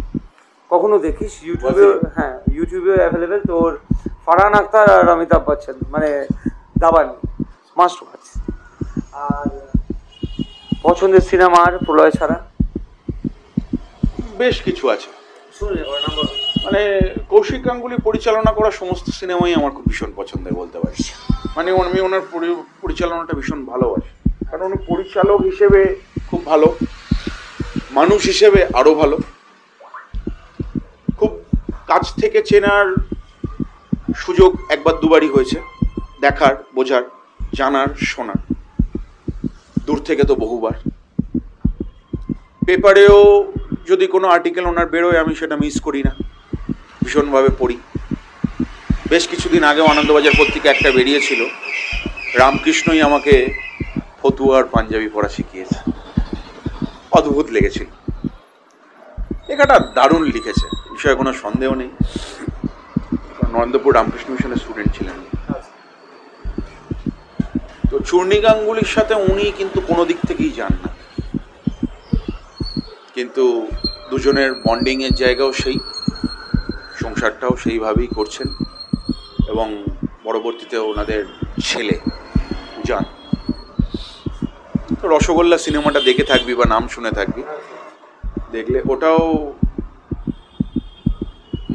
কখনো দেখিস? ইউটিউবে, হ্যাঁ ইউটিউবে অ্যাভেলেবেল, তোর ফারহান আখতার আর অমিতাভ বচ্চন, মানে দাবা নিয়ে, মাস্ট ওয়াচ। আর পছন্দের সিনেমা আর প্রলয় ছাড়া বেশ কিছু আছে, শুনলে নাম্বার, মানে কৌশিক গাঙ্গুলি পরিচালনা করা সমস্ত সিনেমাই আমার খুব ভীষণ পছন্দের বলতে পারি। মানে আমি ওনার পরিচালনাটা ভীষণ ভালোবাসি, কারণ উনি পরিচালক হিসেবে খুব ভালো, মানুষ হিসেবে আরও ভালো, খুব কাছ থেকে চেনার সুযোগ একবার দুবারই হয়েছে, দেখার, বোঝার, জানার, শোনার, দূর থেকে তো বহুবার। পেপারেও যদি কোনো আর্টিকেল ওনার বেরোয় আমি সেটা মিস করি না, ভীষণভাবে পড়ি। বেশ কিছুদিন আগেও আনন্দবাজার পত্রিকা একটা বেরিয়েছিল, রামকৃষ্ণই আমাকে ফতুয়া আর পাঞ্জাবি পড়া শিখিয়েছে, অদ্ভুত লেগেছিল। লেখাটা দারুণ লিখেছে, বিষয়ে কোনো সন্দেহ নেই, নরেন্দ্রপুর রামকৃষ্ণ মিশনের স্টুডেন্ট ছিলেন। তো চূর্ণী গাঙ্গুলির সাথে উনি কিন্তু কোনো দিক থেকেই যান না, কিন্তু দুজনের বন্ডিংয়ের জায়গাও সেই, সংসারটাও সেইভাবেই করছেন এবং পরবর্তীতে ওনাদের ছেলে জান। তো রসগোল্লা সিনেমাটা দেখে থাকবি বা নাম শুনে থাকবি, দেখলে ওটাও,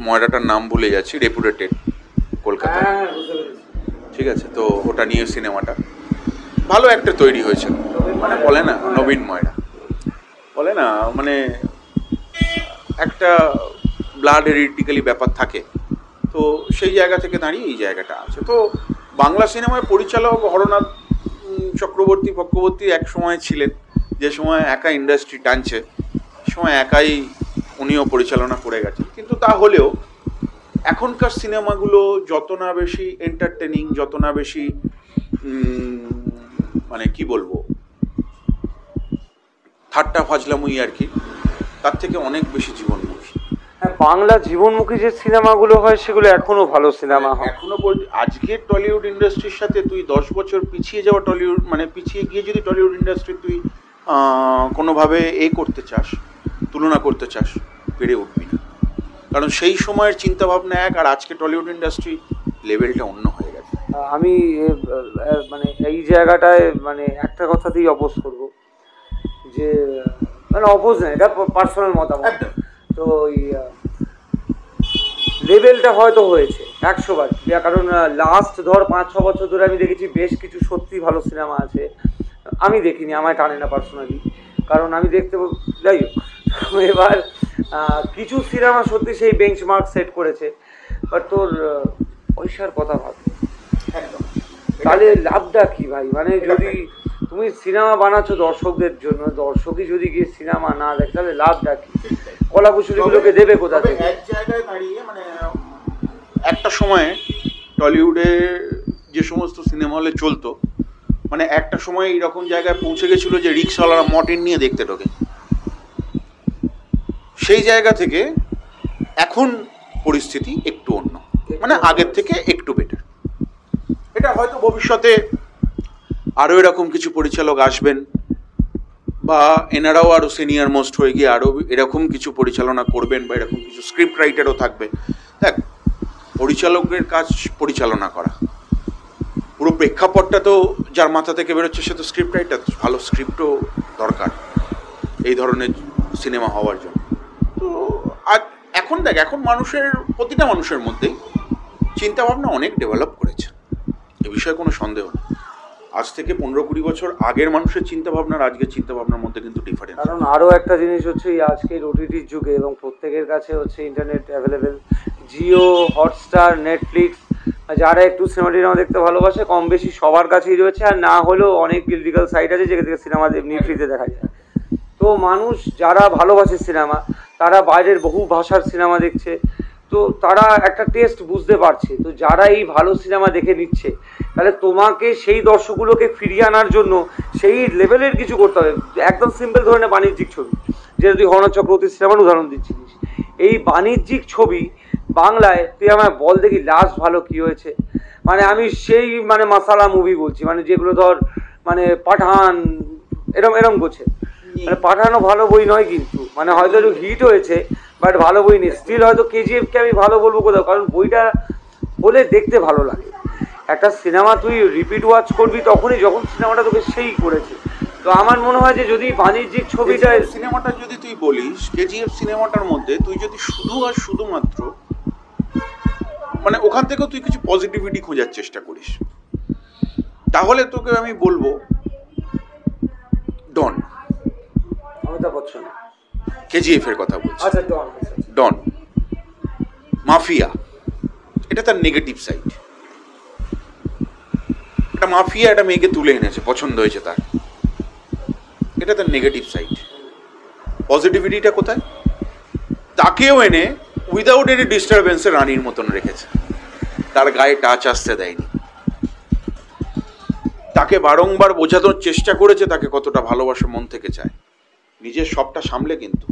ময়রাটার নাম ভুলে যাচ্ছি, রেপুটেটেড কলকাতা, ঠিক আছে। তো ওটা নিয়ে সিনেমাটা ভালো একটা তৈরি হয়েছে, মানে বলে না নবীন ময়রা, বলে না মানে একটা ব্লাড হেরিডিক্যালি ব্যাপার থাকে, তো সেই জায়গা থেকে দাঁড়িয়ে এই জায়গাটা আছে। তো বাংলা সিনেমায় পরিচালক হরনাথ চক্রবর্তী এক সময় ছিলেন, যে সময় একা ইন্ডাস্ট্রি টানছে, সময় একাই উনিও পরিচালনা করে গেছেন। কিন্তু তা হলেও এখনকার সিনেমাগুলো যত না বেশি এন্টারটেনিং, যত না বেশি মানে কি বলবো, ঠাট্টা ফাজলামুই আর কি, তার থেকে অনেক বেশি জীবনমুখী। হ্যাঁ, বাংলা জীবনমুখী যে সিনেমাগুলো হয় সেগুলো এখনো ভালো সিনেমা হয়। এখনো আজকের টলিউড ইন্ডাস্ট্রির সাথে তুই 10 বছর পিছিয়ে যাওয়া টলিউড, মানে পিছিয়ে গিয়ে যদি টলিউড ইন্ডাস্ট্রি তুই কোনোভাবে করতে চাস, তুলনা করতে চাস, পেরে উঠবি না। কারণ সেই সময়ের চিন্তাভাবনা এক, আর আজকে টলিউড ইন্ডাস্ট্রি লেভেলটা অন্য হয়ে গেছে। আমি মানে এই জায়গাটায় মানে একটা কথাতেই অপোজ করব, যে মানে অপোজ না, এটা পার্সোনাল মতামত। তো ওই লেভেলটা হয়তো হয়েছে 100বার, কারণ লাস্ট ধর 5-6 বছর ধরে আমি দেখেছি বেশ কিছু সত্যি ভালো সিনেমা আছে, আমি দেখিনি, আমায় টানে না পার্সোনালি, কারণ আমি দেখতে যাই হোক। এবার কিছু সিনেমা সত্যি সেই বেঞ্চমার্ক সেট করেছে, বাট তোর পয়সার কথা ভাব, তাহলে লাভটা কি ভাই? মানে যদি তুমি সিনেমা বানাচ্ছো দর্শকদের জন্য, দর্শকই যদি গিয়ে সিনেমা না দেখে তাহলে লাভটা কি? কলাকুশলীগুলোকে দেবে কোথা থেকে? এক জায়গায় দাঁড়িয়ে মানে একটা সময়ে টলিউডে যে সমস্ত সিনেমা হলে চলতো, মানে একটা সময় এরকম জায়গায় পৌঁছে গেছিল যে রিক্সাওয়ালারা মর্টিন নিয়ে দেখতে ঢোকে। সেই জায়গা থেকে এখন পরিস্থিতি একটু অন্য, মানে আগের থেকে একটু বেটার। এটা হয়তো ভবিষ্যতে আরও এরকম কিছু পরিচালক আসবেন, বা এনারাও আরও সিনিয়র মোস্ট হয়ে গিয়ে আরও এরকম কিছু পরিচালনা করবেন, বা এরকম কিছু স্ক্রিপ্ট রাইটারও থাকবে। দেখ, পরিচালকের কাজ পরিচালনা করা, পুরো প্রেক্ষাপটটা তো যার মাথা থেকে বেরোচ্ছে সে তো স্ক্রিপ্ট রাইটার, ভালো স্ক্রিপ্টও দরকার এই ধরনের সিনেমা হওয়ার জন্য। তো আর এখন দেখ, এখন প্রতিটা মানুষের মধ্যেই চিন্তাভাবনা অনেক ডেভেলপ করেছে, এ বিষয়ে কোনো সন্দেহ নেই। আজ থেকে 15-20 বছর আগের মানুষের চিন্তাভাবনার আজকের চিন্তাভাবনার মধ্যে কিন্তু ডিফারেন্স। কারণ আরও একটা জিনিস হচ্ছে, এই আজকের ওটিটির যুগে এবং প্রত্যেকের কাছে হচ্ছে internet available, Jio, Hotstar, Netflix, যারা একটু সিনেমা টিনেমা দেখতে ভালোবাসে কম বেশি সবার কাছেই রয়েছে, আর না হলেও অনেক ইলিগাল সাইট আছে যেখান থেকে সিনেমা এমনি ফ্রিতে দেখা যায়। তো মানুষ যারা ভালোবাসে সিনেমা, তারা বাইরের বহু ভাষার সিনেমা দেখছে, তো তারা একটা টেস্ট বুঝতে পারছে। তো যারা এই ভালো সিনেমা দেখে নিচ্ছে, তাহলে তোমাকে সেই দর্শকগুলোকে ফিরিয়ে আনার জন্য সেই লেভেলের কিছু করতে হবে। একদম সিম্পল ধরনের বাণিজ্যিক ছবি, যে তুই হরনাথ চক্রবর্তী সিনেমার উদাহরণ দিচ্ছিস, এই বাণিজ্যিক ছবি বাংলায় তুই আমায় বল দেখি লাস্ট ভালো কি হয়েছে? মানে আমি সেই মানে মাসালা মুভি বলছি, মানে যেগুলো ধর মানে পাঠান এরম করছে, মানে পাঠানো ভালো বই নয় কিন্তু, মানে হয়তো একটু হিট হয়েছে বাট ভালো বই নেই। স্টিল হয়তো কেজিএফকে আমি ভালো বলবো কোথাও, কারণ বইটা বলে দেখতে ভালো লাগে। একটা সিনেমা তুই রিপিট ওয়াচ করবি তখনই যখন সিনেমাটা তোকে সেই করেছে। তো আমার মনে হয় যে যদি বাণিজ্যিক ছবিটা, সিনেমাটা যদি তুই বলিস, কেজিএফ সিনেমাটার মধ্যে তুই যদি শুধু আর শুধুমাত্র মানে ওখান থেকেও তুই কিছু পজিটিভিটি খোঁজার চেষ্টা করিস, তাহলে তোকে আমি বলবো ডন। অমিতাভ বচ্চন, কেজিএফ এর কথা বলছি। আচ্ছা ডন, ডন, মাফিয়া, এটা তার নেগেটিভ সাইড। একটা মাফিয়া একটা মেয়েকে তুলে এনেছে, পছন্দ হয়েছে তার, এটা তার নেগেটিভ সাইড। পজিটিভিটিটা কোথায়? তাকেও এনে উইদাউট এনি ডিস্টারবেন্সে রানীর মতন রেখেছে, তার গায়ে টাচ আসতে দেয়নি, তাকে বারংবার বোঝানোর চেষ্টা করেছে তাকে কতটা ভালোবাসা মন থেকে চায়, নিজের সবটা সামলে। কিন্তু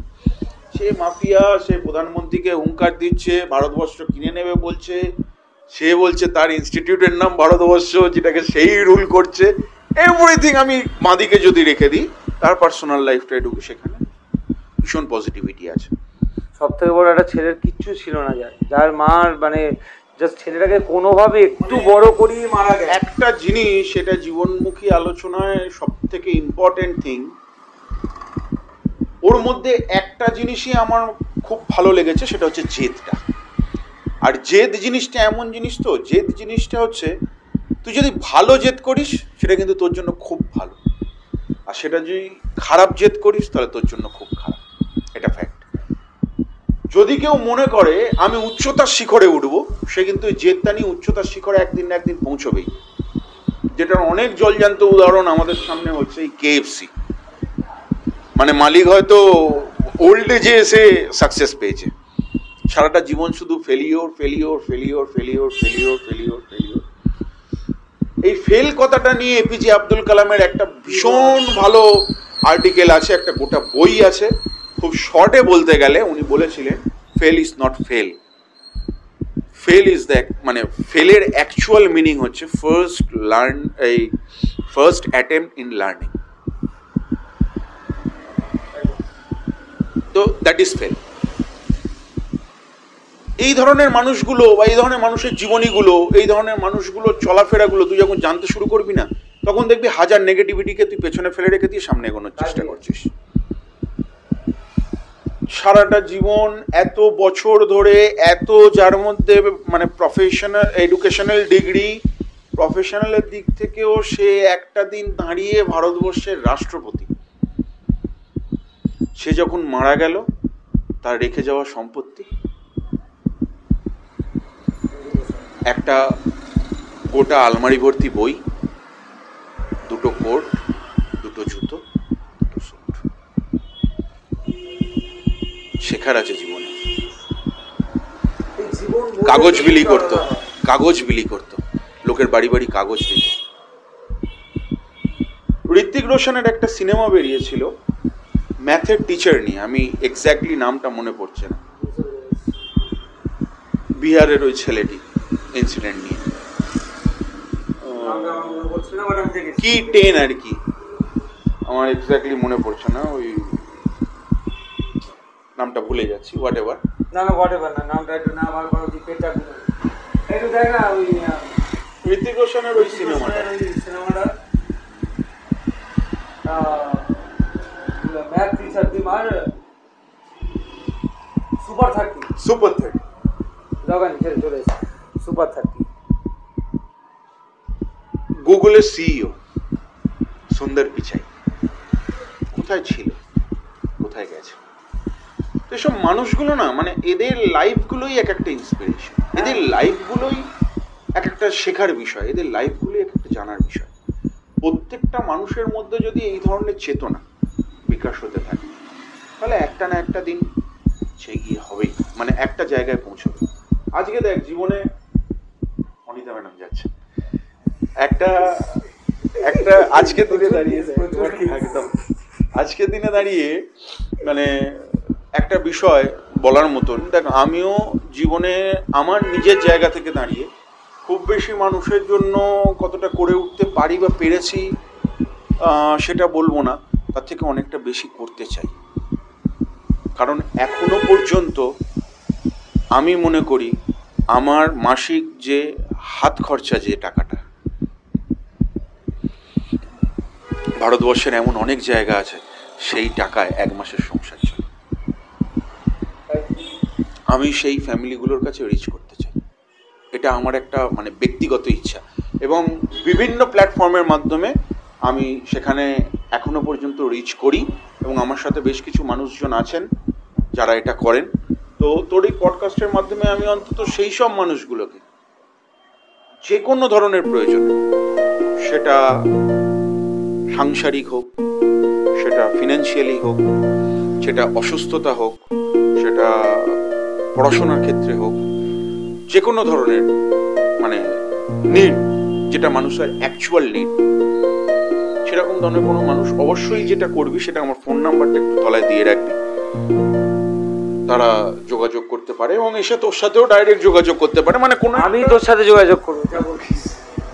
সে মাফিয়া, সে প্রধানমন্ত্রীকে হুঙ্কার দিচ্ছে, ভারতবর্ষ কিনে নেবে বলছে, সে বলছে তার ইনস্টিটিউটের নাম ভারতবর্ষ, যেটাকে সেই রুল করছে। এভরিথিং আমি মাদিকে যদি রেখে দিই, তার পার্সোনাল লাইফটাই ঢুকে সেখানে। ভীষণ পজিটিভিটি আছে। সব থেকে বড় একটা ছেলের কিচ্ছু ছিল না, যার মার মানে জাস্ট ছেলেটাকে কোনোভাবে একটু বড় করিয়ে মারা গেছে। একটা জিনিস, সেটা জীবনমুখী আলোচনায় সব থেকে ইম্পর্টেন্ট থিং, ওর মধ্যে একটা জিনিসই আমার খুব ভালো লেগেছে, সেটা হচ্ছে জেদটা। আর জেদ জিনিসটা এমন জিনিস, তো জেদ জিনিসটা হচ্ছে তুই যদি ভালো জেদ করিস সেটা কিন্তু তোর জন্য খুব ভালো, আর সেটা যদি খারাপ জেদ করিস তাহলে তোর জন্য খুব খারাপ। এটা ফ্যাক্ট। যদি কেউ মনে করে আমি উচ্চতার শিখরে উঠবো, সে কিন্তু জেদটা নিয়ে উচ্চতার শিখরে একদিন না একদিন পৌঁছবেই। যেটার অনেক জলজান্ত উদাহরণ আমাদের সামনে হচ্ছে এই KFC। মানে মালিক হয়তো ওল্ড এজে এসে সাকসেস পেয়েছে, সারাটা জীবন শুধু failure failure failure failure failure failure failure. এই ফেল কথাটা নিয়ে APJ আব্দুল কালামের একটা ভীষণ ভালো আর্টিকেল আছে, একটা গোটা বই আছে। খুব শর্টে বলতে গেলে উনি বলেছিলেন fail is not fail, fail is the মানে ফেলের অ্যাকচুয়াল মিনিং হচ্ছে ফার্স্ট অ্যাটেম্প্ট ইন লার্নিং। তো দ্যাট ইজ ফেল। এই ধরনের মানুষগুলো বা এই ধরনের মানুষের জীবনীগুলো, এই ধরনের মানুষগুলোর চলাফেরাগুলো তুই যখন জানতে শুরু করবি না, তখন দেখবি হাজার নেগেটিভিটিকে তুই পেছনে ফেলে রেখে দিয়ে সামনে এগোনোর চেষ্টা করছিস। সারাটা জীবন এত বছর ধরে এত, যার মধ্যে মানে প্রফেশনাল এডুকেশনাল ডিগ্রি, প্রফেশনালের দিক থেকেও সে একটা দিন দাঁড়িয়ে ভারতবর্ষের রাষ্ট্রপতি। সে যখন মারা গেল, তার রেখে যাওয়া সম্পত্তি একটা গোটা আলমারি ভর্তি বই, দুটো কোট, দুটো জুতো, দুটো স্যুট। শেখার আছে জীবনে। কাগজ বিলি করতো, কাগজ বিলি করতো, লোকের বাড়ি বাড়ি কাগজ দিত। ঋত্বিক রোশনের একটা সিনেমা বেরিয়েছিল ম্যাথের টিচার নিয়ে, আমি এক্স্যাক্টলি নামটা মনে পড়ছে না, বিহারের ওই ছেলেটি ইনসিডেন্ট নিয়ে, কি 10 আর কি, আমার এক্স্যাক্টলি মনে পড়ছে না, ওই নামটা ভুলে যাচ্ছি। হোয়াট এভার, না হোয়াট এভার না, নামটা একটু না আমার কোনো দিকেটা একটু দেখ না, ওই ঋত্বিক রোশনের ওই সিনেমাটা ম্যাথ টিচার বিমার সুপার 30 দোকানে ছেড়ে চলে এসে সুপার 30। গুগলের সিইও সুন্দর পিচাই কোথায় ছিল, কোথায় গেছে? তো এসব মানুষগুলো না, মানে এদের লাইফগুলোই এক একটা ইন্সপিরেশন, এদের লাইফগুলোই এক একটা শেখার বিষয়, এদের লাইফগুলোই এক একটা জানার বিষয়। প্রত্যেকটা মানুষের মধ্যে যদি এই ধরনের চেতনা বিকাশ হতে থাকে, তাহলে একটা না একটা দিন সে গিয়ে হবেই, মানে একটা জায়গায় পৌঁছবে। আজকে দেখ জীবনে অনিতা ম্যাডাম যাচ্ছে, একটা আজকে দিনে দাঁড়িয়ে একদম আজকে দিনে দাঁড়িয়ে মানে একটা বিষয় বলার মতন। দেখ, আমিও জীবনে আমার নিজের জায়গা থেকে দাঁড়িয়ে খুব বেশি মানুষের জন্য কতটা করে উঠতে পারি বা পেরেছি সেটা বলবো না, তার থেকে অনেকটা বেশি করতে চাই। কারণ এখনো পর্যন্ত আমি মনে করি আমার মাসিক যে হাত খরচা, যে টাকাটা, ভারতবর্ষের এমন অনেক জায়গা আছে সেই টাকায় এক মাসের সংসার চলে। আমি সেই ফ্যামিলিগুলোর কাছে রিচ করতে চাই, এটা আমার একটা মানে ব্যক্তিগত ইচ্ছা। এবং বিভিন্ন প্ল্যাটফর্মের মাধ্যমে আমি সেখানে এখনো পর্যন্ত রিচ করি, এবং আমার সাথে বেশ কিছু মানুষজন আছেন যারা এটা করেন। তো তোর এই পডকাস্টের মাধ্যমে আমি অন্তত সেই সব মানুষগুলোকে যে কোনো ধরনের প্রয়োজনে, সেটা সাংসারিক হোক, সেটা ফিনান্সিয়ালি হোক, সেটা অসুস্থতা হোক, সেটা পড়াশোনার ক্ষেত্রে হোক, যে কোনো ধরনের মানে নিড, যেটা মানুষের অ্যাকচুয়াল নিড, সেরকম ধরনের কোনো মানুষ অবশ্যই যেটা করবি, সেটা আমার ফোন নাম্বারটা একটু তলায় দিয়ে রাখবি, তারা যোগাযোগ করতে পারে এবং এসে তোর সাথেও ডাইরেক্ট যোগাযোগ করতে পারে। মানে কোনো, আমি তোর সাথে যোগাযোগ করবো,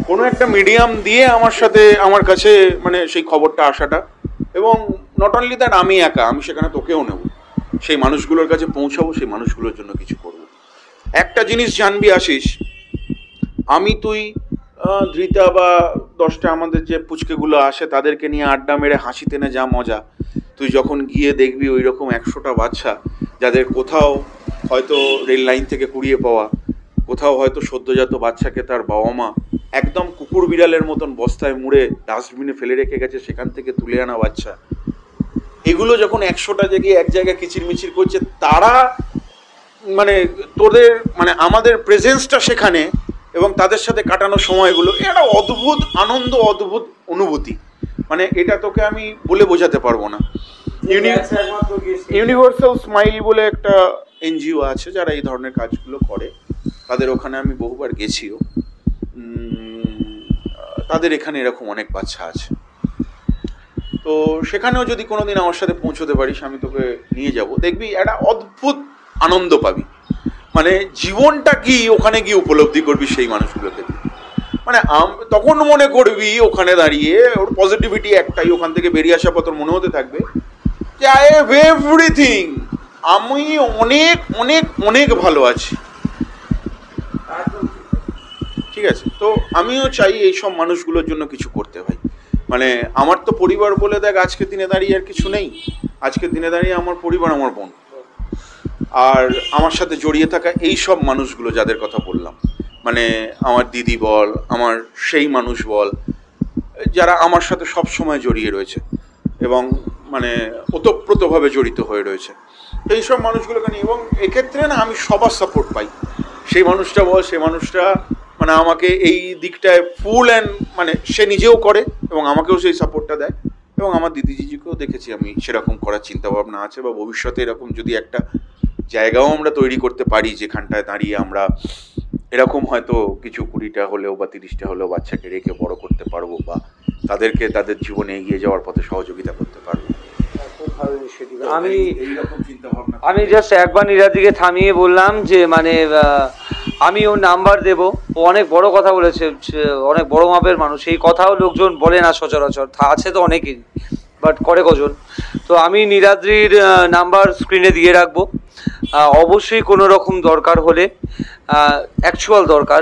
কোনো একটা মিডিয়াম দিয়ে আমার সাথে, আমার কাছে মানে সেই খবরটা আসাটা। এবং নট অনলি দ্যাট আমি একা, আমি সেখানে তোকেও নেব, সেই মানুষগুলোর কাছে পৌঁছাবো, সেই মানুষগুলোর জন্য কিছু করব। একটা জিনিস জানবি আশিস, আমি তুই ধৃতা বা 10টা আমাদের যে পুচকেগুলো আসে তাদেরকে নিয়ে আড্ডা মেরে হাসি টেনে যা মজা, তুই যখন গিয়ে দেখবি ওই রকম 100টা বাচ্চা যাদের কোথাও হয়তো রেল লাইন থেকে কুড়িয়ে পাওয়া, কোথাও হয়তো সদ্যজাত বাচ্চাকে তার বাবা মা একদম কুকুর বিড়ালের মতন বস্তায় মুড়ে ডাস্টবিনে ফেলে রেখে গেছে, সেখান থেকে তুলে আনা বাচ্চা, এগুলো যখন 100টা জায়গায় এক জায়গায় কিচিরমিচির করছে, তারা মানে তোদের মানে আমাদের প্রেজেন্সটা সেখানে এবং তাদের সাথে কাটানো সময়গুলো একটা অদ্ভুত আনন্দ, অদ্ভুত অনুভূতি, মানে এটা তোকে আমি বলে বোঝাতে পারবো না। ইউনিভার্সাল স্মাইল বলে একটা এনজিও আছে যারা এই ধরনের কাজগুলো করে, তাদের ওখানে আমি বহুবার গেছিও। তাদের এখানে এরকম অনেক বাচ্চা আছে, তো সেখানেও যদি কোনোদিন আমার সাথে পৌঁছতে পারিস আমি তোকে নিয়ে যাব, দেখবি একটা অদ্ভুত আনন্দ পাবি, মানে জীবনটা কি ওখানে গিয়ে উপলব্ধি করবি সেই মানুষগুলোকে। মানে তখন মনে করবি ওখানে দাঁড়িয়ে, ওর পজিটিভিটি একটাই, ওখান থেকে বেরিয়ে আসা পর তোর মনে হতে থাকবে যে আই হ্যাভ এভরিথিং, আমি অনেক অনেক অনেক ভালো আছি। ঠিক আছে, তো আমিও চাই এইসব মানুষগুলোর জন্য কিছু করতে ভাই। মানে আমার তো পরিবার বলে দেখ আজকের দিনে দাঁড়িয়ে আর কিছু নেই, আজকের দিনে দাঁড়িয়ে আমার পরিবার আমার বোন আর আমার সাথে জড়িয়ে থাকা এই সব মানুষগুলো যাদের কথা বললাম, মানে আমার দিদি বল, আমার সেই মানুষ বল, যারা আমার সাথে সব সময় জড়িয়ে রয়েছে এবং মানে ওতপ্রোতভাবে জড়িত হয়ে রয়েছে, তো এইসব মানুষগুলোকে নিয়ে, এবং এক্ষেত্রে না আমি সবার সাপোর্ট পাই। সেই মানুষটা বল, সেই মানুষটা মানে আমাকে এই দিকটায় ফুল অ্যান্ড মানে সে নিজেও করে এবং আমাকেও সেই সাপোর্টটা দেয়, এবং আমার দিদি জিজিকেও দেখেছি আমি সেরকম করার চিন্তাভাবনা আছে, বা ভবিষ্যতে এরকম যদি একটা জায়গাও আমরা তৈরি করতে পারি যেখানটায় দাঁড়িয়ে আমরা এরকম হয়তো কিছু 20টা হলেও বা 30টা হলেও বাচ্চাকে রেখে বড় করতে পারবো, বা তাদেরকে তাদের জীবনে এগিয়ে যাওয়ার পথে সহযোগিতা করতে পারবো। আমি জাস্ট একবার নীরাদিকে থামিয়ে বললাম যে মানে আমি ওর নাম্বার দেবো, ও অনেক বড় কথা বলেছে, অনেক বড় মাপের মানুষ, এই কথাও লোকজন বলে না সচরাচর, আছে তো অনেকেই, বাট করে কজন। তো আমি নীরাদ্রির নাম্বার স্ক্রিনে দিয়ে রাখবো, অবশ্যই কোনো রকম দরকার হলে, অ্যাকচুয়াল দরকার,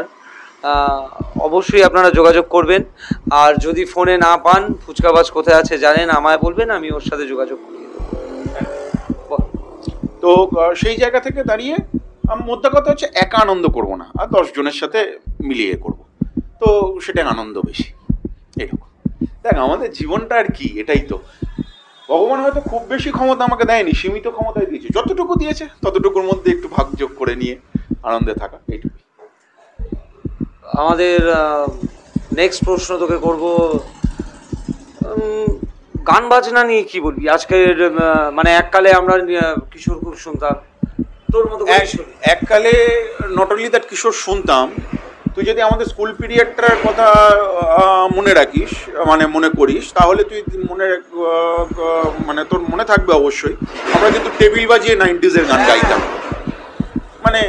অবশ্যই আপনারা যোগাযোগ করবেন। আর যদি ফোনে না পান, ফুচকাবাজ কোথায় আছে জানেন, আমায় বলবেন, আমি ওর সাথে যোগাযোগ করিয়ে দেবো। তো সেই জায়গা থেকে দাঁড়িয়ে মোদ্দা কথা হচ্ছে একা আনন্দ করবো না, আর 10 জনের সাথে মিলিয়ে করব, তো সেটা আনন্দ বেশি। এরকম দেখ আমাদের জীবনটা আর কি, এটাই তো। ভগবান হয়তো খুব বেশি ক্ষমতা আমাকে দেয়নি, সীমিত ক্ষমতায় দিয়েছে, যতটুকু দিয়েছে ততটুকুর মধ্যে একটু ভাগযোগ করে নিয়ে আনন্দে থাকা, এইটুকুই। আমাদের নেক্সট প্রশ্ন তোকে করব, গান বাজনা নিয়ে কি বলবি? আজকের মানে এককালে আমরা কিশোর খুব শুনতাম, তোর মতো এককালে নট অনলি দ্যাট কিশোর শুনতাম, তুই যদি আমাদের স্কুল পিরিয়ডটার কথা মনে রাখিস, মানে মনে করিস, তাহলে তুই মনে মানে তোর মনে থাকবে অবশ্যই, আমরা কিন্তু টেবিল বাজিয়ে 90s গান গাইতাম। মানে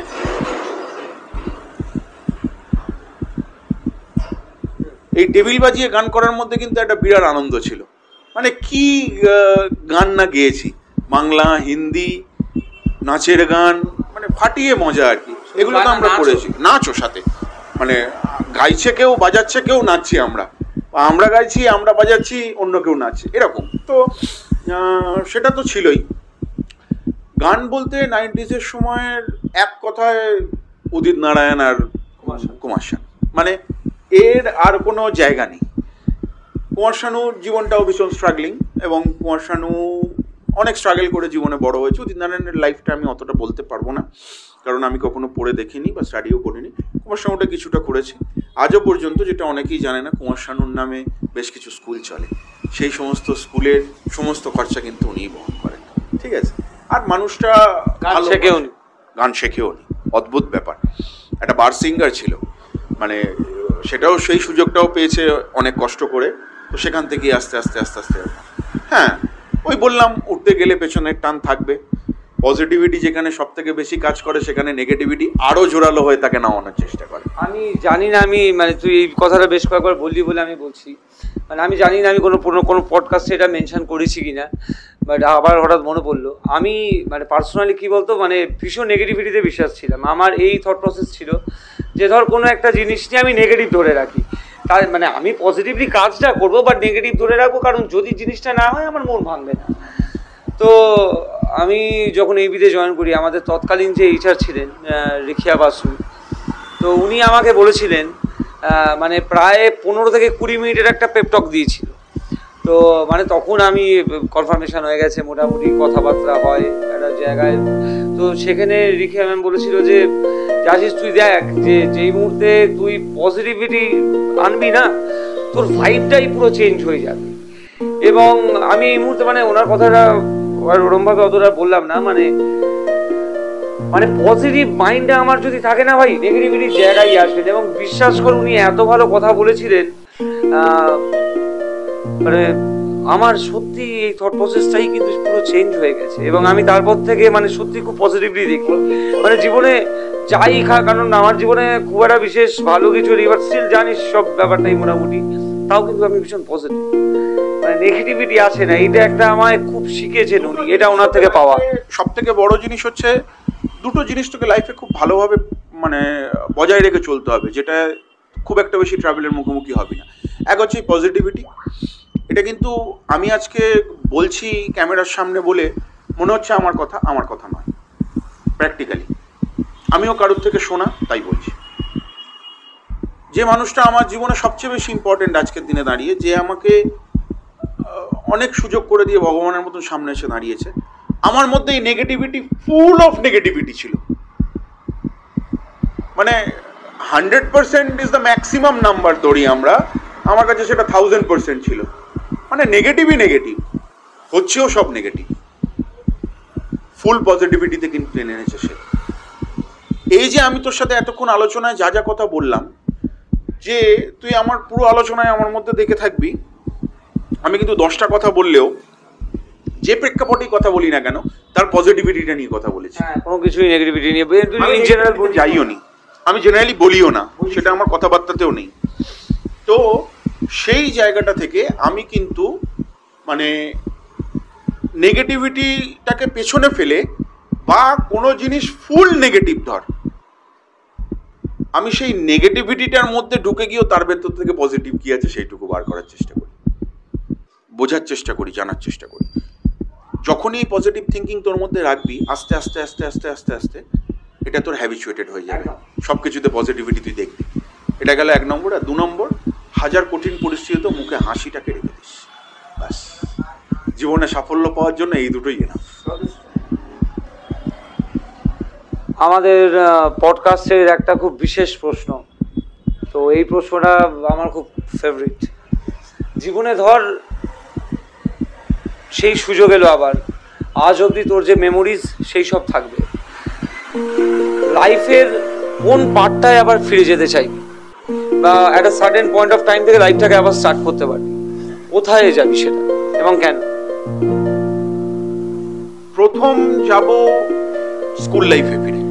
এই টেবিল বাজিয়ে গান করার মধ্যে কিন্তু একটা বিরাট আনন্দ ছিল, মানে কি গান না গেয়েছি, বাংলা হিন্দি নাচের গান, মানে ফাটিয়ে মজা আর কি, এগুলো তো আমরা করেছি। নাচও সাথে, মানে গাইছে কেউ, বাজাচ্ছে কেউ, নাচছি আমরা, আমরা গাইছি, আমরা বাজাচ্ছি, অন্য কেউ নাচছে, এরকম তো সেটা তো ছিলই। গান বলতে 90s সময়ের এক কথায় উদিত নারায়ণ আর কুমার শানু, মানে এর আর কোনো জায়গা নেই। কুমার শানুর জীবনটাও ভীষণ স্ট্রাগলিং, এবং কুমার শানু অনেক স্ট্রাগল করে জীবনে বড় হয়েছে। উদিত নারায়ণের লাইফটা আমি অতটা বলতে পারবো না, কারণ আমি কখনো পড়ে দেখিনি বা স্টাডিও করিনি। কুমার শানুটা কিছুটা করেছি আজও পর্যন্ত, যেটা অনেকেই জানে না, কুমার শানুর নামে বেশ কিছু স্কুল চলে, সেই সমস্ত স্কুলের সমস্ত খরচা কিন্তু উনিই বহন করেন। ঠিক আছে, আর মানুষটা গান শেখেও নি, অদ্ভুত ব্যাপার। একটা বার সিঙ্গার ছিল, মানে সেটাও সেই সুযোগটাও পেয়েছে অনেক কষ্ট করে, তো সেখান থেকে আস্তে আস্তে আস্তে আস্তে হ্যাঁ ওই বললাম, উঠতে গেলে পেছনের টান থাকবে। পজিটিভিটি যেখানে সব থেকে বেশি কাজ করে, সেখানে নেগেটিভিটি আরও জোরালো হয়ে তাকে নামানোর চেষ্টা করে। আমি জানি না, আমি মানে তুই এই কথাটা বেশ কয়েকবার বললি বলে আমি বলছি, মানে আমি জানি না আমি কোনো পডকাস্টে এটা মেনশন করেছি কিনা, বাট আবার হঠাৎ মনে পড়লো, আমি মানে পার্সোনালি কী বলতো, মানে ভীষণ নেগেটিভিটিতে বিশ্বাস ছিলাম। আমার এই থট প্রসেস ছিল যে ধর কোনো একটা জিনিস নিয়ে আমি নেগেটিভ ধরে রাখি, তার মানে আমি পজিটিভলি কাজটা করবো বাট নেগেটিভ ধরে রাখবো, কারণ যদি জিনিসটা না হয় আমার মন ভাঙবে না। তো আমি যখন এই বিদে জয়েন করি, আমাদের তৎকালীন যে এইচআর ছিলেন রিখিয়া বাসু, তো উনি আমাকে বলেছিলেন, মানে প্রায় 15 থেকে 20 মিনিটের একটা পেপটক দিয়েছিল। তো মানে তখন আমি কনফার্মেশন হয়ে গেছে, মোটামুটি কথাবার্তা হয় একটা জায়গায়। তো সেখানে রিখিয়া ম্যাম বলেছিল যে জাজিস তুই দেখ যে যেই মুহূর্তে তুই পজিটিভিটি আনবি না, তোর ভাইবটাই পুরো চেঞ্জ হয়ে যাবে। এবং আমি এই মুহূর্তে মানে ওনার কথাটা ওরমভাবে অতটা বললাম না, মানে মানে পজিটিভ মাইন্ডটা আমার যদি থাকে না ভাই, নেগেটিভিটির জায়গায় আসবেন। এবং বিশ্বাস করে উনি এত ভালো কথা বলেছিলেন, মানে আমার সত্যি এই থট প্রসেসটাই কিন্তু পুরো চেঞ্জ হয়ে গেছে। এবং আমি তারপর থেকে মানে সত্যি খুব পজিটিভলি দেখি, মানে জীবনে যাই কারণ আমার জীবনে খুব একটা বিশেষ ভালো কিছু নেই, বাট স্টিল জানিস সব ব্যাপারটাই মোটামুটি, তাও কিন্তু আমি ভীষণ পজিটিভ, মানে নেগেটিভিটি আসে না। এটা একটা আমায় খুব শিখেছেন উনি, এটা ওনার থেকে পাওয়া। সব থেকে বড় জিনিস হচ্ছে দুটো জিনিস তোকে লাইফে খুব ভালোভাবে মানে বজায় রেখে চলতে হবে, যেটা খুব একটা বেশি ট্রাভেলের মুখোমুখি হবে না। এক হচ্ছে পজিটিভিটি। এটা কিন্তু আমি আজকে বলছি ক্যামেরার সামনে বলে মনে হচ্ছে আমার কথা নয়, প্র্যাকটিক্যালি আমিও কারোর থেকে শোনা, তাই বলছি। যে মানুষটা আমার জীবনে সবচেয়ে বেশি ইম্পর্টেন্ট আজকের দিনে দাঁড়িয়ে, যে আমাকে অনেক সুযোগ করে দিয়ে ভগবানের মতন সামনে এসে দাঁড়িয়েছে, আমার মধ্যে এই নেগেটিভিটি, ফুল অফ নেগেটিভিটি ছিল। মানে 100% ইজ দ্য ম্যাক্সিমাম নাম্বার ধরি আমরা, আমার কাছে সেটা 1000% ছিল। মানে নেগেটিভই নেগেটিভ, হচ্ছেও সব নেগেটিভ। ফুল পজিটিভিটিতে কিন্তু টেনে এনেছে সে। এই যে আমি তোর সাথে এতক্ষণ আলোচনায় যা যা কথা বললাম, যে তুই আমার পুরো আলোচনায় আমার মধ্যে দেখে থাকবি, আমি কিন্তু 10টা কথা বললেও যে প্রেক্ষাপটেই কথা বলি না কেন, তার পজিটিভিটিটা নিয়ে কথা বলেছি। কোনো কিছুই নেগেটিভিটি নিয়ে যাইও নি, আমি জেনারেলি বলিও না, সেটা আমার কথাবার্তাতেও নেই। তো সেই জায়গাটা থেকে আমি কিন্তু মানে নেগেটিভিটিটাকে পেছনে ফেলে, বা কোনো জিনিস ফুল নেগেটিভ ধর, আমি সেই নেগেটিভিটিটার মধ্যে ঢুকে গিয়েও তার ভেতর থেকে পজিটিভ কি আছে সেইটুকু বার করার চেষ্টা করি, বোঝার চেষ্টা করি, জানার চেষ্টা করি। যখনই পজিটিভ থিঙ্কিং তোর মধ্যে রাখবি, আস্তে আস্তে আস্তে আস্তে আস্তে আস্তে এটা তোর হ্যাবিচুয়েটেড হয়ে যাবে, সব কিছুতে পজিটিভিটি তুই দেখবি। এটা গেল 1 নম্বর। আর 2 নম্বর, হাজার কঠিন পরিস্থিতিতে মুখে হাসিটাকে রেখে দিস, ব্যাস। জীবনে সাফল্য পাওয়ার জন্য এই দুটোই এনাফ। আমাদের পডকাস্টের একটা খুব বিশেষ প্রশ্ন, তো এই প্রশ্নটা আমার খুব ফেভারিট। জীবনে ধর সেই সুযোগ এলো আবার, আজ অবধি তোর যে মেমোরিজ সেই সব থাকবে, লাইফের কোন পার্টটায় আবার ফিরে যেতে চাইবি, বা একটা সার্টেন পয়েন্ট অফ টাইম থেকে লাইফটাকে আবার স্টার্ট করতে পারবি, কোথায় যাবি সেটা এবং কেন? প্রথম যাব স্কুল লাইফে ফিরে,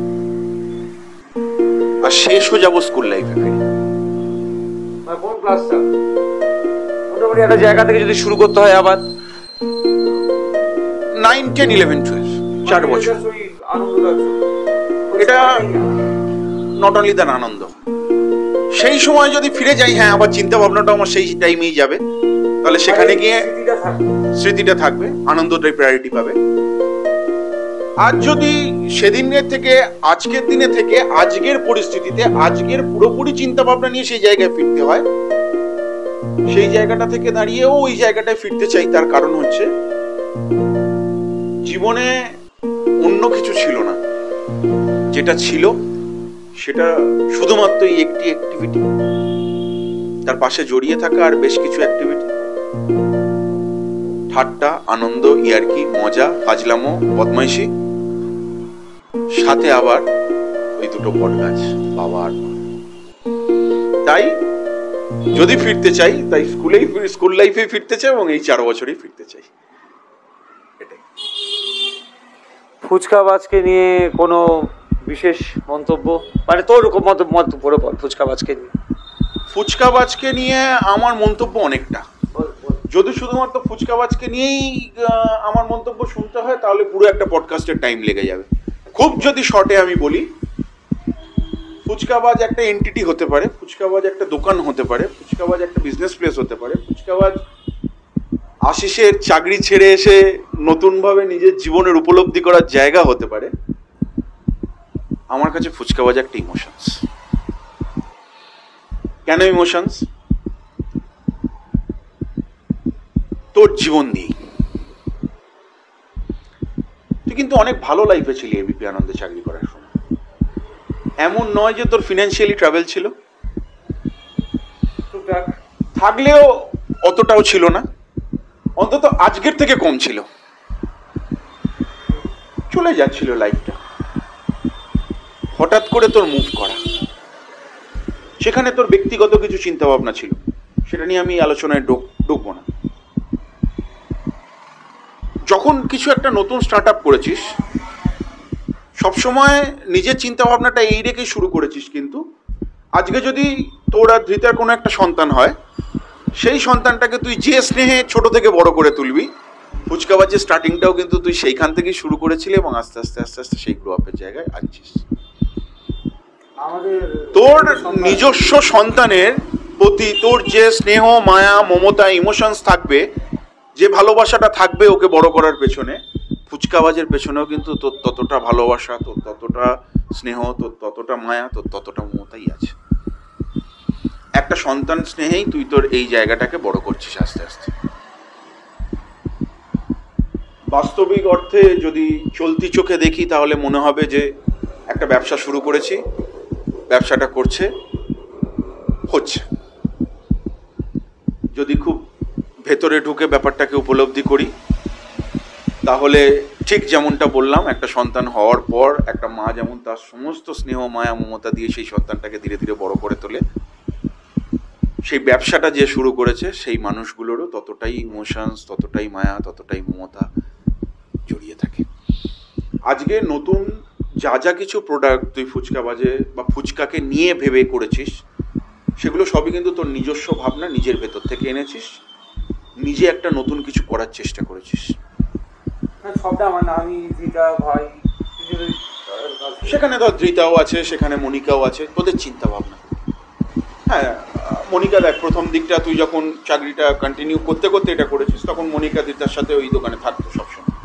আর শেষও যাব স্কুল লাইফে ফিরে। কোন ক্লাসটা? মোটামুটি একটা জায়গা থেকে যদি শুরু করতে হয় আবার 9, 10, 11, 12, 4 বছর। এটা নট অনলি দ্যান আনন্দ, সেই সময় যদি ফিরে যাই, হ্যাঁ আবার চিন্তা ভাবনাটা আমার সেই টাইমেই যাবে, তাহলে সেখানে গিয়ে স্মৃতিটা থাকবে, আনন্দটাই প্রায়োরিটি পাবে। আর যদি সেদিনের থেকে আজকের দিনে থেকে আজকের পরিস্থিতিতে আজকের পুরোপুরি চিন্তা ভাবনা নিয়ে সেই জায়গায় ফিরতে হয়, সেই জায়গাটা থেকে দাঁড়িয়েও ওই জায়গাটায় ফিরতে চাই। তার কারণ হচ্ছে জীবনে অন্য কিছু ছিল না, যেটা ছিল সেটা শুধুমাত্র এই একটি অ্যাক্টিভিটি, তার পাশে জড়িয়ে থাকা আর বেশ কিছু অ্যাক্টিভিটি, ঠাট্টা, আনন্দ, ইয়ার্কি, মজা, ফাজলামো, বদমাইশি, সাথে আবার ওই দুটো বটগাছ, বাবা আর মা। তাই যদি ফিরতে চাই, তাই স্কুল লাইফে ফিরতে চাই এবং এই 4 বছরই ফিরতে চাই। ফুচকাবাজকে নিয়ে কোনো বিশেষ মন্তব্য, মানে তোর মত পড়ে পড় ফুচকাবাজকে নিয়ে। ফুচকাবাজকে নিয়ে আমার মন্তব্য অনেকটা, যদি শুধুমাত্র ফুচকাবাজকে নিয়েই আমার মন্তব্য শুনতে হয় তাহলে পুরো একটা পডকাস্টের টাইম লেগে যাবে। খুব যদি শর্টে আমি বলি, ফুচকাবাজ একটা এন্টিটি হতে পারে, ফুচকাবাজ একটা দোকান হতে পারে, ফুচকাবাজ একটা বিজনেস প্লেস হতে পারে, ফুচকাবাজ আশিসের চাকরি ছেড়ে এসে নতুনভাবে নিজের জীবনের উপলব্ধি করার জায়গা হতে পারে। আমার কাছে ফুচকাবাজ একটা ইমোশনস। কেন ইমোশনস? তোর জীবন দিই। তুই কিন্তু অনেক ভালো লাইফে ছিলি এবিপি আনন্দে চাকরি করার সময়। এমন নয় যে তোর ফিনান্সিয়ালি ট্রাভেল ছিল, থাকলেও অতটাও ছিল না, অন্তত আজকের থেকে কম ছিল। চলে যাচ্ছিল লাইফটা, হঠাৎ করে তোর মুভ করা, সেখানে তোর ব্যক্তিগত কিছু চিন্তা ভাবনা ছিল, সেটা নিয়ে আমি আলোচনায় ঢুকবো না। যখন কিছু একটা নতুন স্টার্ট আপ করেছিস, সবসময় নিজের চিন্তা ভাবনাটা এই রেখেই শুরু করেছিস। কিন্তু আজকে যদি তোর আর ধৃতার কোনো একটা সন্তান হয়, সেই সন্তানটাকে তুই যে স্নেহে ছোট থেকে বড় করে তুলবি, ফুচকাবাজের স্টার্টিংটাও কিন্তু তুই সেইখান থেকেই শুরু করেছিলি এবং আস্তে আস্তে আস্তে আস্তে সেই গ্রো আপের জায়গায় আনছিস। তোর নিজস্ব সন্তানের প্রতি তোর যে স্নেহ, মায়া, মমতা, ইমোশনস থাকবে, যে ভালোবাসাটা থাকবে ওকে বড় করার পেছনে, ফুচকাবাজের পেছনেও কিন্তু তোর ততটা ভালোবাসা, তোর ততটা স্নেহ, তোর ততটা মায়া, তোর ততটা মমতাই আছে। একটা সন্তান স্নেহেই তুই তোর এই জায়গাটাকে বড় করছিস আস্তে আস্তে। বাস্তবিক অর্থে যদি চলতি চোখে দেখি তাহলে মনে হবে যে একটা ব্যবসা শুরু করেছি, ব্যবসাটা হচ্ছে। যদি খুব ভেতরে ঢুকে ব্যাপারটাকে উপলব্ধি করি তাহলে ঠিক যেমনটা বললাম, একটা সন্তান হওয়ার পর একটা মা যেমন তার সমস্ত স্নেহ, মায়া, মমতা দিয়ে সেই সন্তানটাকে ধীরে ধীরে বড় করে তোলে, সেই ব্যবসাটা যে শুরু করেছে সেই মানুষগুলোরও ততটাই ইমোশনস, ততটাই মায়া, ততটাই মমতা জড়িয়ে থাকে। আজকে নতুন যা যা কিছু প্রোডাক্ট তুই ফুচকাবাজে বা ফুচকাকে নিয়ে ভেবে করেছিস, সেগুলো সবই কিন্তু তোর নিজস্ব ভাবনা, নিজের ভেতর থেকে এনেছিস, নিজে একটা নতুন কিছু করার চেষ্টা করেছিস। সবটা আমার না, আমি ধৃতা ভাই, সেখানে ধর ধৃতাও আছে, সেখানে মনিকাও আছে, তোদের চিন্তা ভাবনা। হ্যাঁ, মনিকা দেখ, প্রথম দিকটা তুই যখন চাকরিটা কন্টিনিউ করতে করতে এটা করেছিস, তখন মনিকা ধৃতার সাথে ওই দোকানে থাকতো সবসময়।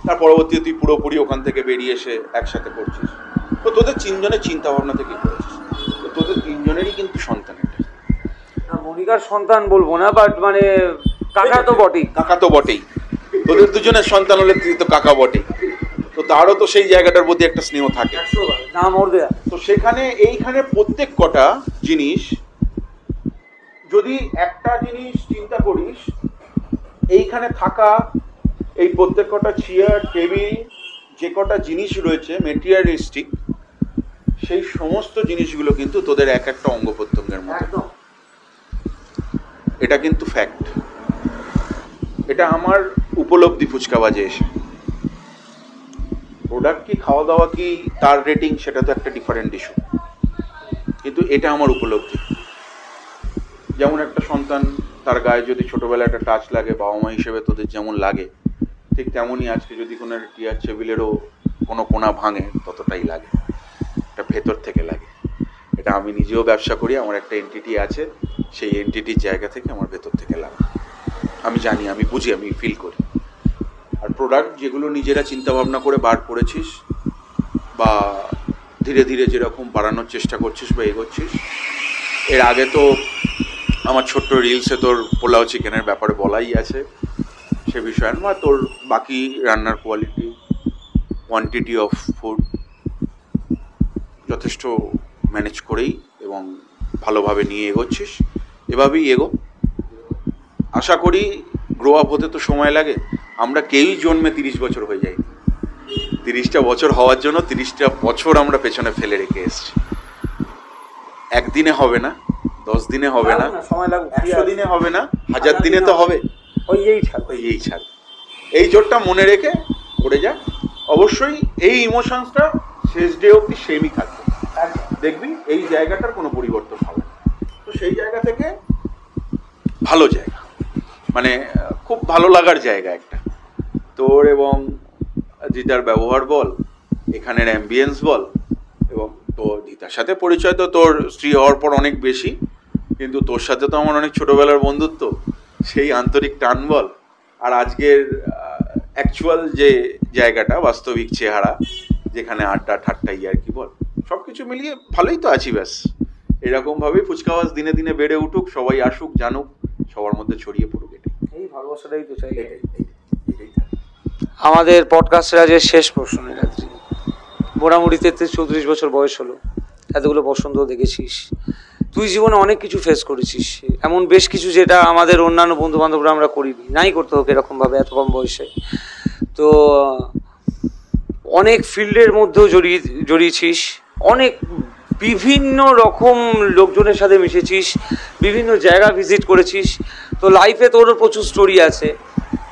তার পরবর্তীতে তুই পুরোপুরি ওখান থেকে বেরিয়ে এসে একসাথে করছিস। তো তোদের তিনজনের চিন্তা ভাবনা থেকে করেছিস। তো তোদের তিনজনেরই কিন্তু সন্তান এটা। মনিকার সন্তান বলবো না, বাট মানে কাকা তো বটেই। কাকা তো বটেই, তোদের দুজনের সন্তান হলে তুই তো কাকা বটেই। তো তারও তো সেই জায়গাটার প্রতি একটা স্নেহ থাকে। তো সেখানে এইখানে প্রত্যেক কটা জিনিস, যদি একটা জিনিস চিন্তা করিস, এইখানে থাকা এই প্রত্যেক কটা চেয়ার, টেবিল, যে কটা জিনিস রয়েছে মেটেরিয়ালিস্টিক, সেই সমস্ত জিনিসগুলো কিন্তু তোদের এক একটা অঙ্গ প্রত্যঙ্গের মতো। এটা কিন্তু ফ্যাক্ট। এটা আমার উপলব্ধি ফুচকাবাজে এসে। প্রোডাক্ট কি, খাওয়া দাওয়া কি, তার রেটিং, সেটা তো একটা ডিফারেন্ট ইস্যু, কিন্তু এটা আমার উপলব্ধি। যেমন একটা সন্তান, তার গায়ে যদি ছোটবেলায় একটা টাচ লাগে, বাবা মা হিসেবে তোদের যেমন লাগে, ঠিক তেমনই আজকে যদি কোনো একটা টিয়ার টেবিলেরও কোনো কোনা ভাঙে, ততটাই লাগে, এটা ভেতর থেকে লাগে। এটা আমি নিজেও ব্যবসা করি, আমার একটা এন্টিটি আছে, সেই এন্টিটির জায়গা থেকে আমার ভেতর থেকে লাগে। আমি জানি, আমি বুঝি, আমি ফিল করি। আর প্রোডাক্ট যেগুলো নিজেরা চিন্তাভাবনা করে বার করেছিস বা ধীরে ধীরে যেরকম বাড়ানোর চেষ্টা করছিস বা এগোচ্ছিস, এর আগে তো আমার ছোট্ট রিলসে তোর পোলাও চিকেনের ব্যাপারে বলাই আছে, সে বিষয়ে বা তোর বাকি রান্নার কোয়ালিটি, কোয়ান্টিটি অফ ফুড যথেষ্ট ম্যানেজ করেই এবং ভালোভাবে নিয়ে এগোচ্ছিস। এভাবেই এগো। আশা করি গ্রো আপ হতে তো সময় লাগে। আমরা কেউই জন্মে 30 বছর হয়ে যাই। 30টা বছর হওয়ার জন্য 30টা বছর আমরা পেছনে ফেলে রেখে এসেছি। একদিনে হবে না, 10 দিনে হবে না, 100 দিনে হবে না, 1000 দিনে তো হবে। হইয়েই ছাড়। এই জোরটা মনে রেখে করে যা। অবশ্যই এই ইমোশনসটা শেষ ডে অবধি সেমই থাকবে, দেখবি এই জায়গাটার কোনো পরিবর্তন হবে না। তো সেই জায়গা থেকে ভালো জায়গা, মানে খুব ভালো লাগার জায়গা একটা। তোর এবং দিদার ব্যবহার বল, এখানের অ্যাম্বিয়েন্স বল, এবং তোর দিদার সাথে পরিচয় তো তোর স্ত্রী হওয়ার পর অনেক বেশি, কিন্তু তোর সাথে তো আমার অনেক ছোটোবেলার বন্ধুত্ব, সেই আন্তরিক টান বল, আর আজকের অ্যাকচুয়াল যে জায়গাটা, বাস্তবিক চেহারা, যেখানে আড্ডা ঠাট্টা ইয়ার্কি বল, সব কিছু মিলিয়ে ভালোই তো আছি। ব্যাস এরকমভাবেই ফুচকাওয়াজ দিনে দিনে বেড়ে উঠুক, সবাই আসুক, জানুক, সবার মধ্যে ছড়িয়ে পড়ুক। এই ভালোবাসাটাই তো চাই। আমাদের পডকাস্টের আজের শেষ প্রশ্ন রাত্রি, মোটামুটি 33-34 বছর বয়স হলো, এতগুলো বসন্ত দেখেছিস, তুই জীবনে অনেক কিছু ফেস করেছিস, এমন বেশ কিছু যেটা আমাদের অন্যান্য বন্ধু বান্ধবরা আমরা করিনি, নাই করতে হোক এরকমভাবে এত কম বয়সে। তো অনেক ফিল্ডের মধ্যেও জড়িয়েছিস, অনেক বিভিন্ন রকম লোকজনের সাথে মিশেছিস, বিভিন্ন জায়গা ভিজিট করেছিস, তো লাইফে তোরও প্রচুর স্টোরি আছে।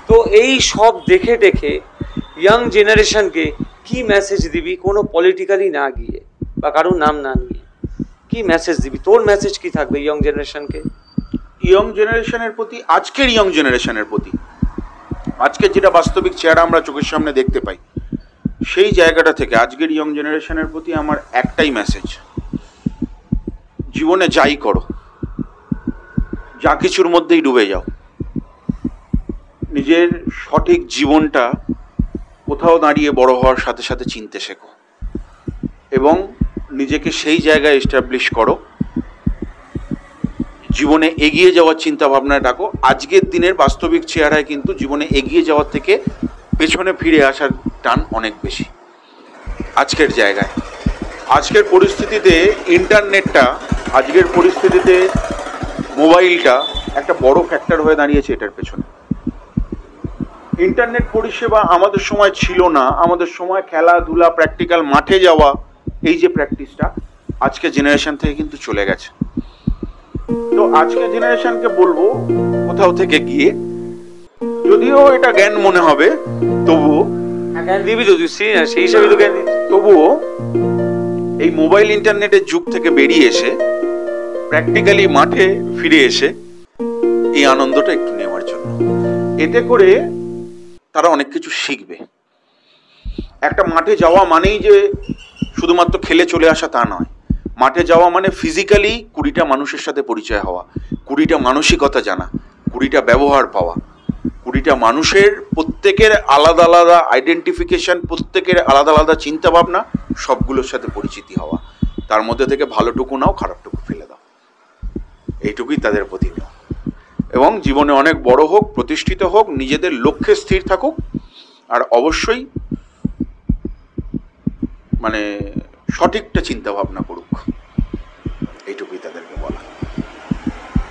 তো এই সব দেখে টেখে ইয়াং জেনারেশনকে কি মেসেজ দিবি, কোনো পলিটিক্যালি না গিয়ে বা কারোর নাম না নিয়ে, কি মেসেজ দিবি? তোর মেসেজ কি থাকবে ইয়ং জেনারেশনকে? ইয়ং জেনারেশনের প্রতি, আজকের ইয়ং জেনারেশনের প্রতি, আজকের যেটা বাস্তবিক চেহারা আমরা চোখের সামনে দেখতে পাই, সেই জায়গাটা থেকে আজকের ইয়ং জেনারেশনের প্রতি আমার একটাই মেসেজ, জীবনে যাই করো, যা কিছুর মধ্যেই ডুবে যাও, নিজের সঠিক জীবনটা কোথাও দাঁড়িয়ে বড় হওয়ার সাথে সাথে চিনতে শেখো এবং নিজেকে সেই জায়গায় এস্টাবলিশ করো, জীবনে এগিয়ে যাওয়ার চিন্তা ভাবনায় রাখো। আজকের দিনের বাস্তবিক চেহারায় কিন্তু জীবনে এগিয়ে যাওয়ার থেকে পেছনে ফিরে আসার টান অনেক বেশি আজকের জায়গায়। আজকের পরিস্থিতিতে ইন্টারনেটটা, আজকের পরিস্থিতিতে মোবাইলটা একটা বড় ফ্যাক্টর হয়ে দাঁড়িয়েছে এটার পেছনে। ইন্টারনেট পরিষেবা আমাদের সময় ছিল না, আমাদের সময় খেলাধুলা, প্র্যাকটিক্যাল মাঠে যাওয়া, এই যে প্র্যাকটিসটা আজকের জেনারেশন থেকে কিন্তু চলে গেছে। তো আজকের জেনারেশনকে বলবো, কোথাও থেকে গিয়ে, যদিও এটা জ্ঞান মনে হবে, তবুও জ্ঞান দিবি তো তুই, সেই হিসাবে তো জ্ঞান দিবি, তবুও এই মোবাইল ইন্টারনেটের যুগ থেকে বেরিয়ে এসে প্র্যাকটিক্যালি মাঠে ফিরে এসে এই আনন্দটা একটু নেওয়ার জন্য, এতে করে তারা অনেক কিছু শিখবে। একটা মাঠে যাওয়া মানেই যে শুধুমাত্র খেলে চলে আসা তা নয়, মাঠে যাওয়া মানে ফিজিক্যালি 20টা মানুষের সাথে পরিচয় হওয়া, 20টা মানসিকতা জানা, 20টা ব্যবহার পাওয়া, 20টা মানুষের প্রত্যেকের আলাদা আলাদা আইডেন্টিফিকেশন, প্রত্যেকের আলাদা আলাদা চিন্তাভাবনা, সবগুলোর সাথে পরিচিতি হওয়া, তার মধ্যে থেকে ভালোটুকু নাও, খারাপটুকু ফেলে দাও, এইটুকুই তাদের প্রতি নেওয়া। এবং জীবনে অনেক বড় হোক, প্রতিষ্ঠিত হোক, নিজেদের লক্ষ্যে স্থির থাকুক, আর অবশ্যই মানে সঠিকটা চিন্তা ভাবনা করুক, এইটুকুই তাদেরকে বলা।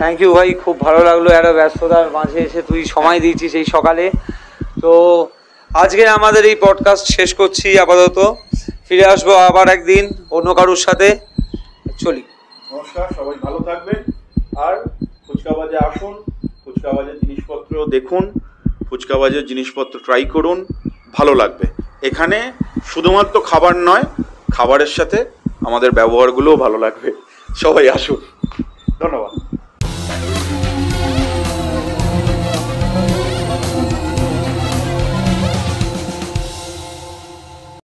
থ্যাংক ইউ ভাই, খুব ভালো লাগলো একটা ব্যস্ততার মাঝে এসে তুই সময় দিয়েছিস এই সকালে। তো আজকে আমাদের এই পডকাস্ট শেষ করছি আপাতত, ফিরে আসবো আবার একদিন অন্য কারোর সাথে। চলি, নমস্কার, সবাই ভালো থাকবেন, আর ফুচকাবাজে আসুন, ফুচকাবাজের জিনিসপত্র দেখুন, ফুচকাবাজের জিনিসপত্র ট্রাই করুন, ভালো লাগবে। এখানে শুধুমাত্র খাবার নয়, খাবারের সাথে আমাদের ব্যবহারগুলোও ভালো লাগবে। সবাই আসুন, ধন্যবাদ।